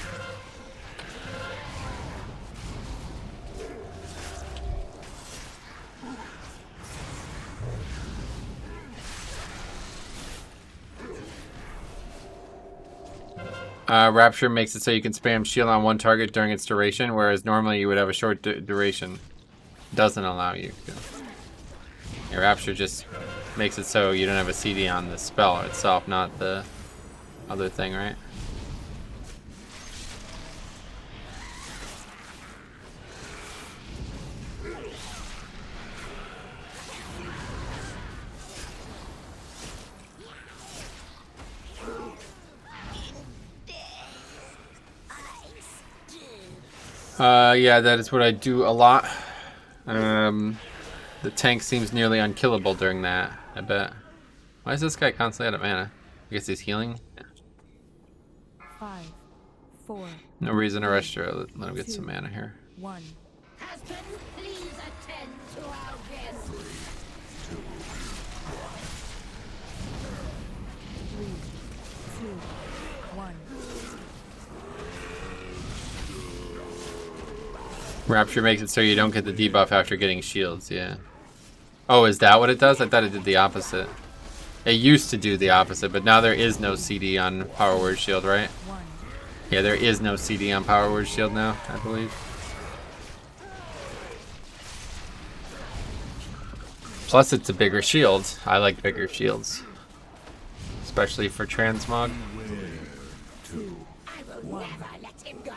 Rapture makes it so you can spam shield on one target during its duration, whereas normally you would have a short duration. Doesn't allow you to. Yeah, Rapture just makes it so you don't have a CD on the spell itself, not the other thing, right? Yeah, that is what I do a lot. The tank seems nearly unkillable during that, I bet. Why is this guy constantly out of mana? I guess he's healing?
5, 4,
No reason to rush to let him get some mana here.
1.
Husband, please attend to our guest.
3, 2, 1.
Rapture makes it so you don't get the debuff after getting shields, yeah. Oh, is that what it does? I thought it did the opposite. It used to do the opposite, but now there is no CD on Power Word Shield, right?
1.
Yeah, there is no CD on Power Word Shield now, I believe. Plus, it's a bigger shield. I like bigger shields. Especially for transmog.
I will never let him go.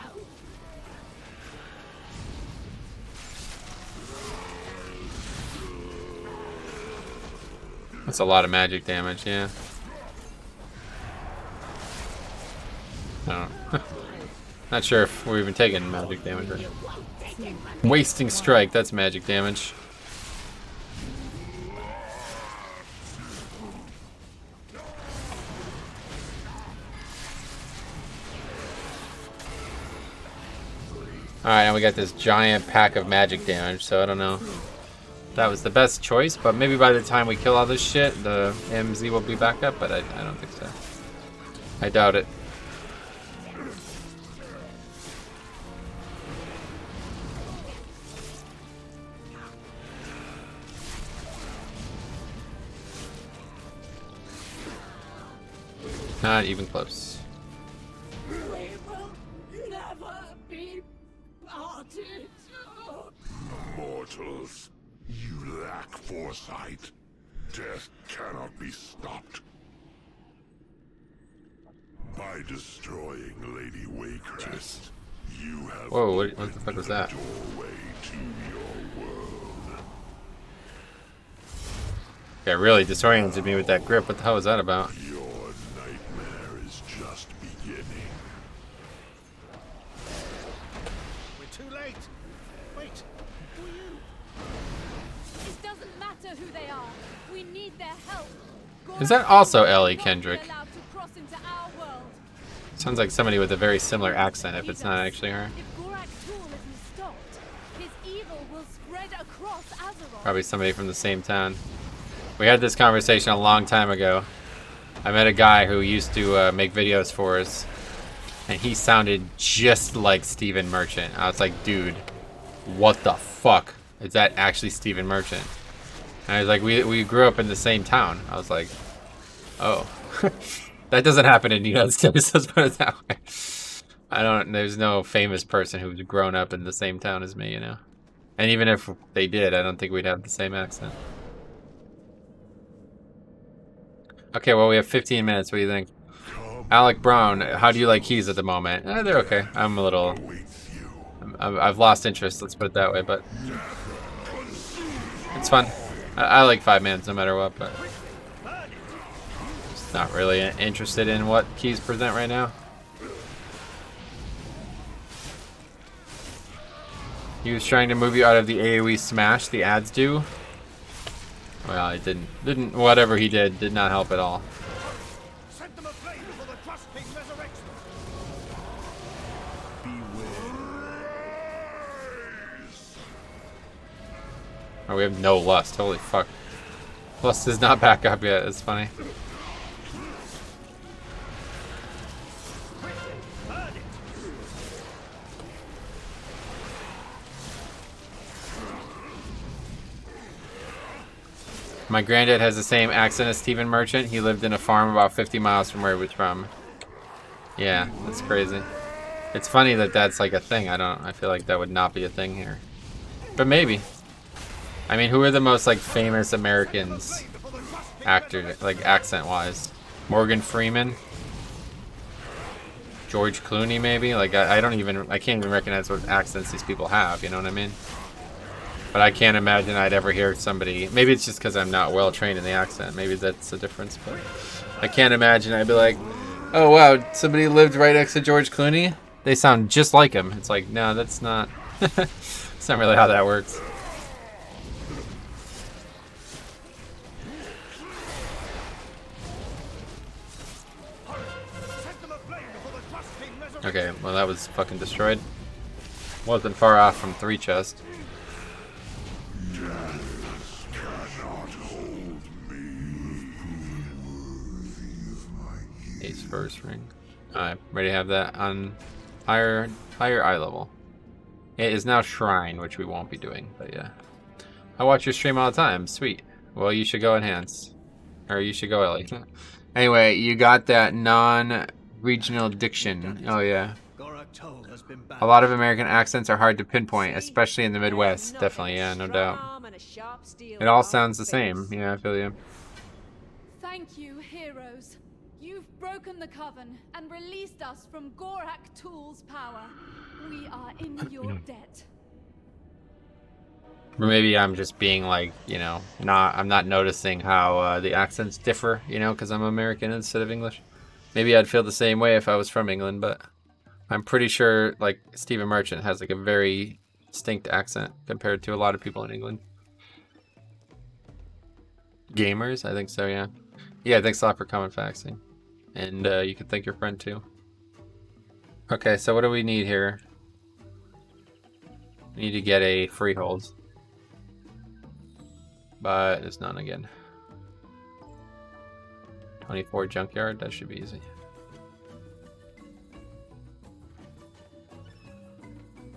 That's a lot of magic damage, yeah. I don't know. Not sure if we're even taking magic damage. Right? Wasting Strike, that's magic damage. Alright, and we got this giant pack of magic damage, so I don't know. That was the best choice, but maybe by the time we kill all this shit, the MZ will be back up, but I don't think so. I doubt it. Not even close.
We will never be parted.
Mortals, you lack foresight. Death cannot be stopped. By destroying Lady Waycrest, you have
Whoa, what the fuck was that?
doorway to your world.
Yeah, really disoriented me with that grip. What the hell was that about?
Your nightmare is just beginning.
We're too late. Wait, who are you?
It doesn't matter who they are. We need their help.
Is that also Ellie
Gorak will
Kendrick?
not be allowed to cross into our world.
Sounds like somebody with a very similar accent if it's not actually her.
If Gorak Tool isn't stopped, his evil will spread across Azeroth.
Probably somebody from the same town. We had this conversation a long time ago. I met a guy who used to make videos for us, and he sounded just like Stephen Merchant. I was like, dude, what the fuck? Is that actually Stephen Merchant? And I was like, we grew up in the same town. I was like, oh. That doesn't happen in the United States, let's put it that way. There's no famous person who's grown up in the same town as me, you know? And even if they did, I don't think we'd have the same accent. Okay, well, we have 15 minutes. What do you think? Alec Brown, how do you like keys at the moment? They're okay. I'm a little... I've lost interest, let's put it that way, but... It's fun. I like 5-mans no matter what, but... Just not really interested in what keys present right now. He was trying to move you out of the AoE smash the ads do. Well, it didn't, whatever he did not help at all.
Set them aflame before the trusting resurrection.
Oh, we have no lust. Holy fuck. Lust is not back up yet. It's funny. My granddad has the same accent as Stephen Merchant. He lived in a farm about 50 miles from where he was from. Yeah, that's crazy. It's funny that that's like a thing. I feel like that would not be a thing here. But maybe. I mean, who are the most like famous Americans actors, like accent-wise? Morgan Freeman? George Clooney maybe? Like I can't even recognize what accents these people have, you know what I mean? But I can't imagine I'd ever hear somebody, maybe it's just because I'm not well trained in the accent, maybe that's the difference, but I can't imagine I'd be like, oh wow, somebody lived right next to George Clooney? They sound just like him. It's like, no, that's not, that's not really how that works. Okay, well that was fucking destroyed. Wasn't far off from 3 chests. Ace first ring. Alright, ready to have that on higher eye level. It is now shrine, which we won't be doing, but yeah. I watch your stream all the time. Sweet. Well, you should go enhance. Or you should go Ellie. Anyway, you got that non-regional diction. Oh yeah. A lot of American accents are hard to pinpoint, especially in the Midwest. Definitely, yeah, no doubt. It all sounds the same. Yeah, I feel you.
Thank you, heroes. You've broken the coven and released us from Gorak Tool's power. We are in your debt.
Or maybe I'm just being like, you know, I'm not noticing how the accents differ, you know, because I'm American instead of English. Maybe I'd feel the same way if I was from England, but I'm pretty sure like Stephen Merchant has like a very distinct accent compared to a lot of people in England. Gamers, I think so, yeah. Yeah, thanks a lot for coming faxing. And you can thank your friend too. Okay, so what do we need here? We need to get a freehold. But there's none again. 24 junkyard, that should be easy.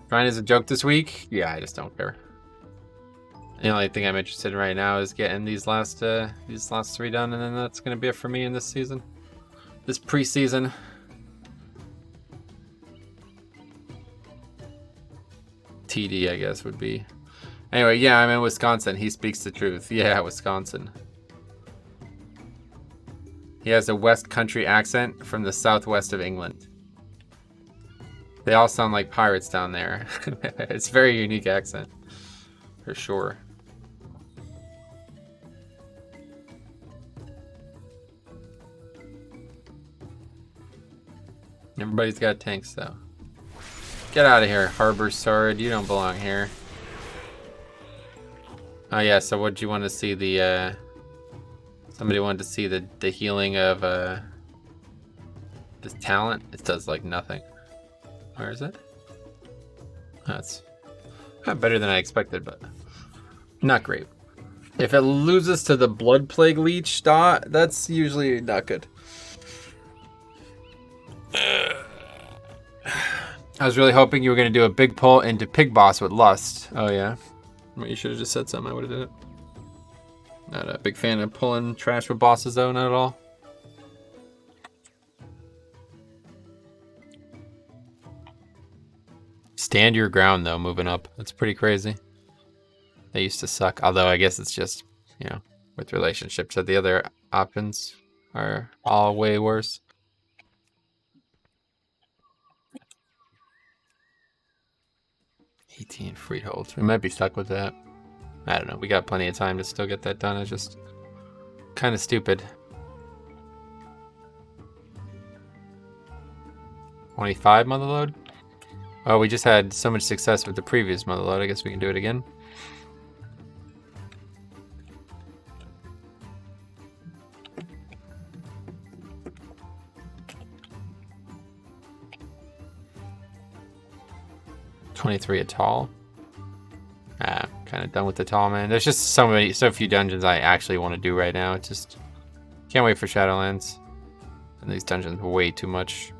Trying is a joke this week? Yeah, I just don't care. The only thing I'm interested in right now is getting these last 3 done, and then that's gonna be it for me in this season. This preseason. TD, I guess, would be. Anyway, yeah, I'm in Wisconsin. He speaks the truth. Yeah, Wisconsin. He has a West Country accent from the southwest of England. They all sound like pirates down there. It's a very unique accent, for sure. Everybody's got tanks, though. Get out of here, Harbor Sword. You don't belong here. Oh, yeah, so what do you want to see? The, somebody wanted to see the healing of, this talent. It does, like, nothing. Where is it? That's better than I expected, but not great. If it loses to the Blood Plague Leech dot, that's usually not good. I was really hoping you were going to do a big pull into Pig Boss with Lust. Oh, yeah. Well, you should have just said something. I would have did it. Not a big fan of pulling trash with bosses, though, not at all. Stand your ground, though, moving up. That's pretty crazy. They used to suck. Although, I guess it's just, you know, with relationships. The other options are all way worse. $18 freeholds. We might be stuck with that. I don't know. We got plenty of time to still get that done. It's just kind of stupid. 25 mother load? Oh, we just had so much success with the previous mother load. I guess we can do it again. $23 a tall. Kind of done with the tall, man. There's just so few dungeons I actually want to do right now. It's just can't wait for Shadowlands. And these dungeons are way too much.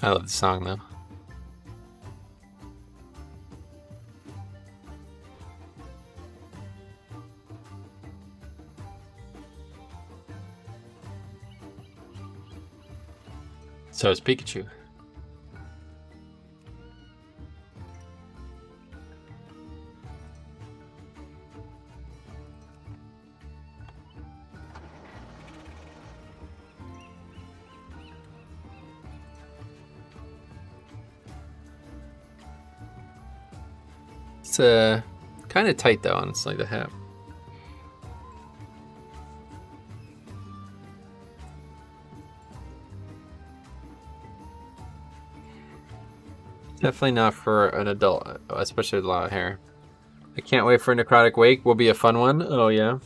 I love the song though. So is Pikachu. It's kind of tight though, honestly, the hat. Definitely not for an adult, especially with a lot of hair. I can't wait for Necrotic Wake. Will be a fun one. Oh yeah.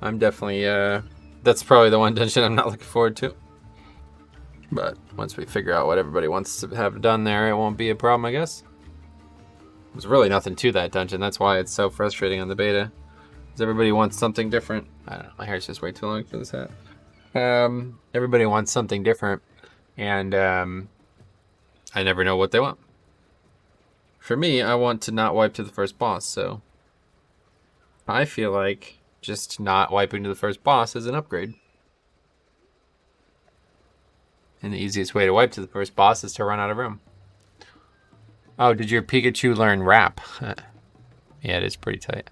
I'm definitely that's probably the one dungeon I'm not looking forward to. But once we figure out what everybody wants to have done there, it won't be a problem, I guess. There's really nothing to that dungeon. That's why it's so frustrating on the beta. Because everybody wants something different. I don't know. My hair's just way too long for this hat. Everybody wants something different. And I never know what they want. For me, I want to not wipe to the first boss. So I feel like just not wiping to the first boss is an upgrade. And the easiest way to wipe to the first boss is to run out of room. Oh, did your Pikachu learn rap? Yeah, it is pretty tight.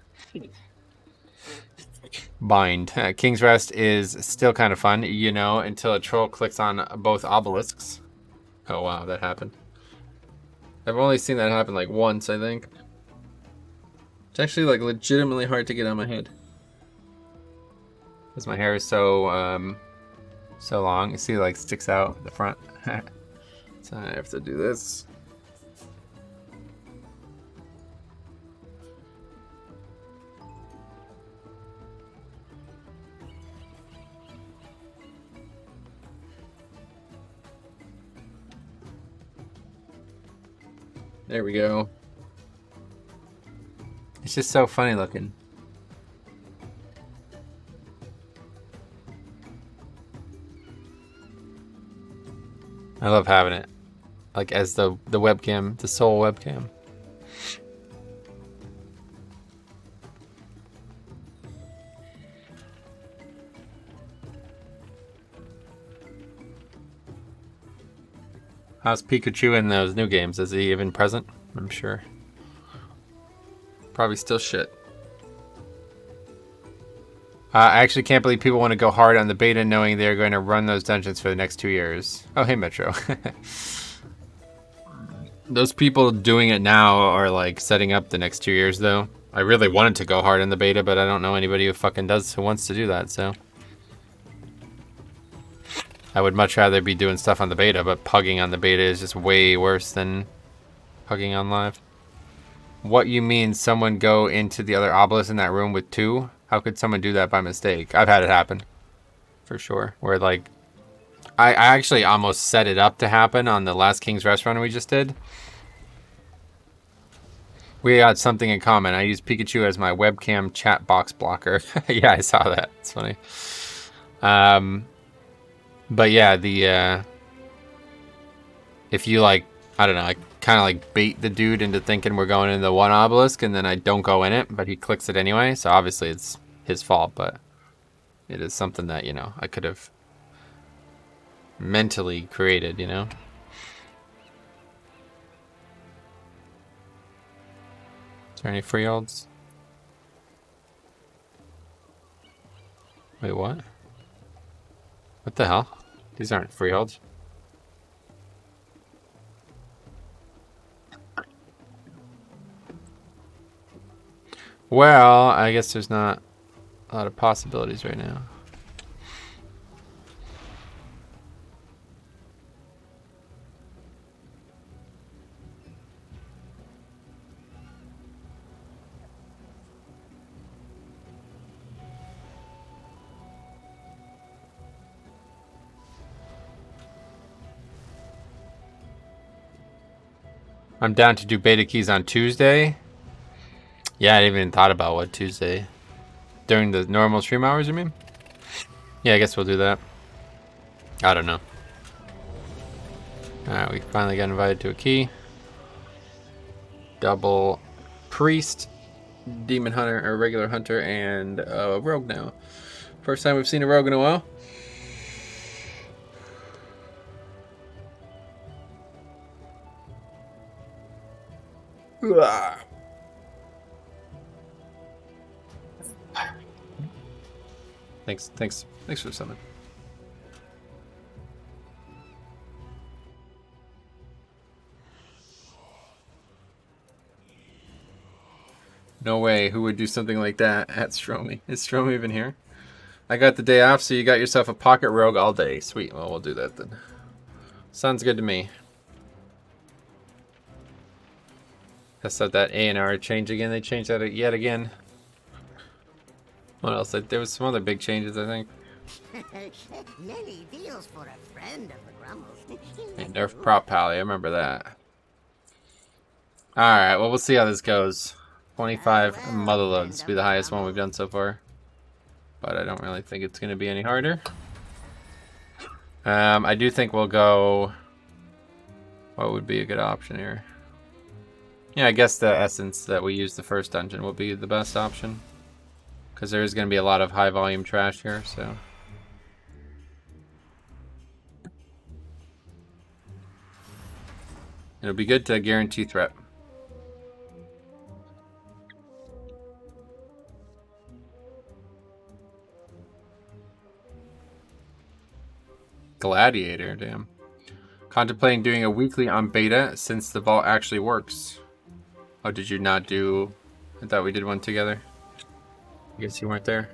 Bind. King's Rest is still kind of fun, you know, until a troll clicks on both obelisks. Oh, wow, that happened. I've only seen that happen like once, I think. It's actually like legitimately hard to get on my head. Because my hair is so, so long. You see it like sticks out the front. So I have to do this. There we go. It's just so funny looking. I love having it. Like as the webcam, the sole webcam. How's Pikachu in those new games? Is he even present? I'm sure. Probably still shit. I actually can't believe people want to go hard on the beta knowing they're going to run those dungeons for the next 2 years. Oh, hey, Metro. Those people doing it now are like setting up the next 2 years, though. I really wanted to go hard in the beta, but I don't know anybody who wants to do that, so. I would much rather be doing stuff on the beta, but pugging on the beta is just way worse than pugging on live. What you mean someone go into the other obelisk in that room with 2? How could someone do that by mistake? I've had it happen. For sure. Where like, I actually almost set it up to happen on the last King's Restaurant we just did. We got something in common. I use Pikachu as my webcam chat box blocker. Yeah, I saw that. It's funny. But yeah, if you like, I don't know, I kind of like bait the dude into thinking we're going into the one obelisk and then I don't go in it, but he clicks it anyway. So obviously it's his fault, but it is something that, you know, I could have mentally created, you know? Is there any freeholds? Wait, what? What the hell? These aren't freeholds. Well, I guess there's not a lot of possibilities right now. I'm down to do beta keys on Tuesday. Yeah, I didn't even thought about what Tuesday. During the normal stream hours, you mean? Yeah, I guess we'll do that. I don't know. Alright, we finally got invited to a key. Double priest, demon hunter, or regular hunter, and rogue now. First time we've seen a rogue in a while. Thanks for the summon. No way, who would do something like that at Stromy? Is Stromy even here? I got the day off, so you got yourself a pocket rogue all day. Sweet, well, we'll do that then. Sounds good to me. Test out that A&R change again. They changed that yet again. What else? There was some other big changes, I think.
Lily deals for a friend of the Grumbles.
And nerf prop pally, I remember that. Alright, well, we'll see how this goes. 25 motherloads will be the highest one we've done so far. But I don't really think it's going to be any harder. I do think we'll go... What would be a good option here? Yeah, I guess the essence that we used the first dungeon will be the best option. Because there is going to be a lot of high volume trash here, so... It'll be good to guarantee threat. Gladiator, damn. Contemplating doing a weekly on beta since the vault actually works. Oh, did you not do... I thought we did one together. I guess you weren't there.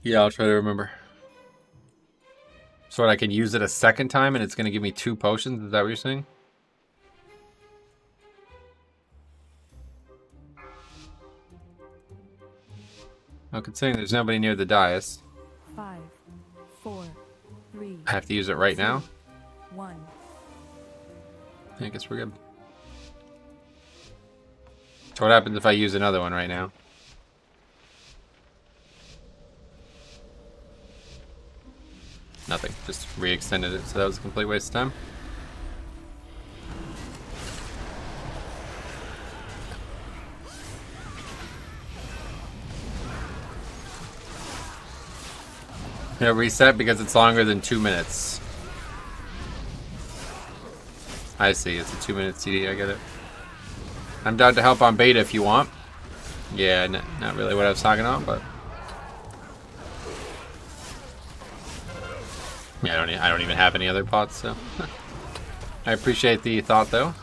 Yeah, I'll try to remember. So I can use it a second time and it's going to give me 2 potions? Is that what you're saying? Well, considering there's nobody near the dais.
5, 4, 3.
I have to use it right now?
1.
I guess we're good. So what happens if I use another one right now? Nothing. Just re-extended it, so that was a complete waste of time. It'll reset because it's longer than 2 minutes. I see, it's a 2-minute CD, I get it. I'm down to help on beta if you want. Yeah, not really what I was talking about, but... Yeah, I don't even have any other pots, so... I appreciate the thought, though.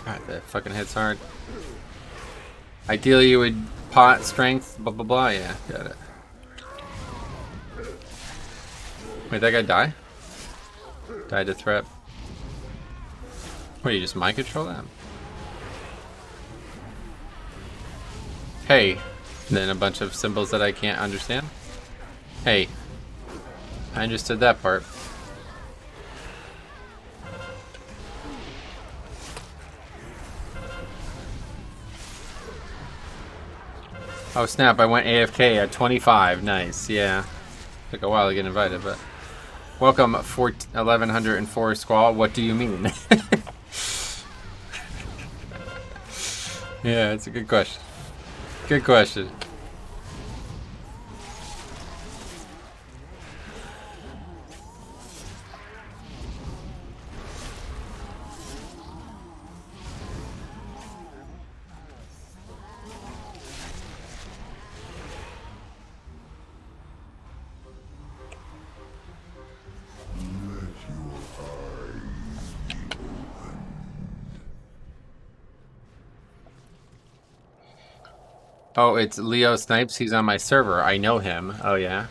Alright, that fucking hits hard. Ideally, you would pot strength, blah blah blah. Yeah, got it. Wait, that guy die? Died to threat. What, you just mind control that? Hey. And then a bunch of symbols that I can't understand. Hey. I understood that part. Oh snap, I went AFK at 25. Nice, yeah. Took a while to get invited, but... Welcome, 1104 Squall. What do you mean? Yeah, it's a good question. Good question. Oh, it's Leo Snipes. He's on my server. I know him. Oh, yeah.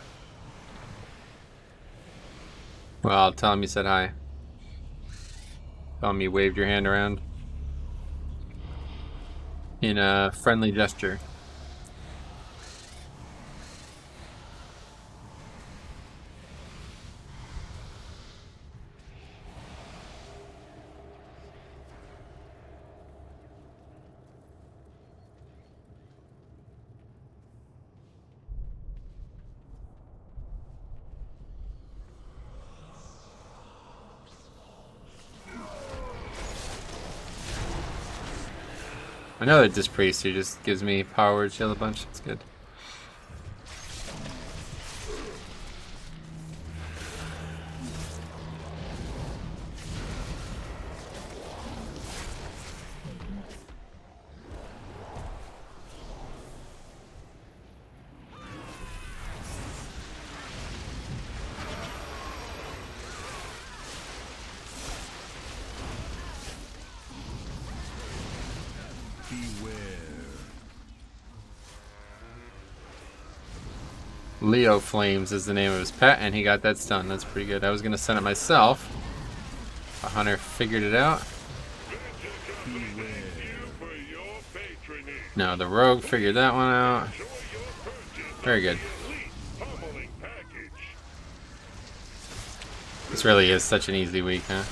Well, I'll tell him you said hi. Tell him you waved your hand around. In a friendly gesture. I know that this priest who just gives me power to shield a bunch. It's good. Leo Flames is the name of his pet, and he got that stun. That's pretty good. I was going to send it myself. A hunter figured it out. No, the rogue figured that one out. Very good. This really is such an easy week, huh?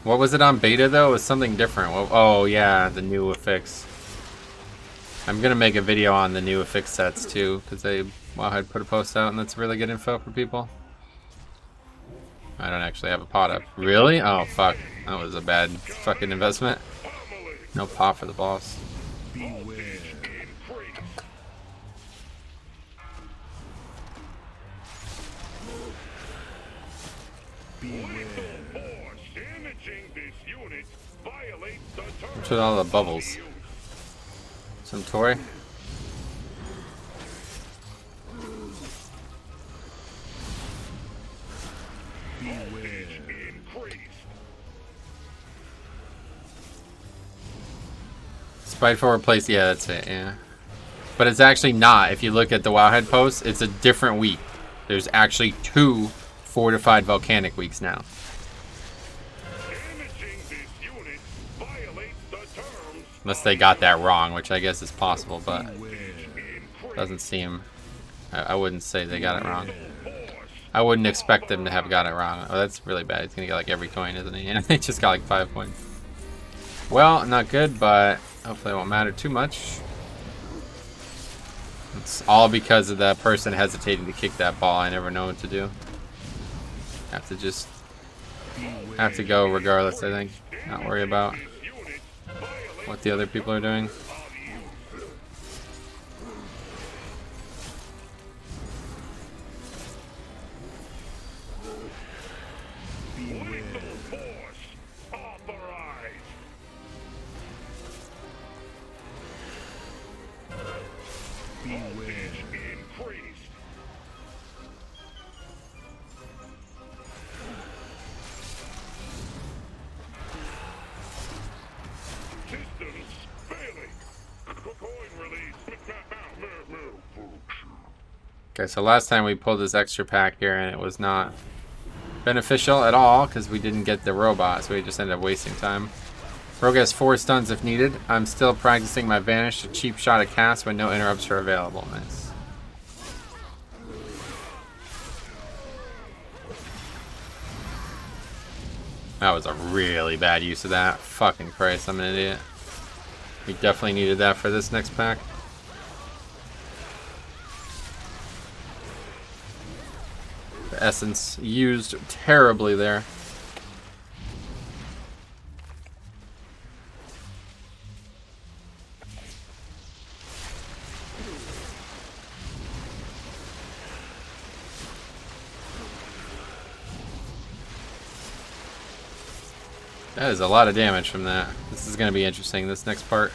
What was it on beta, though? It was something different. Oh, yeah, the new affix. I'm going to make a video on the new affix sets, too, because Wowhead put a post out, and that's really good info for people. I don't actually have a pot up. Really? Oh, fuck. That was a bad fucking investment. No pot for the boss. What's with all the bubbles? Some Tory? Spiteful replace, yeah, that's it, yeah. But it's actually not. If you look at the Wowhead post, it's a different week. There's actually 2 fortified volcanic weeks now. Unless they got that wrong, which I guess is possible, but doesn't seem... I wouldn't say they got it wrong. I wouldn't expect them to have got it wrong. Oh, that's really bad. He's gonna get like every coin, isn't he? And they just got like 5 points. Well, not good, but hopefully it won't matter too much. It's all because of that person hesitating to kick that ball. I never know what to do. Have to go regardless, I think. Not worry about what the other people are doing. Okay, so last time we pulled this extra pack here and it was not beneficial at all because we didn't get the robot, so we just ended up wasting time. Rogue has 4 stuns if needed. I'm still practicing my Vanish, a cheap shot at cast when no interrupts are available. Nice. That was a really bad use of that. Fucking Christ, I'm an idiot. We definitely needed that for this next pack. The essence used terribly there. That is a lot of damage from that. This is going to be interesting, this next part.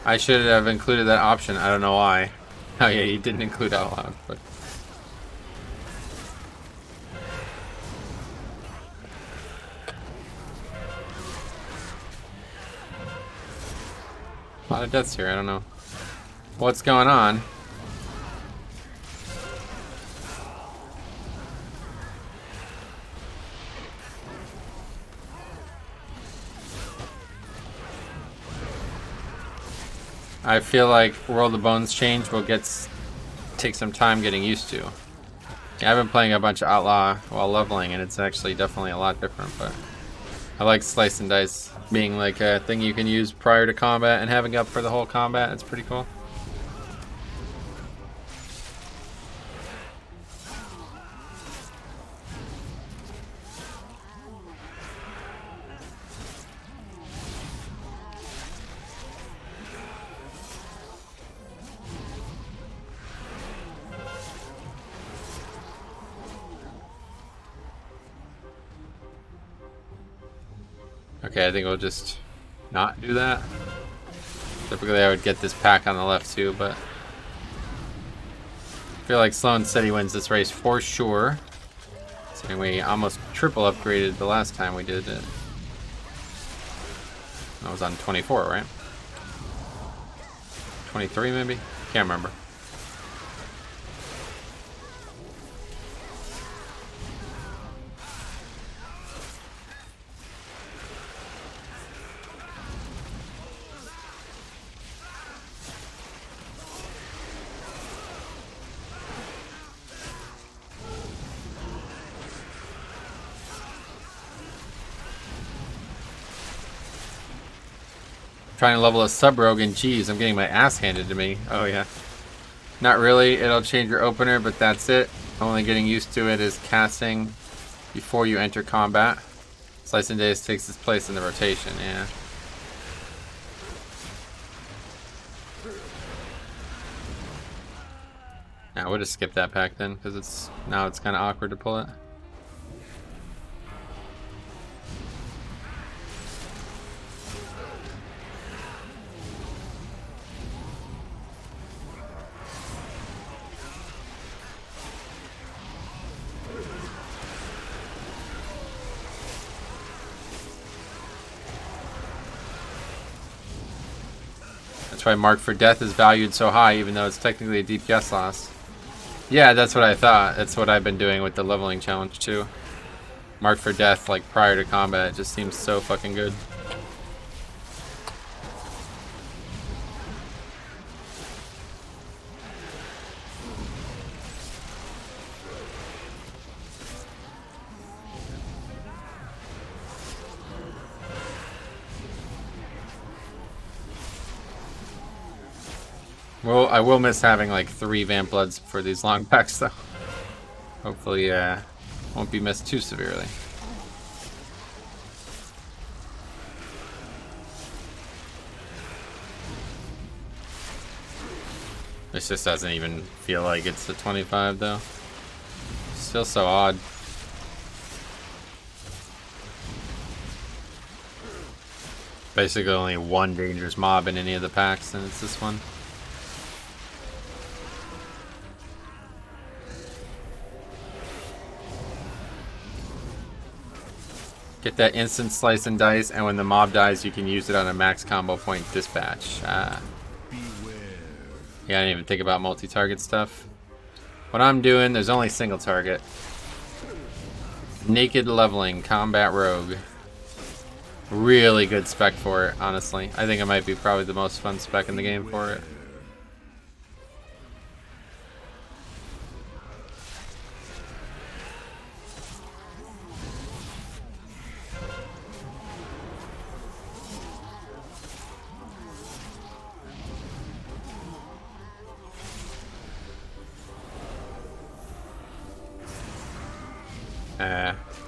I should have included that option. I don't know why. Oh yeah, you didn't include out loud, but a lot of deaths here. I don't know what's going on. I feel like World of Bones change will take some time getting used to. Yeah, I've been playing a bunch of Outlaw while leveling, and it's actually definitely a lot different. But I like Slice and Dice being like a thing you can use prior to combat and having up for the whole combat. It's pretty cool. Okay, I think we'll just not do that. Typically I would get this pack on the left too, but I feel like Slow and Steady wins this race for sure. So we almost triple upgraded the last time we did it. That was on 24, right? 23 maybe? Can't remember. Trying to level a sub-rogue, and geez, I'm getting my ass handed to me. Oh yeah. Not really, it'll change your opener, but that's it. Only getting used to it is casting before you enter combat. Slice and Dice takes its place in the rotation, yeah. Now we'll just skip that pack then, because now it's kind of awkward to pull it. why Mark for Death is valued so high, even though it's technically a deep guess loss. Yeah, that's what I thought. That's what I've been doing with the leveling challenge too. Mark for Death, like prior to combat, just seems so fucking good. Well, I will miss having like 3 Vamp Bloods for these long packs though. Hopefully, won't be missed too severely. This just doesn't even feel like it's the 25 though. Still so odd. Basically only 1 dangerous mob in any of the packs, and it's this one. Get that instant slice and dice, and when the mob dies, you can use it on a max combo point dispatch. Yeah, I didn't even think about multi-target stuff. What I'm doing, there's only single target. Naked leveling, combat rogue. Really good spec for it, honestly. I think it might be probably the most fun spec in the game for it.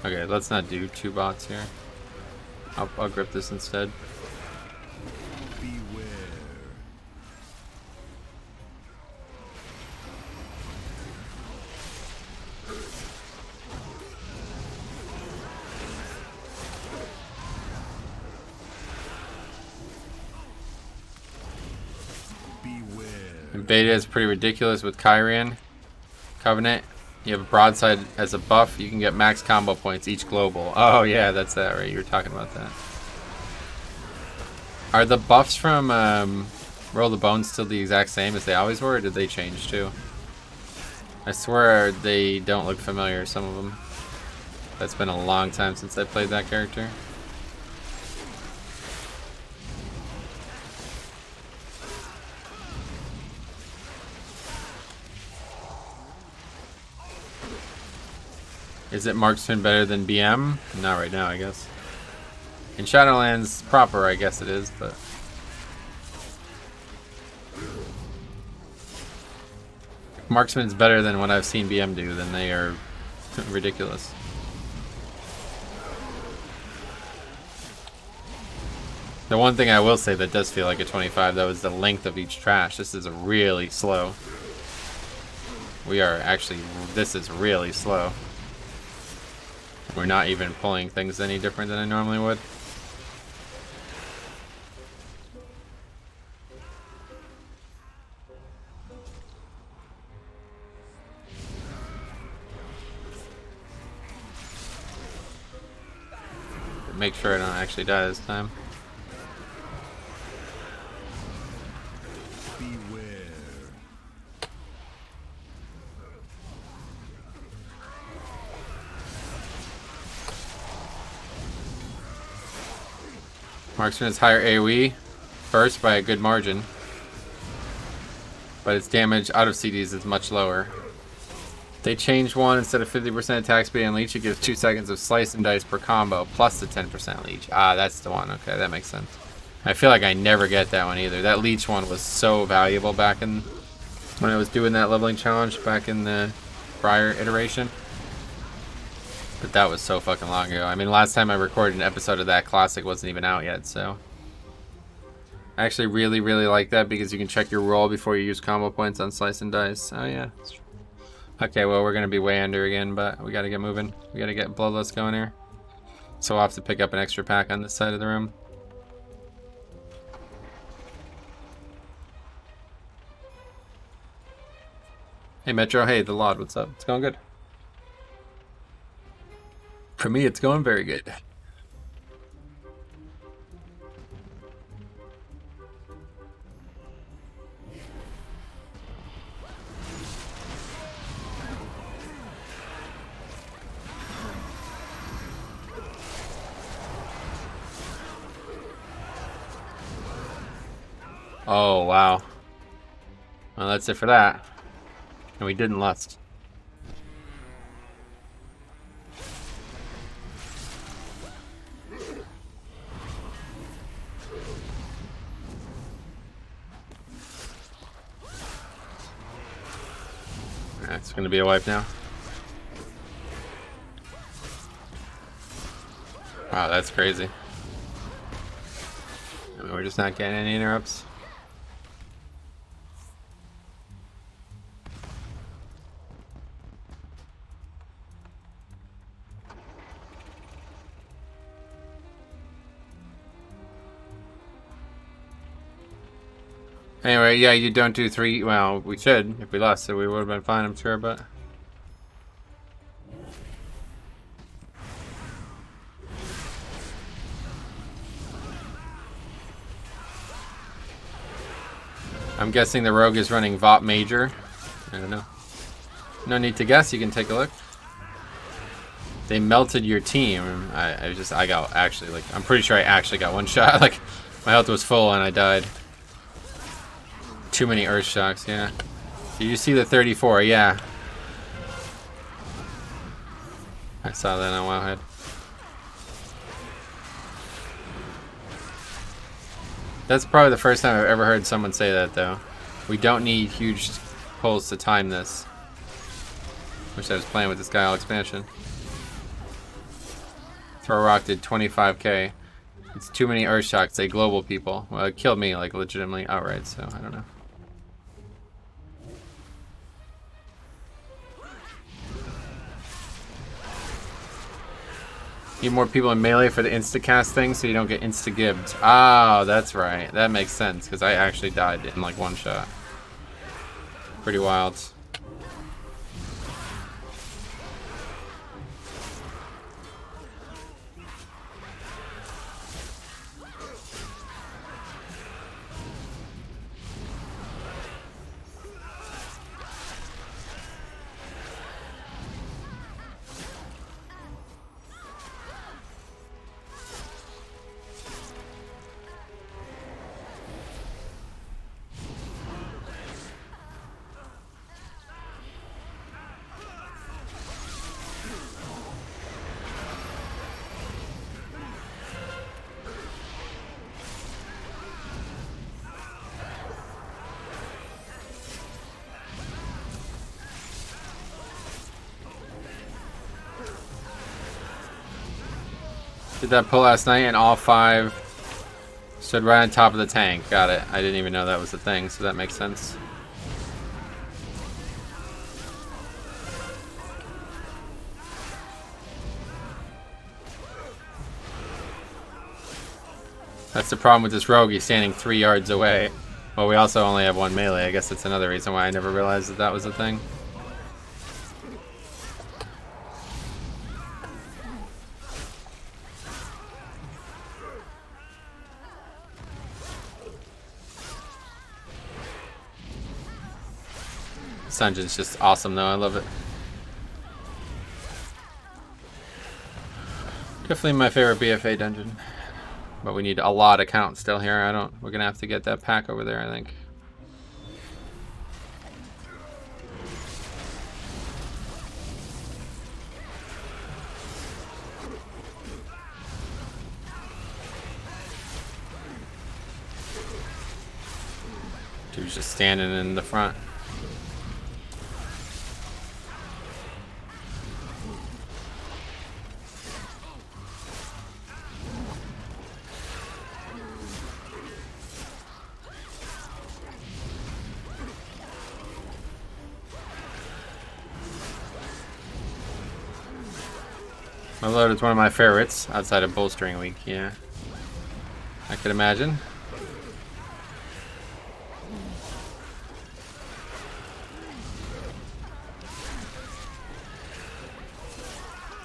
Okay, let's not do 2 bots here. I'll grip this instead. And beta is pretty ridiculous with Kyrian Covenant. You have a broadside as a buff. You can get max combo points each global. Oh yeah, that's that, right? You were talking about that. Are the buffs from Roll the Bones still the exact same as they always were, or did they change too? I swear they don't look familiar, some of them. That's been a long time since I played that character. Is it marksman better than BM? Not right now, I guess. In Shadowlands proper, I guess it is, but... If marksman's better than what I've seen BM do, then they are ridiculous. The one thing I will say that does feel like a 25, though, is the length of each trash. This is really slow. We are actually... This is really slow. We're not even pulling things any different than I normally would. Make sure I don't actually die this time. Marksman has higher AoE first by a good margin, but its damage out of CDs is much lower. They changed one. Instead of 50% attack speed and leech, it gives 2 seconds of slice and dice per combo plus the 10% leech. Ah, that's the one. Okay, that makes sense. I feel like I never get that one either. That leech one was so valuable back in when I was doing that leveling challenge back in the prior iteration. But that was so fucking long ago. I mean, last time I recorded an episode of that classic wasn't even out yet, so. I actually really, really like that because you can check your roll before you use combo points on slice and dice. Oh yeah. Okay, well, we're gonna be way under again, but we gotta get moving. We gotta get bloodlust going here. So we'll have to pick up an extra pack on this side of the room. Hey Metro, hey the Lord, what's up? It's going good. For me, it's going very good. Oh, wow. Well, that's it for that. And we didn't lust. It's gonna be a wipe now. Wow, that's crazy. I mean, we're just not getting any interrupts. Anyway, yeah, you don't do 3. Well, we should. If we lost, so we would have been fine, I'm sure, but... I'm guessing the rogue is running Vought Major. I don't know. No need to guess, you can take a look. They melted your team. I got actually, like, I'm pretty sure I actually got one shot. Like, my health was full and I died. Too many earth shocks, yeah. Did you see the 34? Yeah. I saw that on Wowhead. That's probably the first time I've ever heard someone say that, though. We don't need huge pulls to time this. Wish I was playing with this guy all expansion. Throw Rock did 25k. It's too many earth shocks, they global people. Well, it killed me, like, legitimately outright, so I don't know. Need more people in melee for the insta-cast thing so you don't get insta-gibbed. Oh, that's right. That makes sense, because I actually died in like one shot. Pretty wild. Did that pull last night and all 5 stood right on top of the tank. Got it. I didn't even know that was a thing, so that makes sense. That's the problem with this rogue. He's standing 3 yards away. Well, we also only have 1 melee. I guess that's another reason why I never realized that that was a thing. This dungeon's just awesome though, I love it. Definitely my favorite BFA dungeon. But we need a lot of count still here. We're gonna have to get that pack over there, I think. Dude's just standing in the front. My load is one of my favorites outside of bolstering week, yeah. I could imagine.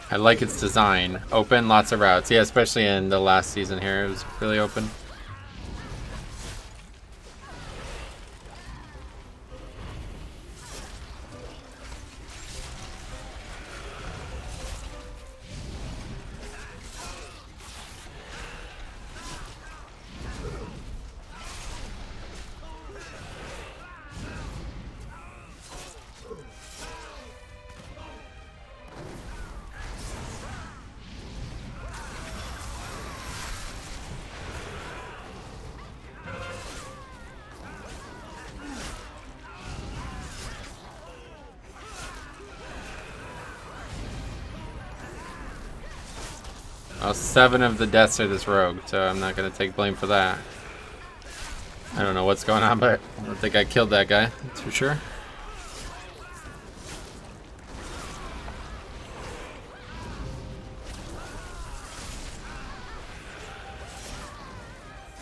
I like its design. Open, lots of routes. Yeah, especially in the last season here, it was really open. Oh, 7 of the deaths are this rogue, so I'm not gonna take blame for that. I don't know what's going on, but I don't think I killed that guy, that's for sure.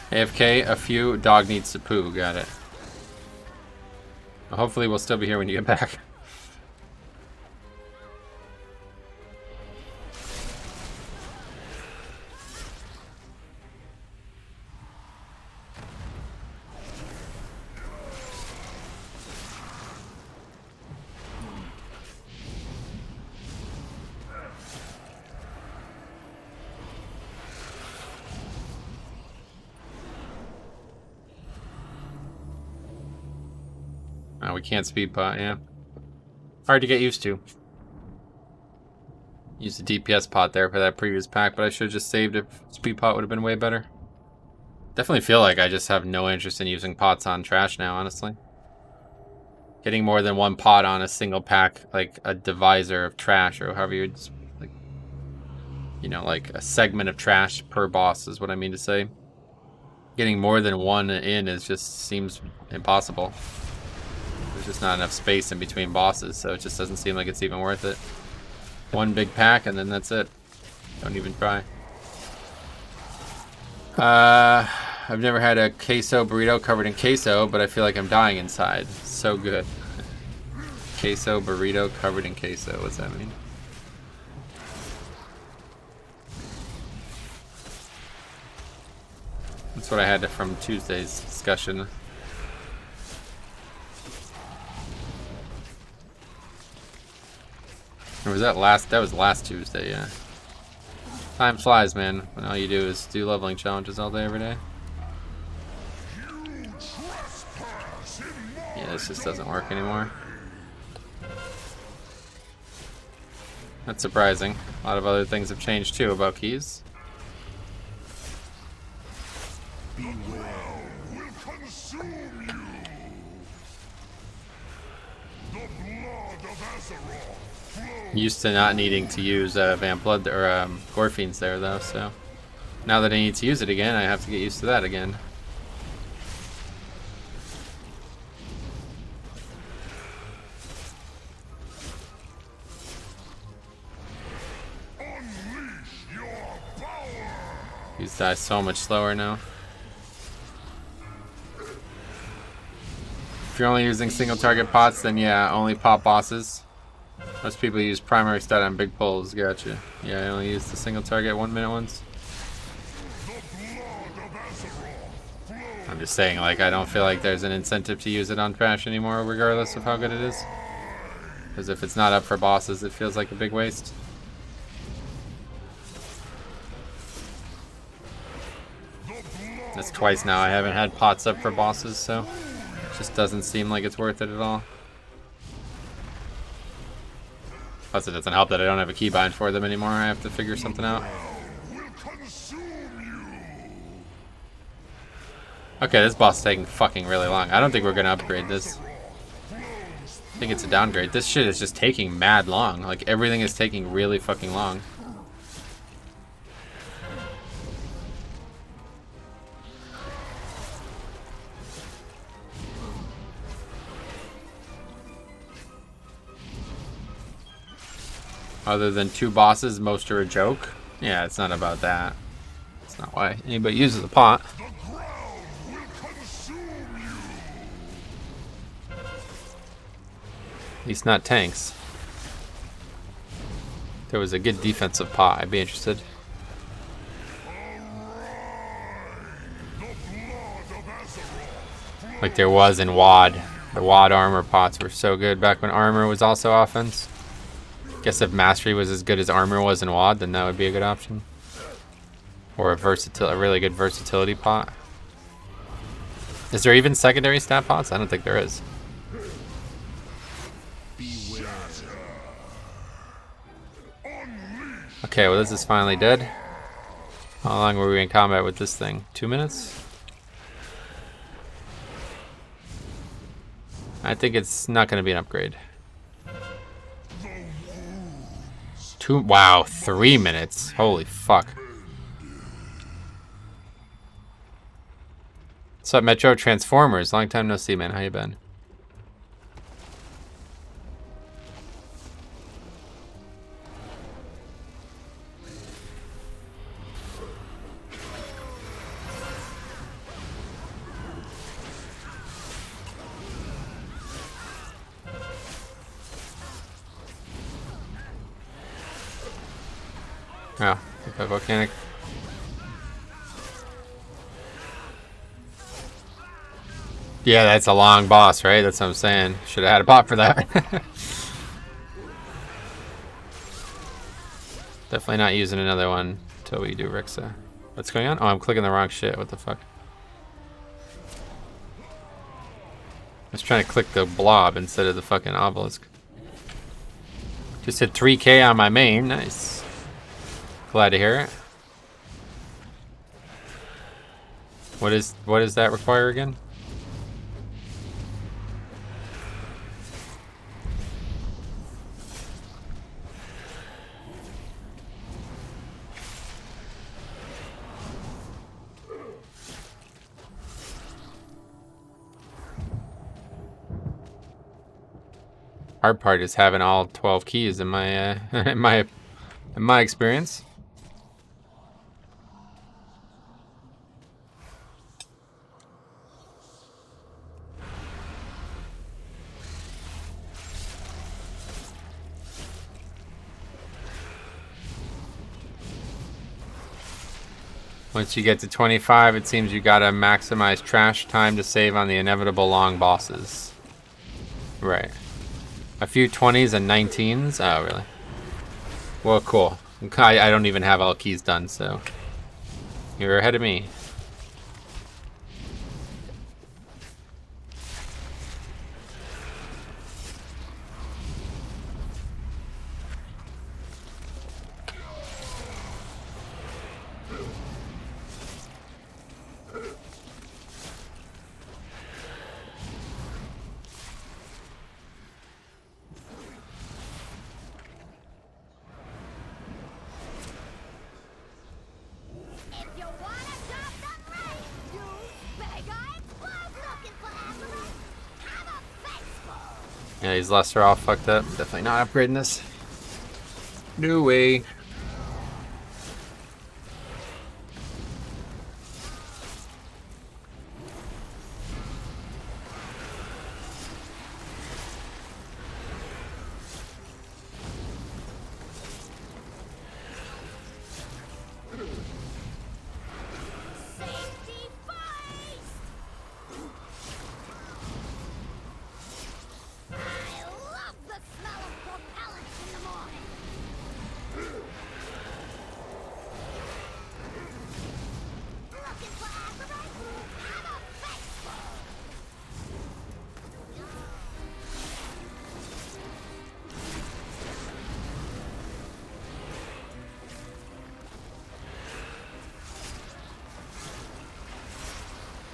AFK, a few, dog needs to poo, got it. Well, hopefully we'll still be here when you get back. Oh, we can't speed pot, yeah. Hard to get used to. Use the DPS pot there for that previous pack, but I should have just saved it. Speed pot would have been way better. Definitely feel like I just have no interest in using pots on trash now, honestly. Getting more than one pot on a single pack, like a divisor of trash, or however you would, like, you know, like a segment of trash per boss is what I mean to say. Getting more than one in is just seems impossible. There's just not enough space in between bosses, so it just doesn't seem like it's even worth it. One big pack and then that's it. Don't even try. I've never had a queso burrito covered in queso, but I feel like I'm dying inside. So good. Queso burrito covered in queso. What's that mean? That's what I had from Tuesday's discussion. Or was that last? That was last Tuesday, yeah. Time flies, man, when all you do is do leveling challenges all day, every day. Yeah, this just doesn't work anymore. That's surprising. A lot of other things have changed too about keys. Used to not needing to use Vamp Blood or Gore Fiends there though, so now that I need to use it again, I have to get used to that again. These die so much slower now. If you're only using single target pots, then yeah, only pop bosses. Most people use primary stat on big pulls, gotcha. Yeah, I only use the single target 1 minute ones. I'm just saying, like, I don't feel like there's an incentive to use it on trash anymore, regardless of how good it is. Because if it's not up for bosses, it feels like a big waste. That's twice now I haven't had pots up for bosses, so it just doesn't seem like it's worth it at all. Plus, it doesn't help that I don't have a keybind for them anymore. I have to figure something out. Okay, this boss is taking fucking really long. I don't think we're gonna upgrade this. I think it's a downgrade. This shit is just taking mad long. Like, everything is taking really fucking long. Other than 2 bosses, most are a joke. Yeah, it's not about that. It's not why anybody uses a pot. At least not tanks. If there was a good defensive pot, I'd be interested. Like there was in WoD. The WoD armor pots were so good back when armor was also offense. Guess if mastery was as good as armor was in WoD, then that would be a good option. Or a really good versatility pot. Is there even secondary stat pots? I don't think there is. Okay, well this is finally dead. How long were we in combat with this thing? 2 minutes? I think it's not going to be an upgrade. Wow, 3 minutes. Holy fuck. What's up, Metro Transformers? Long time no see, man. How you been? Oh, okay, volcanic. Yeah, that's a long boss, right? That's what I'm saying. Should have had a bot for that. Definitely not using another one until we do Rixa. What's going on? Oh, I'm clicking the wrong shit. What the fuck? I was trying to click the blob instead of the fucking obelisk. Just hit 3K on my main. Nice. Glad to hear it. What does that require again? Hard part is having all 12 keys in my in my experience. Once you get to 25, it seems you gotta maximize trash time to save on the inevitable long bosses. Right. A few 20s and 19s? Oh, really? Well, cool. I don't even have all keys done, so you're ahead of me. Yeah, these lusts are all fucked up. Definitely not upgrading this. No way.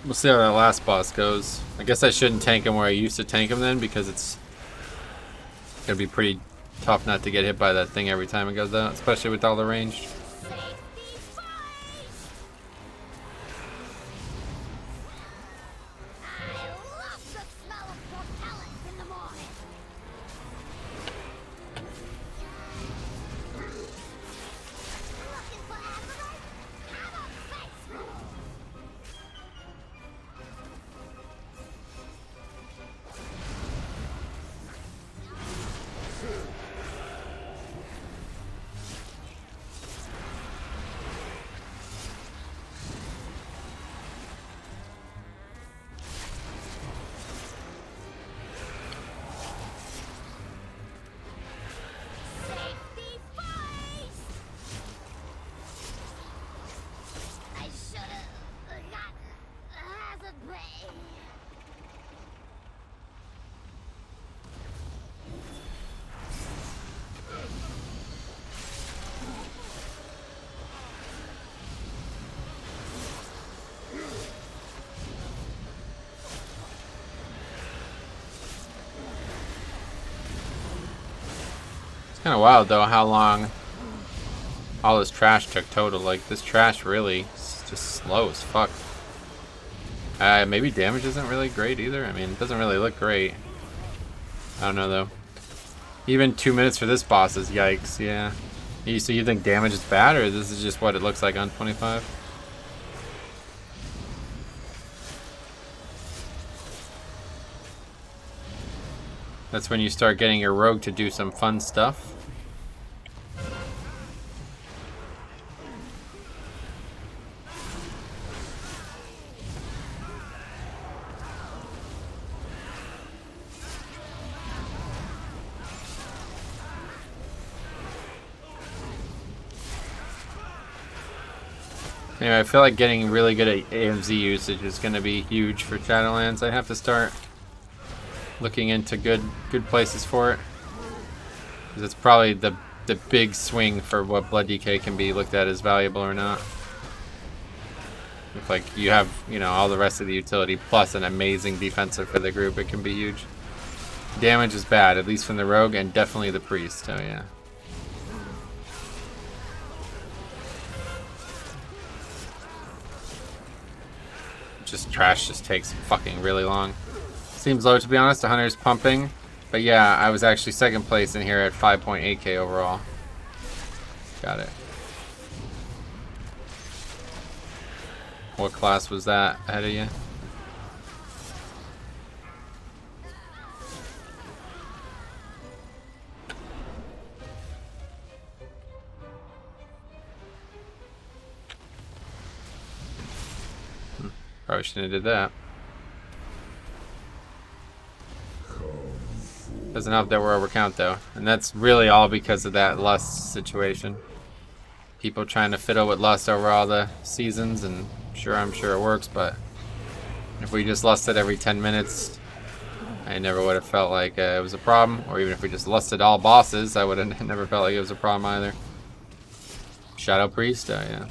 We'll see how that last boss goes. I guess I shouldn't tank him where I used to tank him then, because it's gonna be pretty tough not to get hit by that thing every time it goes out, especially with all the ranged. Kind of wild though how long all this trash took total. Like, this trash really is just slow as fuck. Maybe damage isn't really great either. I mean, it doesn't really look great. I don't know though. Even 2 minutes for this boss is yikes. Yeah. So you think damage is bad, or this is just what it looks like on 25? That's when you start getting your rogue to do some fun stuff. Anyway, I feel like getting really good at AMZ usage is going to be huge for Shadowlands. I have to start looking into good places for it, because it's probably the big swing for what Blood DK can be looked at as valuable or not. If like you have, you know, all the rest of the utility plus an amazing defensive for the group, it can be huge. Damage is bad, at least from the rogue and definitely the priest. Oh yeah. Just trash just takes fucking really long. Seems low, to be honest. 100 is pumping, but yeah, I was actually second place in here at 5.8k overall. Got it. What class was that ahead of you? Probably shouldn't have did that. Doesn't help that we're overcount though, and that's really all because of that lust situation. People trying to fiddle with lust over all the seasons, and I'm sure it works, but if we just lusted every 10 minutes, I never would have felt like it was a problem. Or even if we just lusted all bosses, I would have never felt like it was a problem either. Shadow Priest, yeah.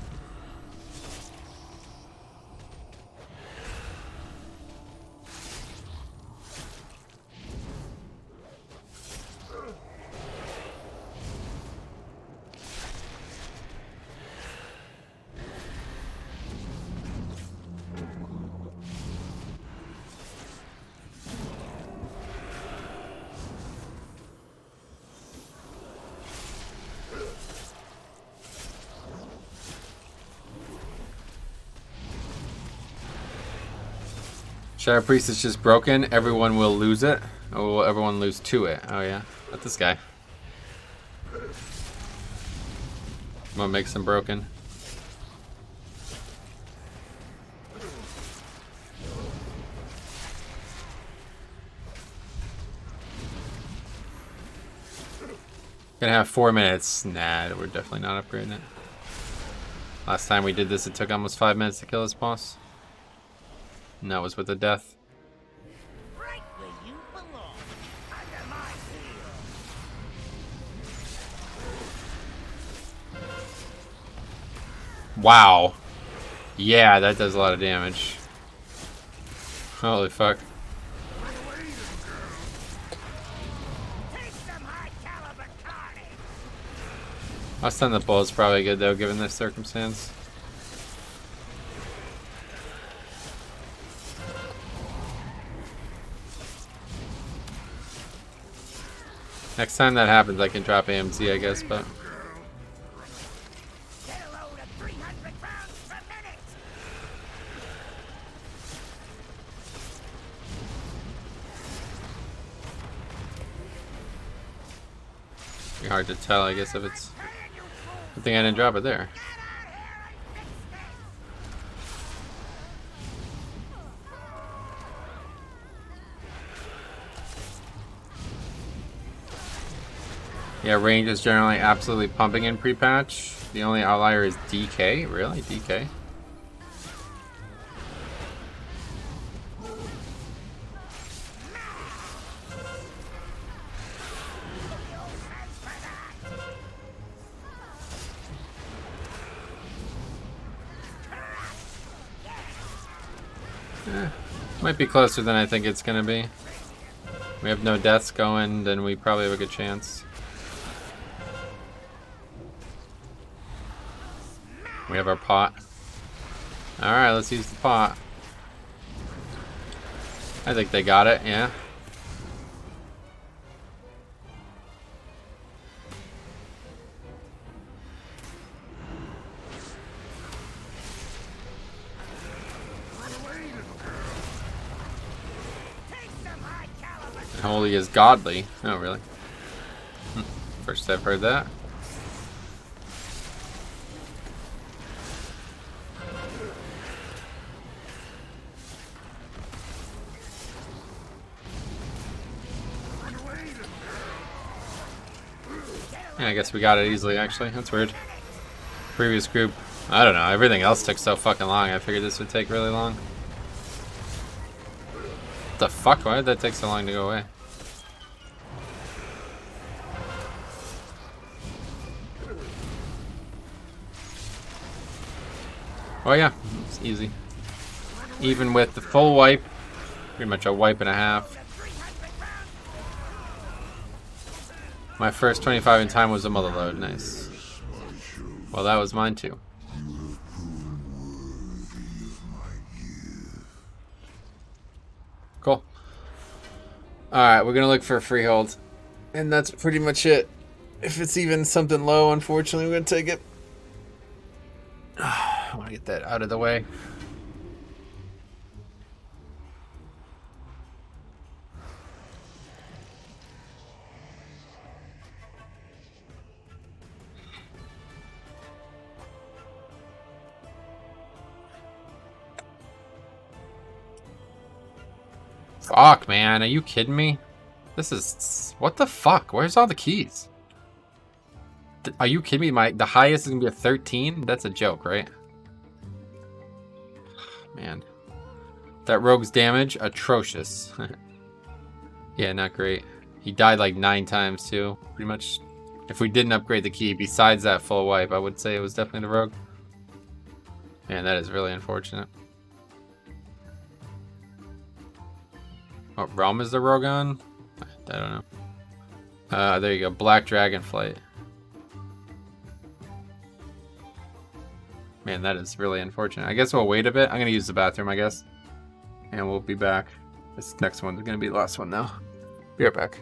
Shadow Priest is just broken. Everyone will lose it. Or will everyone lose to it? Oh yeah. Not this guy. What makes him broken? Gonna have 4 minutes. Nah, we're definitely not upgrading it. Last time we did this, it took almost 5 minutes to kill this boss. And that was with a death.
Right where you belong, under my heel.
Wow. Yeah, that does a lot of damage. Holy fuck.
Take some high caliber carnage.
I'll stun the bull is probably good though, given this circumstance. Next time that happens, I can drop AMZ, I guess, but...
Get a load of 300 rounds per minute.
Be hard to tell, I guess, if it's... Good thing I didn't drop it there. Yeah, range is generally absolutely pumping in pre-patch. The only outlier is DK. Really? DK? Might be closer than I think it's gonna be. We have no deaths going, then we probably have a good chance. We have our pot. Alright, let's use the pot. I think they got it, yeah. Holy is godly. Oh, really? First I've heard that. Yeah, I guess we got it easily, actually. That's weird. Previous group, I don't know. Everything else took so fucking long. I figured this would take really long. What the fuck? Why did that take so long to go away? Oh yeah, it's easy. Even with the full wipe, pretty much a wipe and a half. My first 25 in time was a mother load. Nice. Well, that was mine too. Cool. Alright, we're gonna look for a freehold. And that's pretty much it. If it's even something low, unfortunately, we're gonna take it. I want to get that out of the way. Fuck, man. Are you kidding me? This is... What the fuck? Where's all the keys? Are you kidding me? The highest is going to be a 13? That's a joke, right? Man. That rogue's damage, atrocious. Yeah, not great. He died like 9 times, too. Pretty much. If we didn't upgrade the key, besides that full wipe, I would say it was definitely the rogue. Man, that is really unfortunate. What realm is the rogue on? I don't know. There you go. Black Dragonflight. Man, that is really unfortunate. I guess we'll wait a bit. I'm going to use the bathroom, I guess. And we'll be back. This next one's going to be the last one now. Be right back.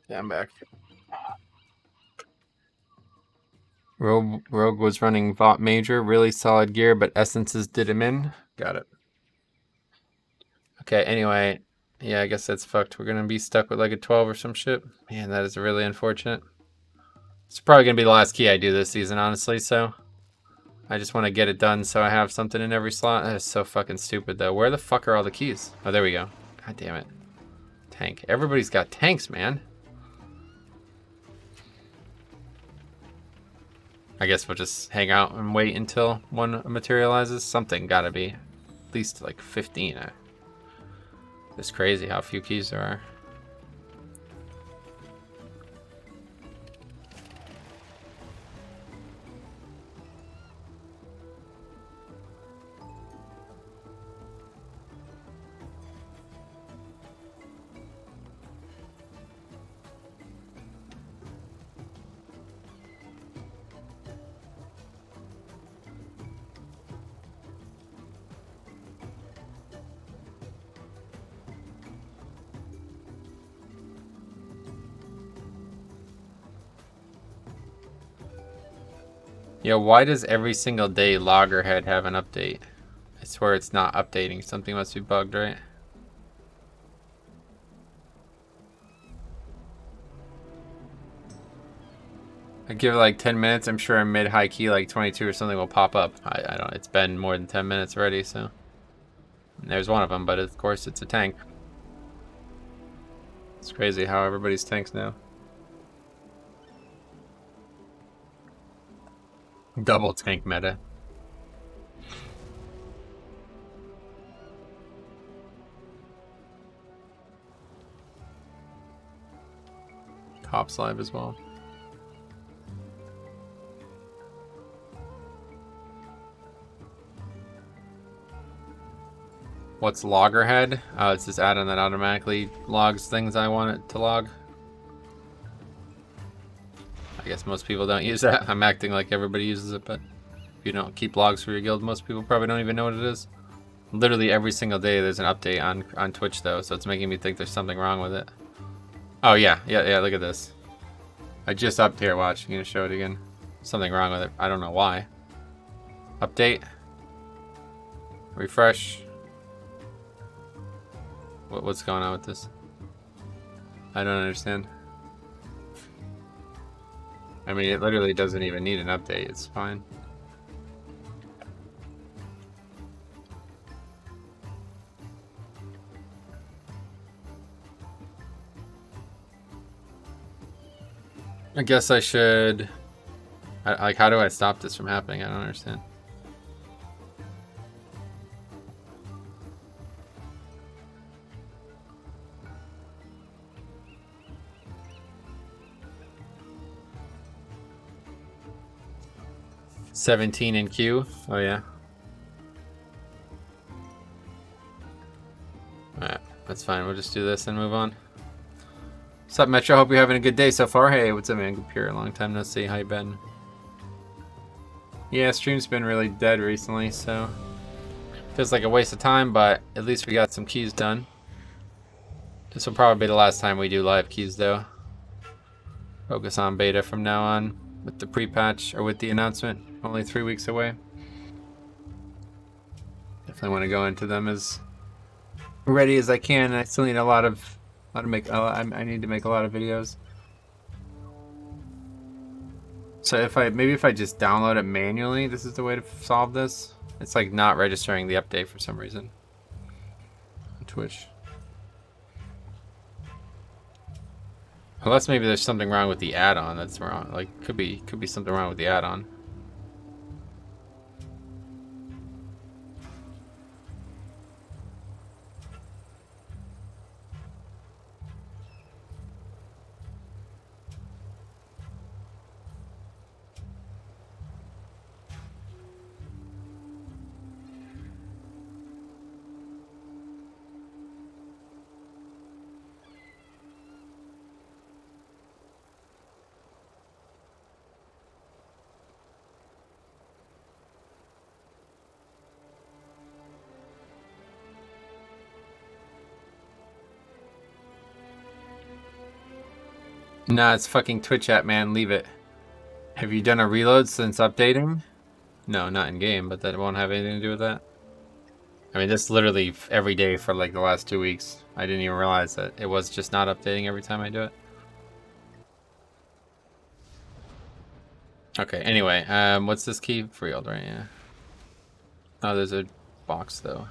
Yeah, I'm back. Rogue was running Vought Major, really solid gear, but essences did him in. Got it. Okay, anyway, yeah, I guess that's fucked. We're gonna be stuck with like a 12 or some shit. Man, that is really unfortunate. It's probably gonna be the last key I do this season, honestly, so I just want to get it done so I have something in every slot. That is so fucking stupid, though. Where the fuck are all the keys? Oh, there we go. God damn it. Tank. Everybody's got tanks, man. I guess we'll just hang out and wait until one materializes. Something gotta be. At least like 15. It's crazy how few keys there are. Yo, why does every single day Loggerhead have an update? I swear it's not updating. Something must be bugged, right? I give it like 10 minutes. I'm sure a mid-high key like 22 or something will pop up. I don't. It's been more than 10 minutes already, so. And there's one of them, but of course it's a tank. It's crazy how everybody's tanks now. Double tank meta. Cops live as well. What's Loggerhead? It's this add-on that automatically logs things I want it to log. I guess most people don't use that. I'm acting like everybody uses it, but if you don't keep logs for your guild, most people probably don't even know what it is. Literally every single day there's an update on Twitch though, so it's making me think there's something wrong with it. Oh yeah, look at this. I just upped here, watch, I'm gonna show it again. Something wrong with it, I don't know why. Update. Refresh. What's going on with this? I don't understand. I mean, it literally doesn't even need an update, it's fine. I guess I should... like, how do I stop this from happening? I don't understand. $17 in queue. Oh yeah. Alright, that's fine. We'll just do this and move on. What's up, Metro? Hope you're having a good day so far. Hey, what's up, man? Computer, long time no see. How you been? Yeah, stream's been really dead recently, so feels like a waste of time, but at least we got some keys done. This will probably be the last time we do live keys, though. Focus on beta from now on with the pre-patch or with the announcement. Only 3 weeks away. Definitely want to go into them as ready as I can. I still need I need to make a lot of videos. So maybe if I just download it manually, this is the way to solve this. It's like not registering the update for some reason on Twitch. Unless maybe there's something wrong with the add-on that's wrong. Like could be something wrong with the add-on. Nah, it's fucking Twitch app, man. Leave it. Have you done a reload since updating? No, not in game, but that won't have anything to do with that. I mean, this literally every day for like the last 2 weeks. I didn't even realize that it was just not updating every time I do it. Okay, anyway, what's this key? Freehold, right? Yeah. Oh, there's a box though.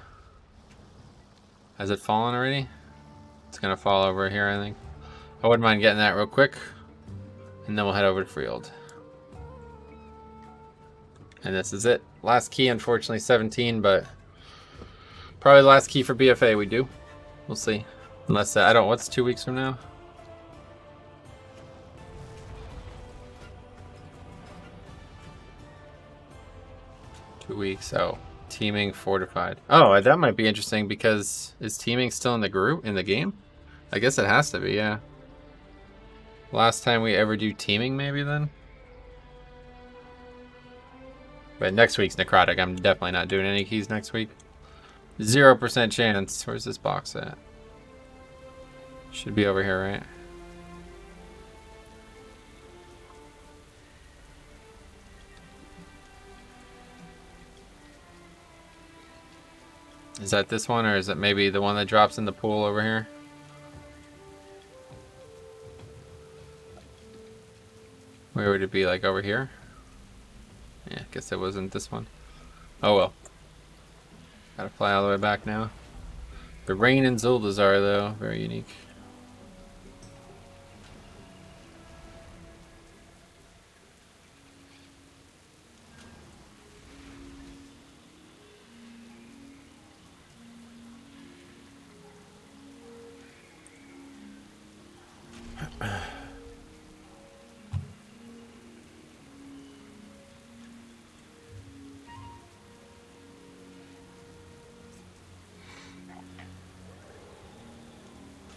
Has it fallen already? It's gonna fall over here, I think. I wouldn't mind getting that real quick. And then we'll head over to Freehold. And this is it. Last key, unfortunately 17, but probably the last key for BFA we do. We'll see. Unless, I don't, what's 2 weeks from now? Two weeks, oh. Teaming fortified. Oh, that might be interesting because is teaming still in the group, in the game? I guess it has to be, yeah. Last time we ever do teaming, maybe then? But next week's necrotic. I'm definitely not doing any keys next week. 0% chance. Where's this box at? Should be over here, right? Is that this one, or is it maybe the one that drops in the pool over here? Where would it be, like over here? Yeah, I guess it wasn't this one. Oh well. Gotta fly all the way back now. The rain in Zuldazar, though, very unique.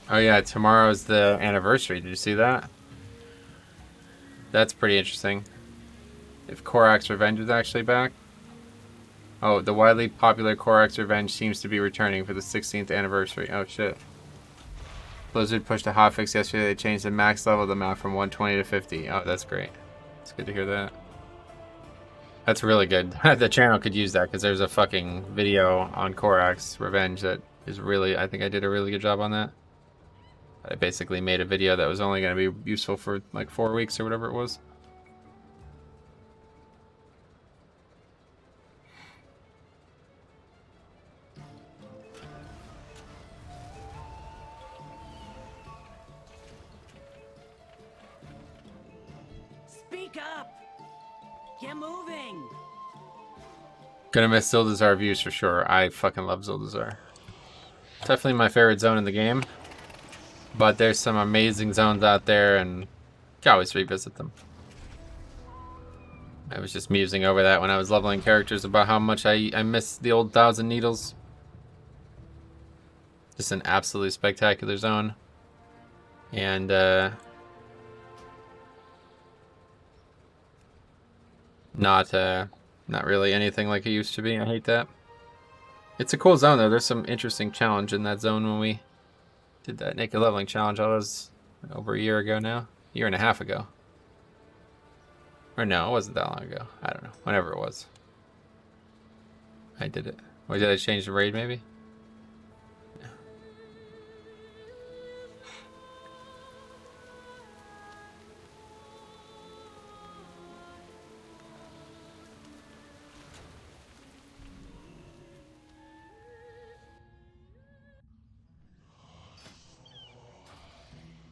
Oh yeah, tomorrow's the anniversary. Did you see that? That's pretty interesting. If Korak's Revenge is actually back. Oh, the widely popular Korak's Revenge seems to be returning for the 16th anniversary. Oh shit. Blizzard pushed a hotfix yesterday. They changed the max level of the map from 120 to 50. Oh, that's great. It's good to hear that. That's really good. The channel could use that because there's a fucking video on Korak's Revenge that is really, I think I did a really good job on that. I basically made a video that was only going to be useful for like 4 weeks or whatever it was.
Speak up! Get moving!
Gonna miss Zuldazar views for sure. I fucking love Zuldazar. Definitely my favorite zone in the game. But there's some amazing zones out there, and you can always revisit them. I was just musing over that when I was leveling characters about how much I miss the old Thousand Needles. Just an absolutely spectacular zone. And, not really anything like it used to be. I hate that. It's a cool zone, though. There's some interesting challenge in that zone when we did that naked leveling challenge. That was over a year ago now. A year and a half ago. Or no, it wasn't that long ago. I don't know. Whenever it was. I did it. Or did I change the raid, maybe? Yeah.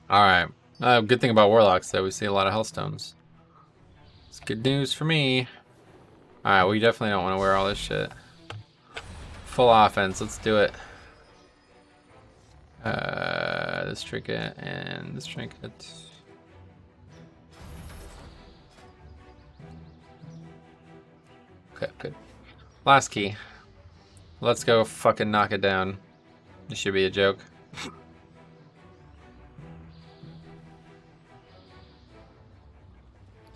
Alright. Good thing about Warlocks, though, we see a lot of Hellstones. It's good news for me. Alright, we definitely don't want to wear all this shit. Full offense, let's do it. This trinket and this trinket. Okay, good. Last key. Let's go fucking knock it down. This should be a joke.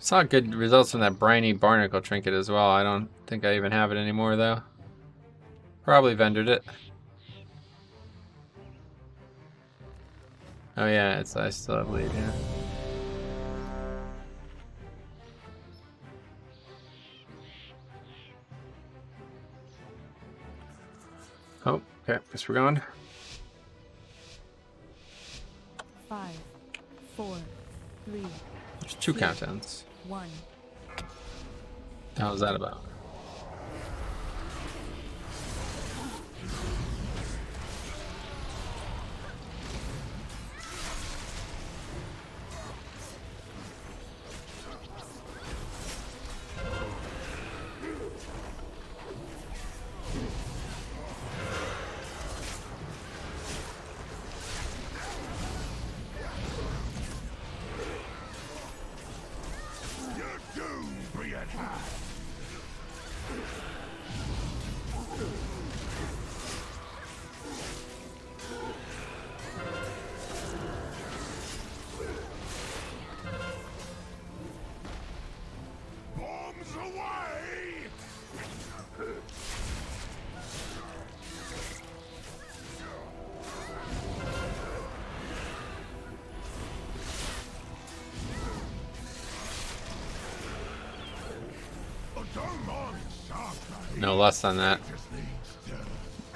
Saw good results from that briny barnacle trinket as well. I don't think I even have it anymore though. Probably vendored it. Oh yeah, I still have lead, yeah. Oh, okay, guess we're going.
5, 4, 3,
There's 2 countdowns.
1.
How's that about?
Bombs away!
No less than that.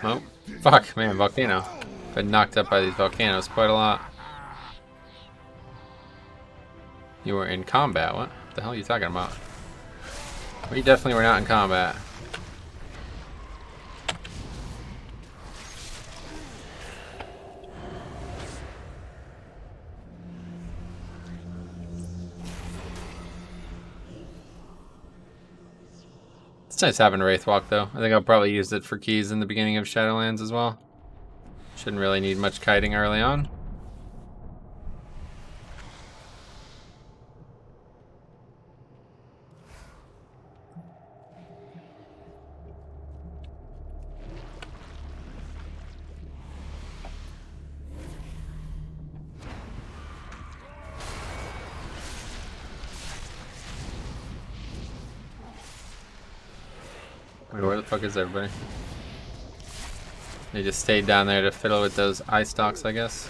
Oh, fuck, man, volcano. Been knocked up by these volcanoes quite a lot. You were in combat. What the hell are you talking about? We definitely were not in combat. It's nice having a Wraith Walk, though. I think I'll probably use it for keys in the beginning of Shadowlands as well. Shouldn't really need much kiting early on. Wait, where the fuck is everybody? They just stayed down there to fiddle with those eye stalks, I guess.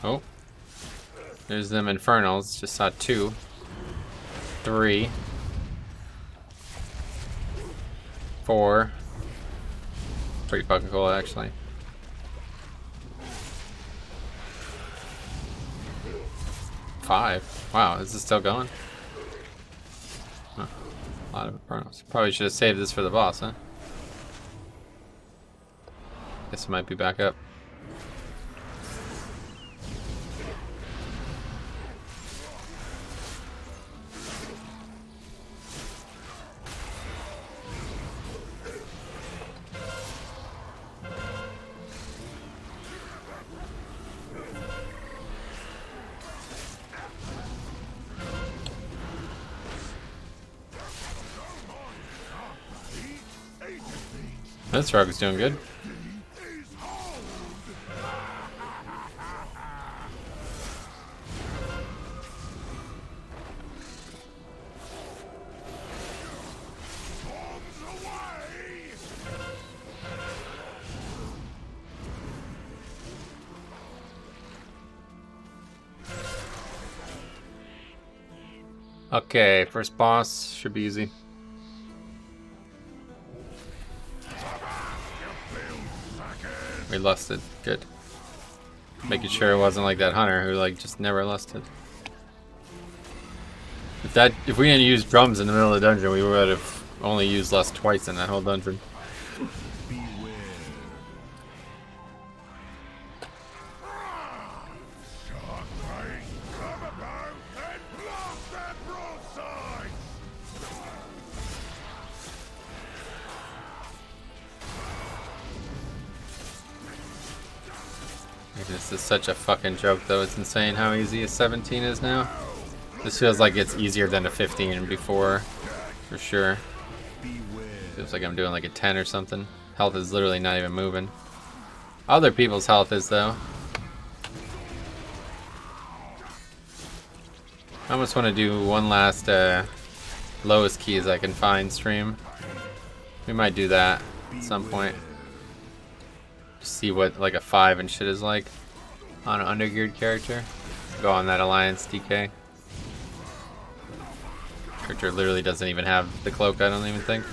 Oh. There's them infernals. Just saw 2. 3. 4. Pretty fucking cool, actually. 5. Wow, is this still going? Huh. A lot of infernals. Probably should have saved this for the boss, huh? Guess it might be back up. This rug is doing good. Okay, first boss should be easy. We lusted. Good. Making sure it wasn't like that hunter who like just never lusted. If we didn't use drums in the middle of the dungeon, we would have only used lust twice in that whole dungeon. This is such a fucking joke, though. It's insane how easy a 17 is now. This feels like it's easier than a 15 before, for sure. Feels like I'm doing like a 10 or something. Health is literally not even moving. Other people's health is, though. I almost want to do one last lowest keys I can find stream. We might do that at some point. See what like a 5 and shit is like on an undergeared character. Go on that Alliance DK. Character literally doesn't even have the cloak, I don't even think.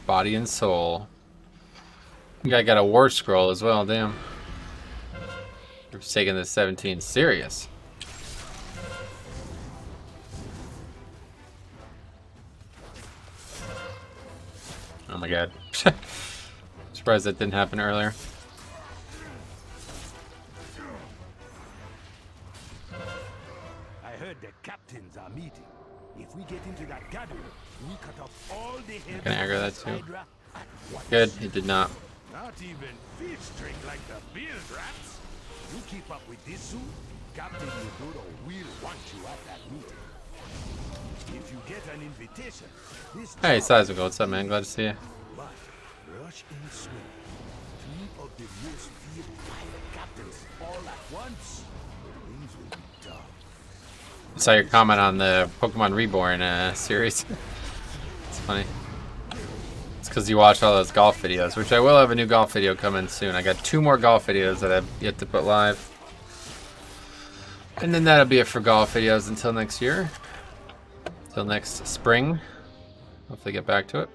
Body and soul. I think I got a war scroll as well, damn. We're taking this 17 serious. Oh my god. Surprised that didn't happen earlier.
I heard the captains are meeting. If we get into that gathering, we cut off all the heads.
Can I aggro that too? Good, it did not.
Not even fish drink like the beard rats. You keep up with this suit, Captain Yudoro will want you at that meeting. If you get an invitation, this
Hey,
job
Seismical, what's up, man? Glad to see you.
but rush in slow. Two of the most feared pirate captains all at once. Things will be tough.
I saw your comment on the Pokemon Reborn series. It's funny. It's because you watch all those golf videos, which I will have a new golf video coming soon. I got 2 more golf videos that I've yet to put live. And then that'll be it for golf videos until next year. Until next spring. Hopefully get back to it.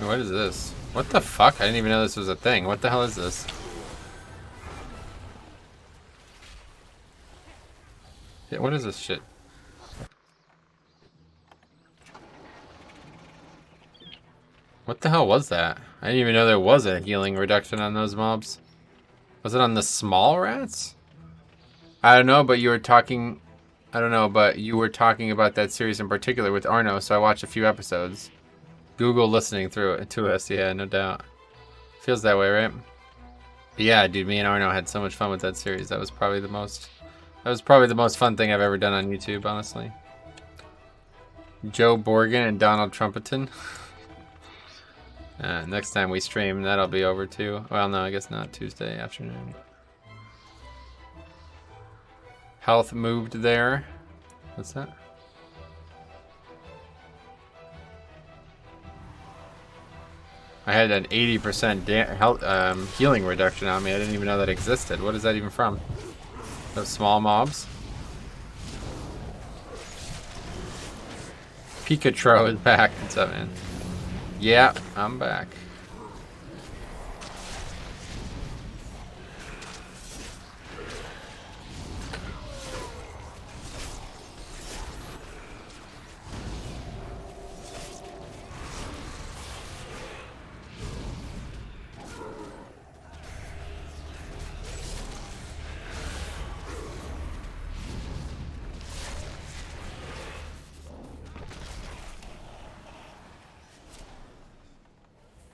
What is this? What the fuck? I didn't even know this was a thing. What the hell is this? Yeah, what is this shit? What the hell was that? I didn't even know there was a healing reduction on those mobs. Was it on the small rats? I don't know, but you were talking... I don't know, but you were talking about that series in particular with Arno, so I watched a few episodes. Google listening through it to us, yeah, no doubt. Feels that way, right? But yeah, dude, me and Arno had so much fun with that series. That was probably the most fun thing I've ever done on YouTube, honestly. Joe Borgen and Donald Trumpeton. Next time we stream, that'll be over too. Well, no, I guess not. Tuesday afternoon. Health moved there. What's that? I had an 80% health, healing reduction on me. I didn't even know that existed. What is that even from? Those small mobs? Pikachu is back. What's up, man? Yeah, I'm back.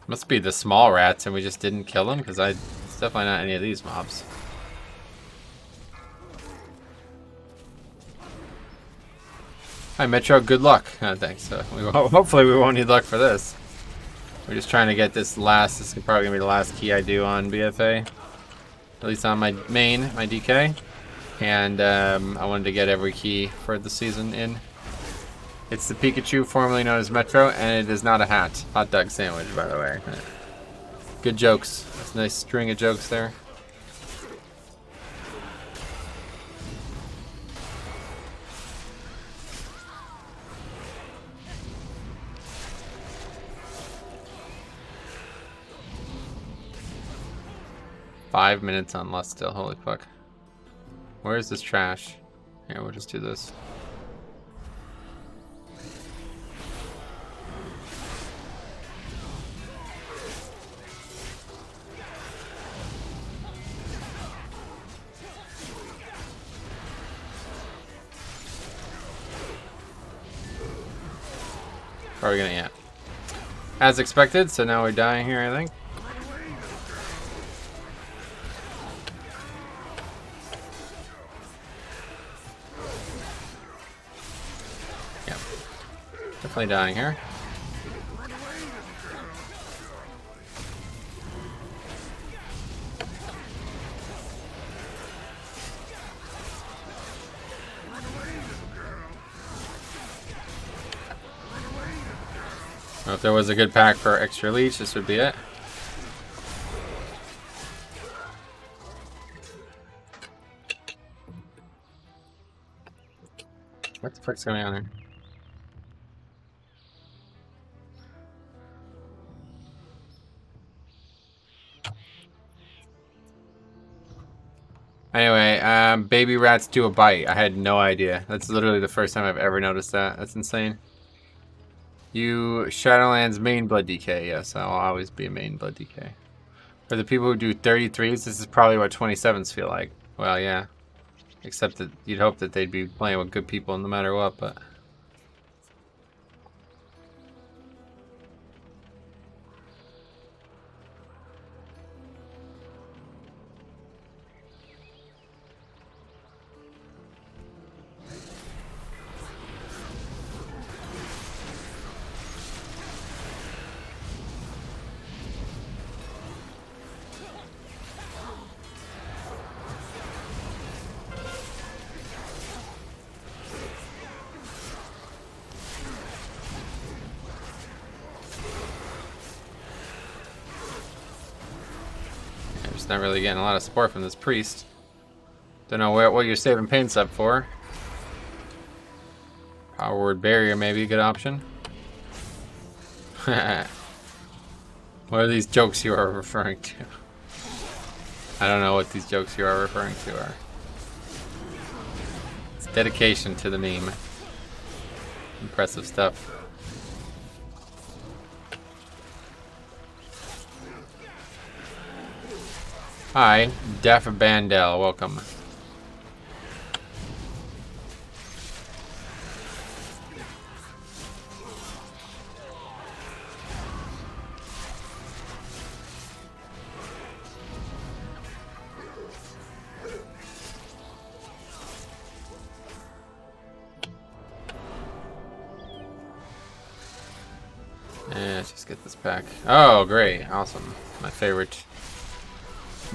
Must be the small rats and we just didn't kill them, because it's definitely not any of these mobs. Hi Metro, good luck. Thanks. Hopefully we won't need luck for this. We're just trying to get this is probably gonna be the last key I do on BFA. At least on my main, my DK. And I wanted to get every key for the season in. It's the Pikachu, formerly known as Metro, and it is not a hat. Hot dog sandwich, by the way. Good jokes. That's a nice string of jokes there. Five minutes on lust still. Holy fuck. Where is this trash? Here, we'll just do this. Are we gonna, yeah. As expected, so now we're dying here, I think. Yeah. Definitely dying here. Well, if there was a good pack for extra leech, this would be it. What the fuck's going on here? Anyway, baby rats do a bite. I had no idea. That's literally the first time I've ever noticed that. That's insane. You Shadowlands main blood DK. Yes, I'll always be a main blood DK. For the people who do 33s, this is probably what 27s feel like. Well, yeah. Except that you'd hope that they'd be playing with good people no matter what, but... Just not really getting a lot of support from this priest. Don't know what you're saving pain sub for. Power word barrier may be a good option. What are these jokes you are referring to? I don't know what these jokes you are referring to are. It's dedication to the meme. Impressive stuff. Hi, Def Bandel, welcome. Let's just get this pack. Oh, great, awesome. My favorite.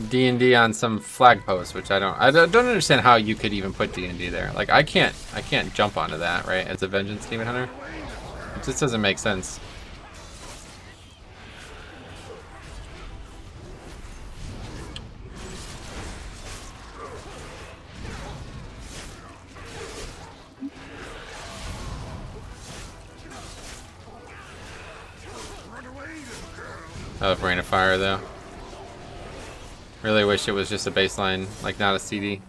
D&D on some flag post, which I don't understand how you could even put D&D there. Like I can't jump onto that, right? As a Vengeance Demon Hunter, it just doesn't make sense. I love Rain of Fire though. Really wish it was just a baseline, like not a CD.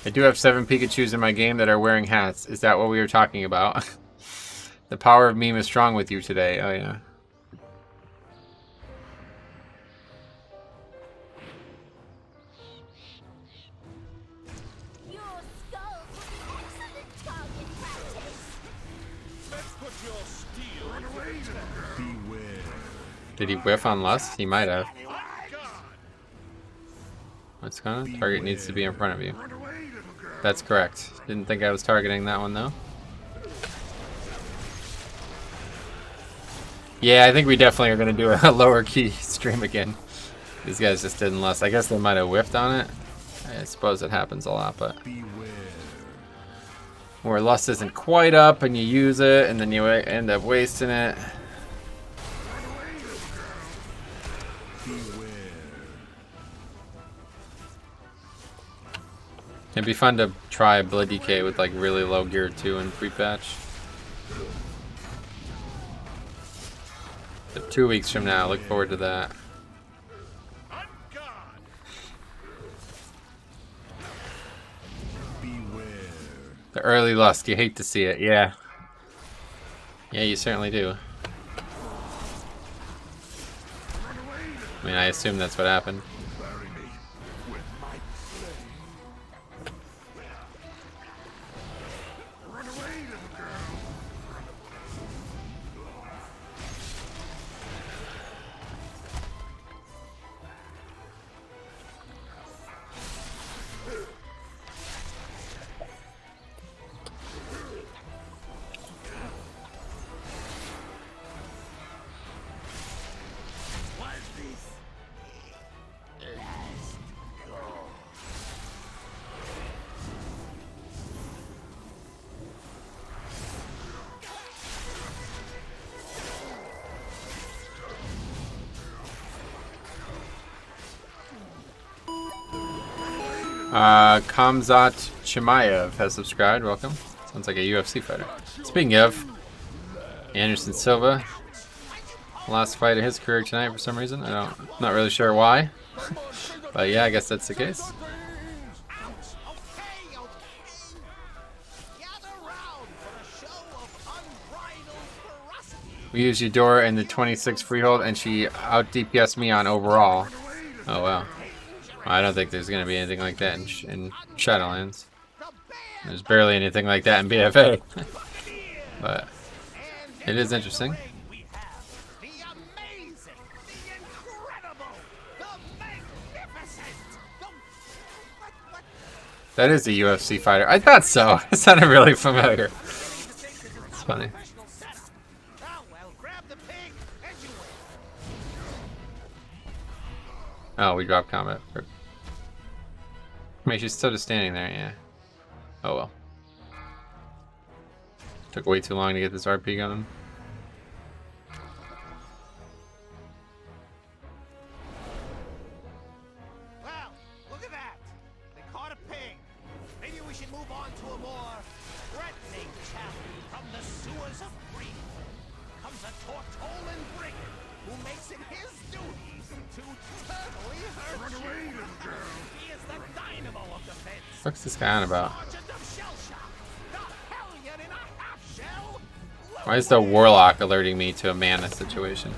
I do have 7 Pikachus in my game that are wearing hats. Is that what we were talking about? The power of meme is strong with you today. Oh yeah.
Your skulls will be excellent target practice.
Let's put your steel. Run away, beware.
Did he whiff on Lust? He might have. What's going on? Target needs to be in front of you. That's correct. Didn't think I was targeting that one though. Yeah, I think we definitely are going to do a lower key stream again. These guys just didn't Lust. I guess they might have whiffed on it. I suppose it happens a lot, but... Where Lust isn't quite up and you use it and then you end up wasting it. It'd be fun to try Blood DK with like really low gear too in pre-patch. But 2 weeks from now, look forward to that. The early Lust, you hate to see it, yeah. Yeah, you certainly do. I mean, I assume that's what happened. Kamzat Chimaev has subscribed. Welcome. Sounds like a UFC fighter. Speaking of, Anderson Silva, last fight of his career tonight for some reason. Not really sure why, but yeah, I guess that's the case.
Gather round for a show of unbridled ferocity.
We used Eudora in the 26 freehold, and she out DPS me on overall. Oh wow. I don't think there's gonna be anything like that in Shadowlands. There's barely anything like that in BFA. But it is interesting. That is a UFC fighter. I thought so. It sounded really familiar. It's funny. Oh, we dropped combat. I mean, she's still just standing there, yeah. Oh well. Took way too long to get this RP going.
Well, look at that. They caught a pig. Maybe we should move on to a more threatening challenge. From the sewers of Greed comes a Tortolan brigand who makes it his duty to totally hurt you. Run away, little girl. He is the dynamo of defense.
What's this guy on about? Why is the Warlock alerting me to a mana situation?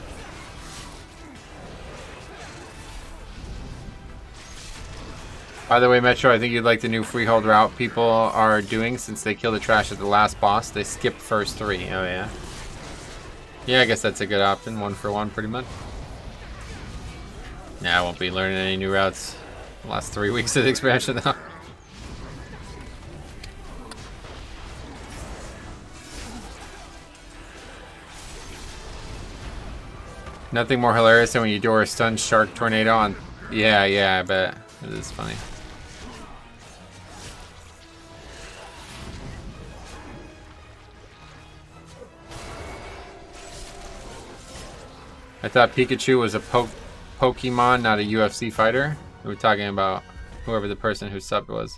By the way, Metro, I think you'd like the new freehold route people are doing since they kill the trash at the last boss. They skip first 3. Oh, yeah. Yeah, I guess that's a good option. 1 for 1, pretty much. Yeah, I won't be learning any new routes the last 3 weeks of the expansion, though. Nothing more hilarious than when you do a stun shark tornado on. Yeah, I bet. It is funny. I thought Pikachu was a Pokemon, not a UFC fighter. We were talking about whoever the person who subbed was.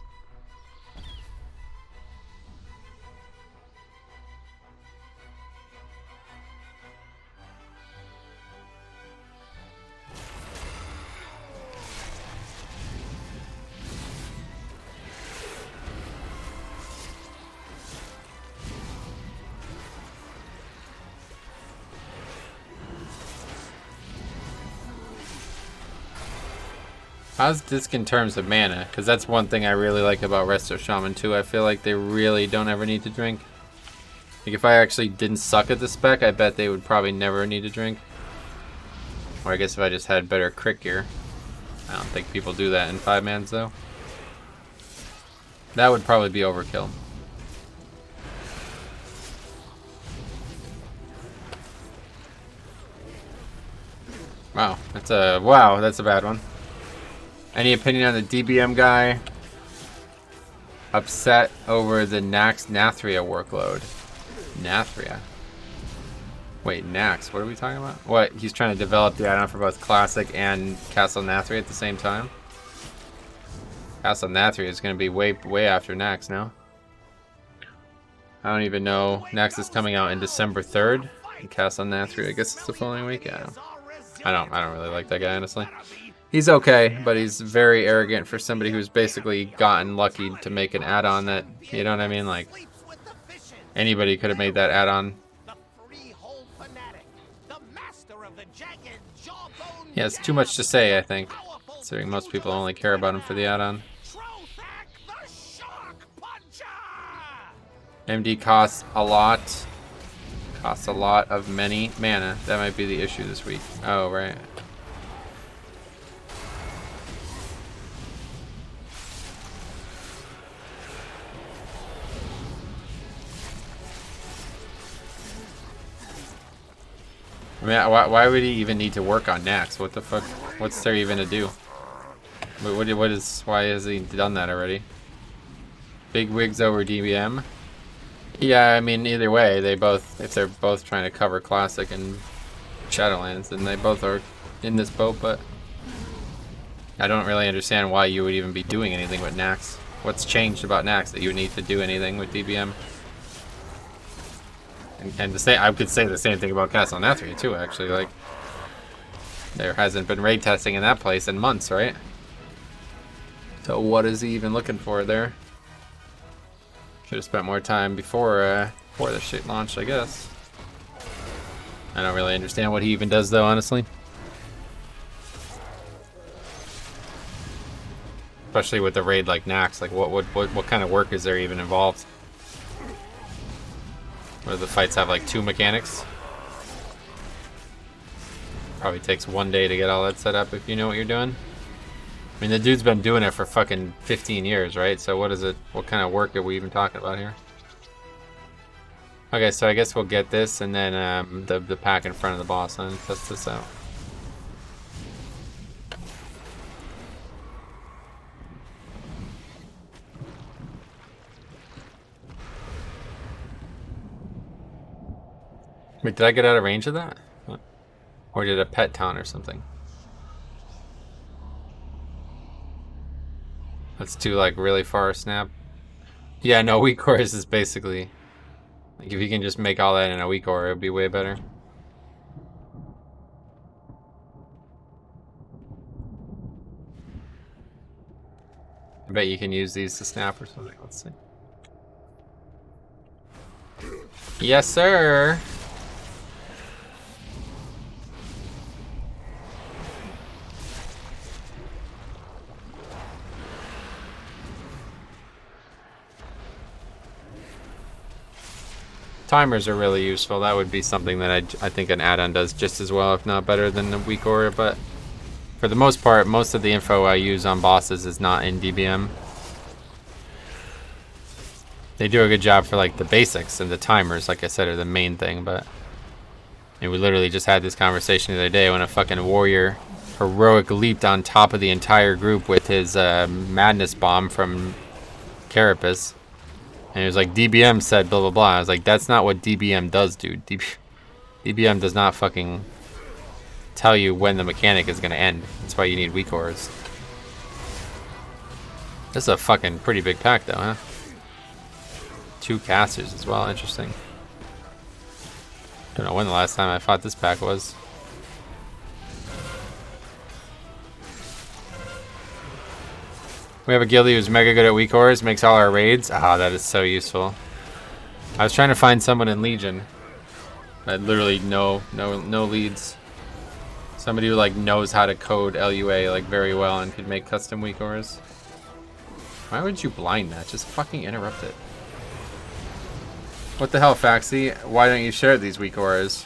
How's Disc in terms of mana? Because that's one thing I really like about Resto Shaman too. I feel like they really don't ever need to drink. Like if I actually didn't suck at the spec, I bet they would probably never need to drink. Or I guess if I just had better crit gear. I don't think people do that in 5-mans though. That would probably be overkill. Wow, that's a bad one. Any opinion on the DBM guy upset over the Nax Nathria workload? Nathria? Wait, Nax, what are we talking about? What, he's trying to develop the add-on for both Classic and Castle Nathria at the same time? Castle Nathria is going to be way after Nax now. I don't even know. Nax is coming out in December 3rd. And Castle Nathria, I guess it's the following week. Yeah. I don't really like that guy, honestly. He's okay, but he's very arrogant for somebody who's basically gotten lucky to make an add-on that, you know what I mean? Like, anybody could have made that add-on. Yeah, it's too much to say, I think, considering most people only care about him for the add-on. MD costs a lot. Costs a lot of many mana. That might be the issue this week. Oh, right. I mean, why would he even need to work on Nax? What the fuck? What's there even to do? Why has he done that already? Big wigs over DBM? Yeah, I mean, either way, if they're both trying to cover Classic and Shadowlands, then they both are in this boat, but I don't really understand why you would even be doing anything with Nax. What's changed about Nax that you would need to do anything with DBM? And to say, I could say the same thing about Castle Nathria too, actually. Like, there hasn't been raid testing in that place in months, right? So what is he even looking for there? Should have spent more time before the shit launched, I guess. I don't really understand what he even does, though, honestly. Especially with the raid like Nax, like what kind of work is there even involved? Where the fights have like 2 mechanics. Probably takes 1 day to get all that set up if you know what you're doing. I mean, the dude's been doing it for fucking 15 years, right? So what is it? What kind of work are we even talking about here? Okay, so I guess we'll get this and then the pack in front of the boss and test this out. Wait, did I get out of range of that? Or did a pet town or something? That's too, like, really far snap. Yeah, no, weak cores is basically... Like, if you can just make all that in a weak core, it would be way better. I bet you can use these to snap or something. Let's see. Yes, sir! Timers are really useful. That would be something that I think an add-on does just as well, if not better than the weak aura, but for the most part, most of the info I use on bosses is not in DBM. They do a good job for like the basics, and the timers, like I said, are the main thing, but and we literally just had this conversation the other day when a fucking warrior heroic leaped on top of the entire group with his madness bomb from Carapace. And it was like, DBM said blah blah blah. I was like, that's not what DBM does, dude. DBM does not fucking tell you when the mechanic is gonna end. That's why you need weak cores. This is a fucking pretty big pack though, huh? 2 casters as well, interesting. Don't know when the last time I fought this pack was. We have a guildie who's mega good at weak cores, makes all our raids. Ah, that is so useful. I was trying to find someone in Legion. I had literally no leads. Somebody who like knows how to code LUA like very well and could make custom weak cores. Why would you blind that? Just fucking interrupt it. What the hell, Faxi? Why don't you share these weak cores?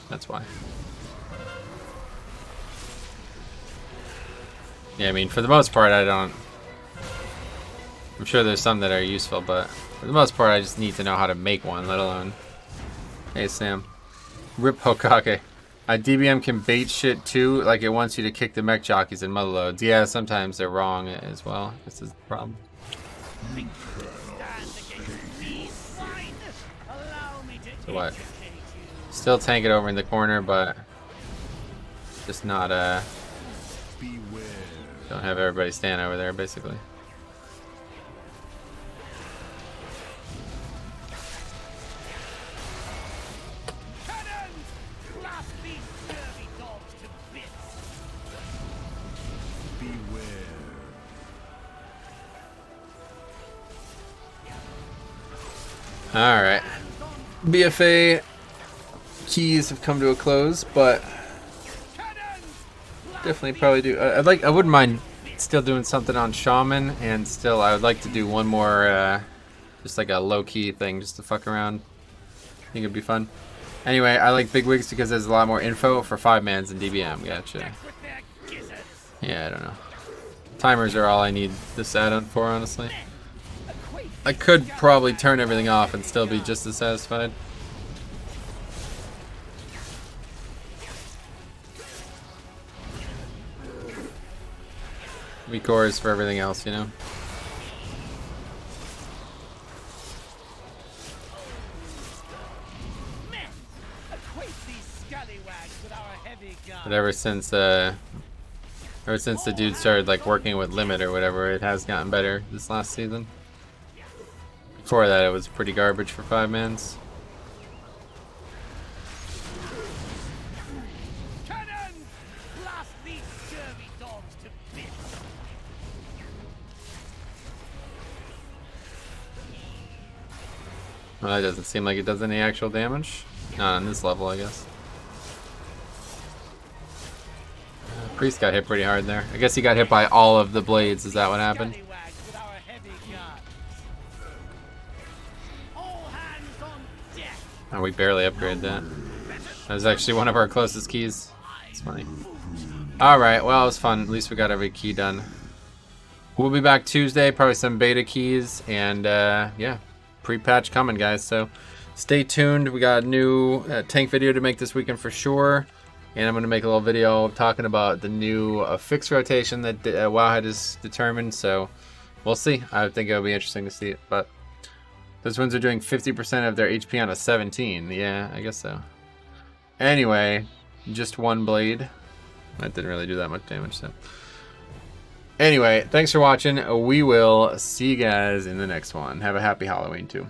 That's why. Yeah, I mean, for the most part, I don't... I'm sure there's some that are useful, but for the most part, I just need to know how to make one, let alone... Hey, Sam. Rip Hokage. DBM can bait shit, too, like it wants you to kick the mech jockeys in mother loads. Yeah, sometimes they're wrong as well. This is the problem. So what? Still tank it over in the corner, but... Just not, Don't have everybody stand over there, basically. Alright. BFA keys have come to a close, but definitely probably do. I wouldn't mind still doing something on Shaman, and still I would like to do one more just like a low-key thing just to fuck around. I think it'd be fun. Anyway, I like big wigs because there's a lot more info for 5-mans in DBM. Gotcha. Yeah, I don't know. Timers are all I need this add-on for, honestly. I could probably turn everything off and still be just as satisfied. Weak cores for everything else, you know? But ever since the dude started like working with Limit or whatever, it has gotten better this last season. Before that, it was pretty garbage for 5-mans. Well, that doesn't seem like it does any actual damage. Not on this level, I guess. Priest got hit pretty hard there. I guess he got hit by all of the blades. Is that what happened? Oh, we barely upgraded that. That was actually one of our closest keys. It's funny. Alright, well, it was fun. At least we got every key done. We'll be back Tuesday, probably some beta keys, and yeah, pre-patch coming, guys. So stay tuned. We got a new tank video to make this weekend for sure. And I'm going to make a little video talking about the new fixed rotation that Wowhead has determined. So we'll see. I think it'll be interesting to see it. But those ones are doing 50% of their HP on a 17. Yeah, I guess so. Anyway, just one blade. That didn't really do that much damage. So anyway, thanks for watching. We will see you guys in the next one. Have a happy Halloween too.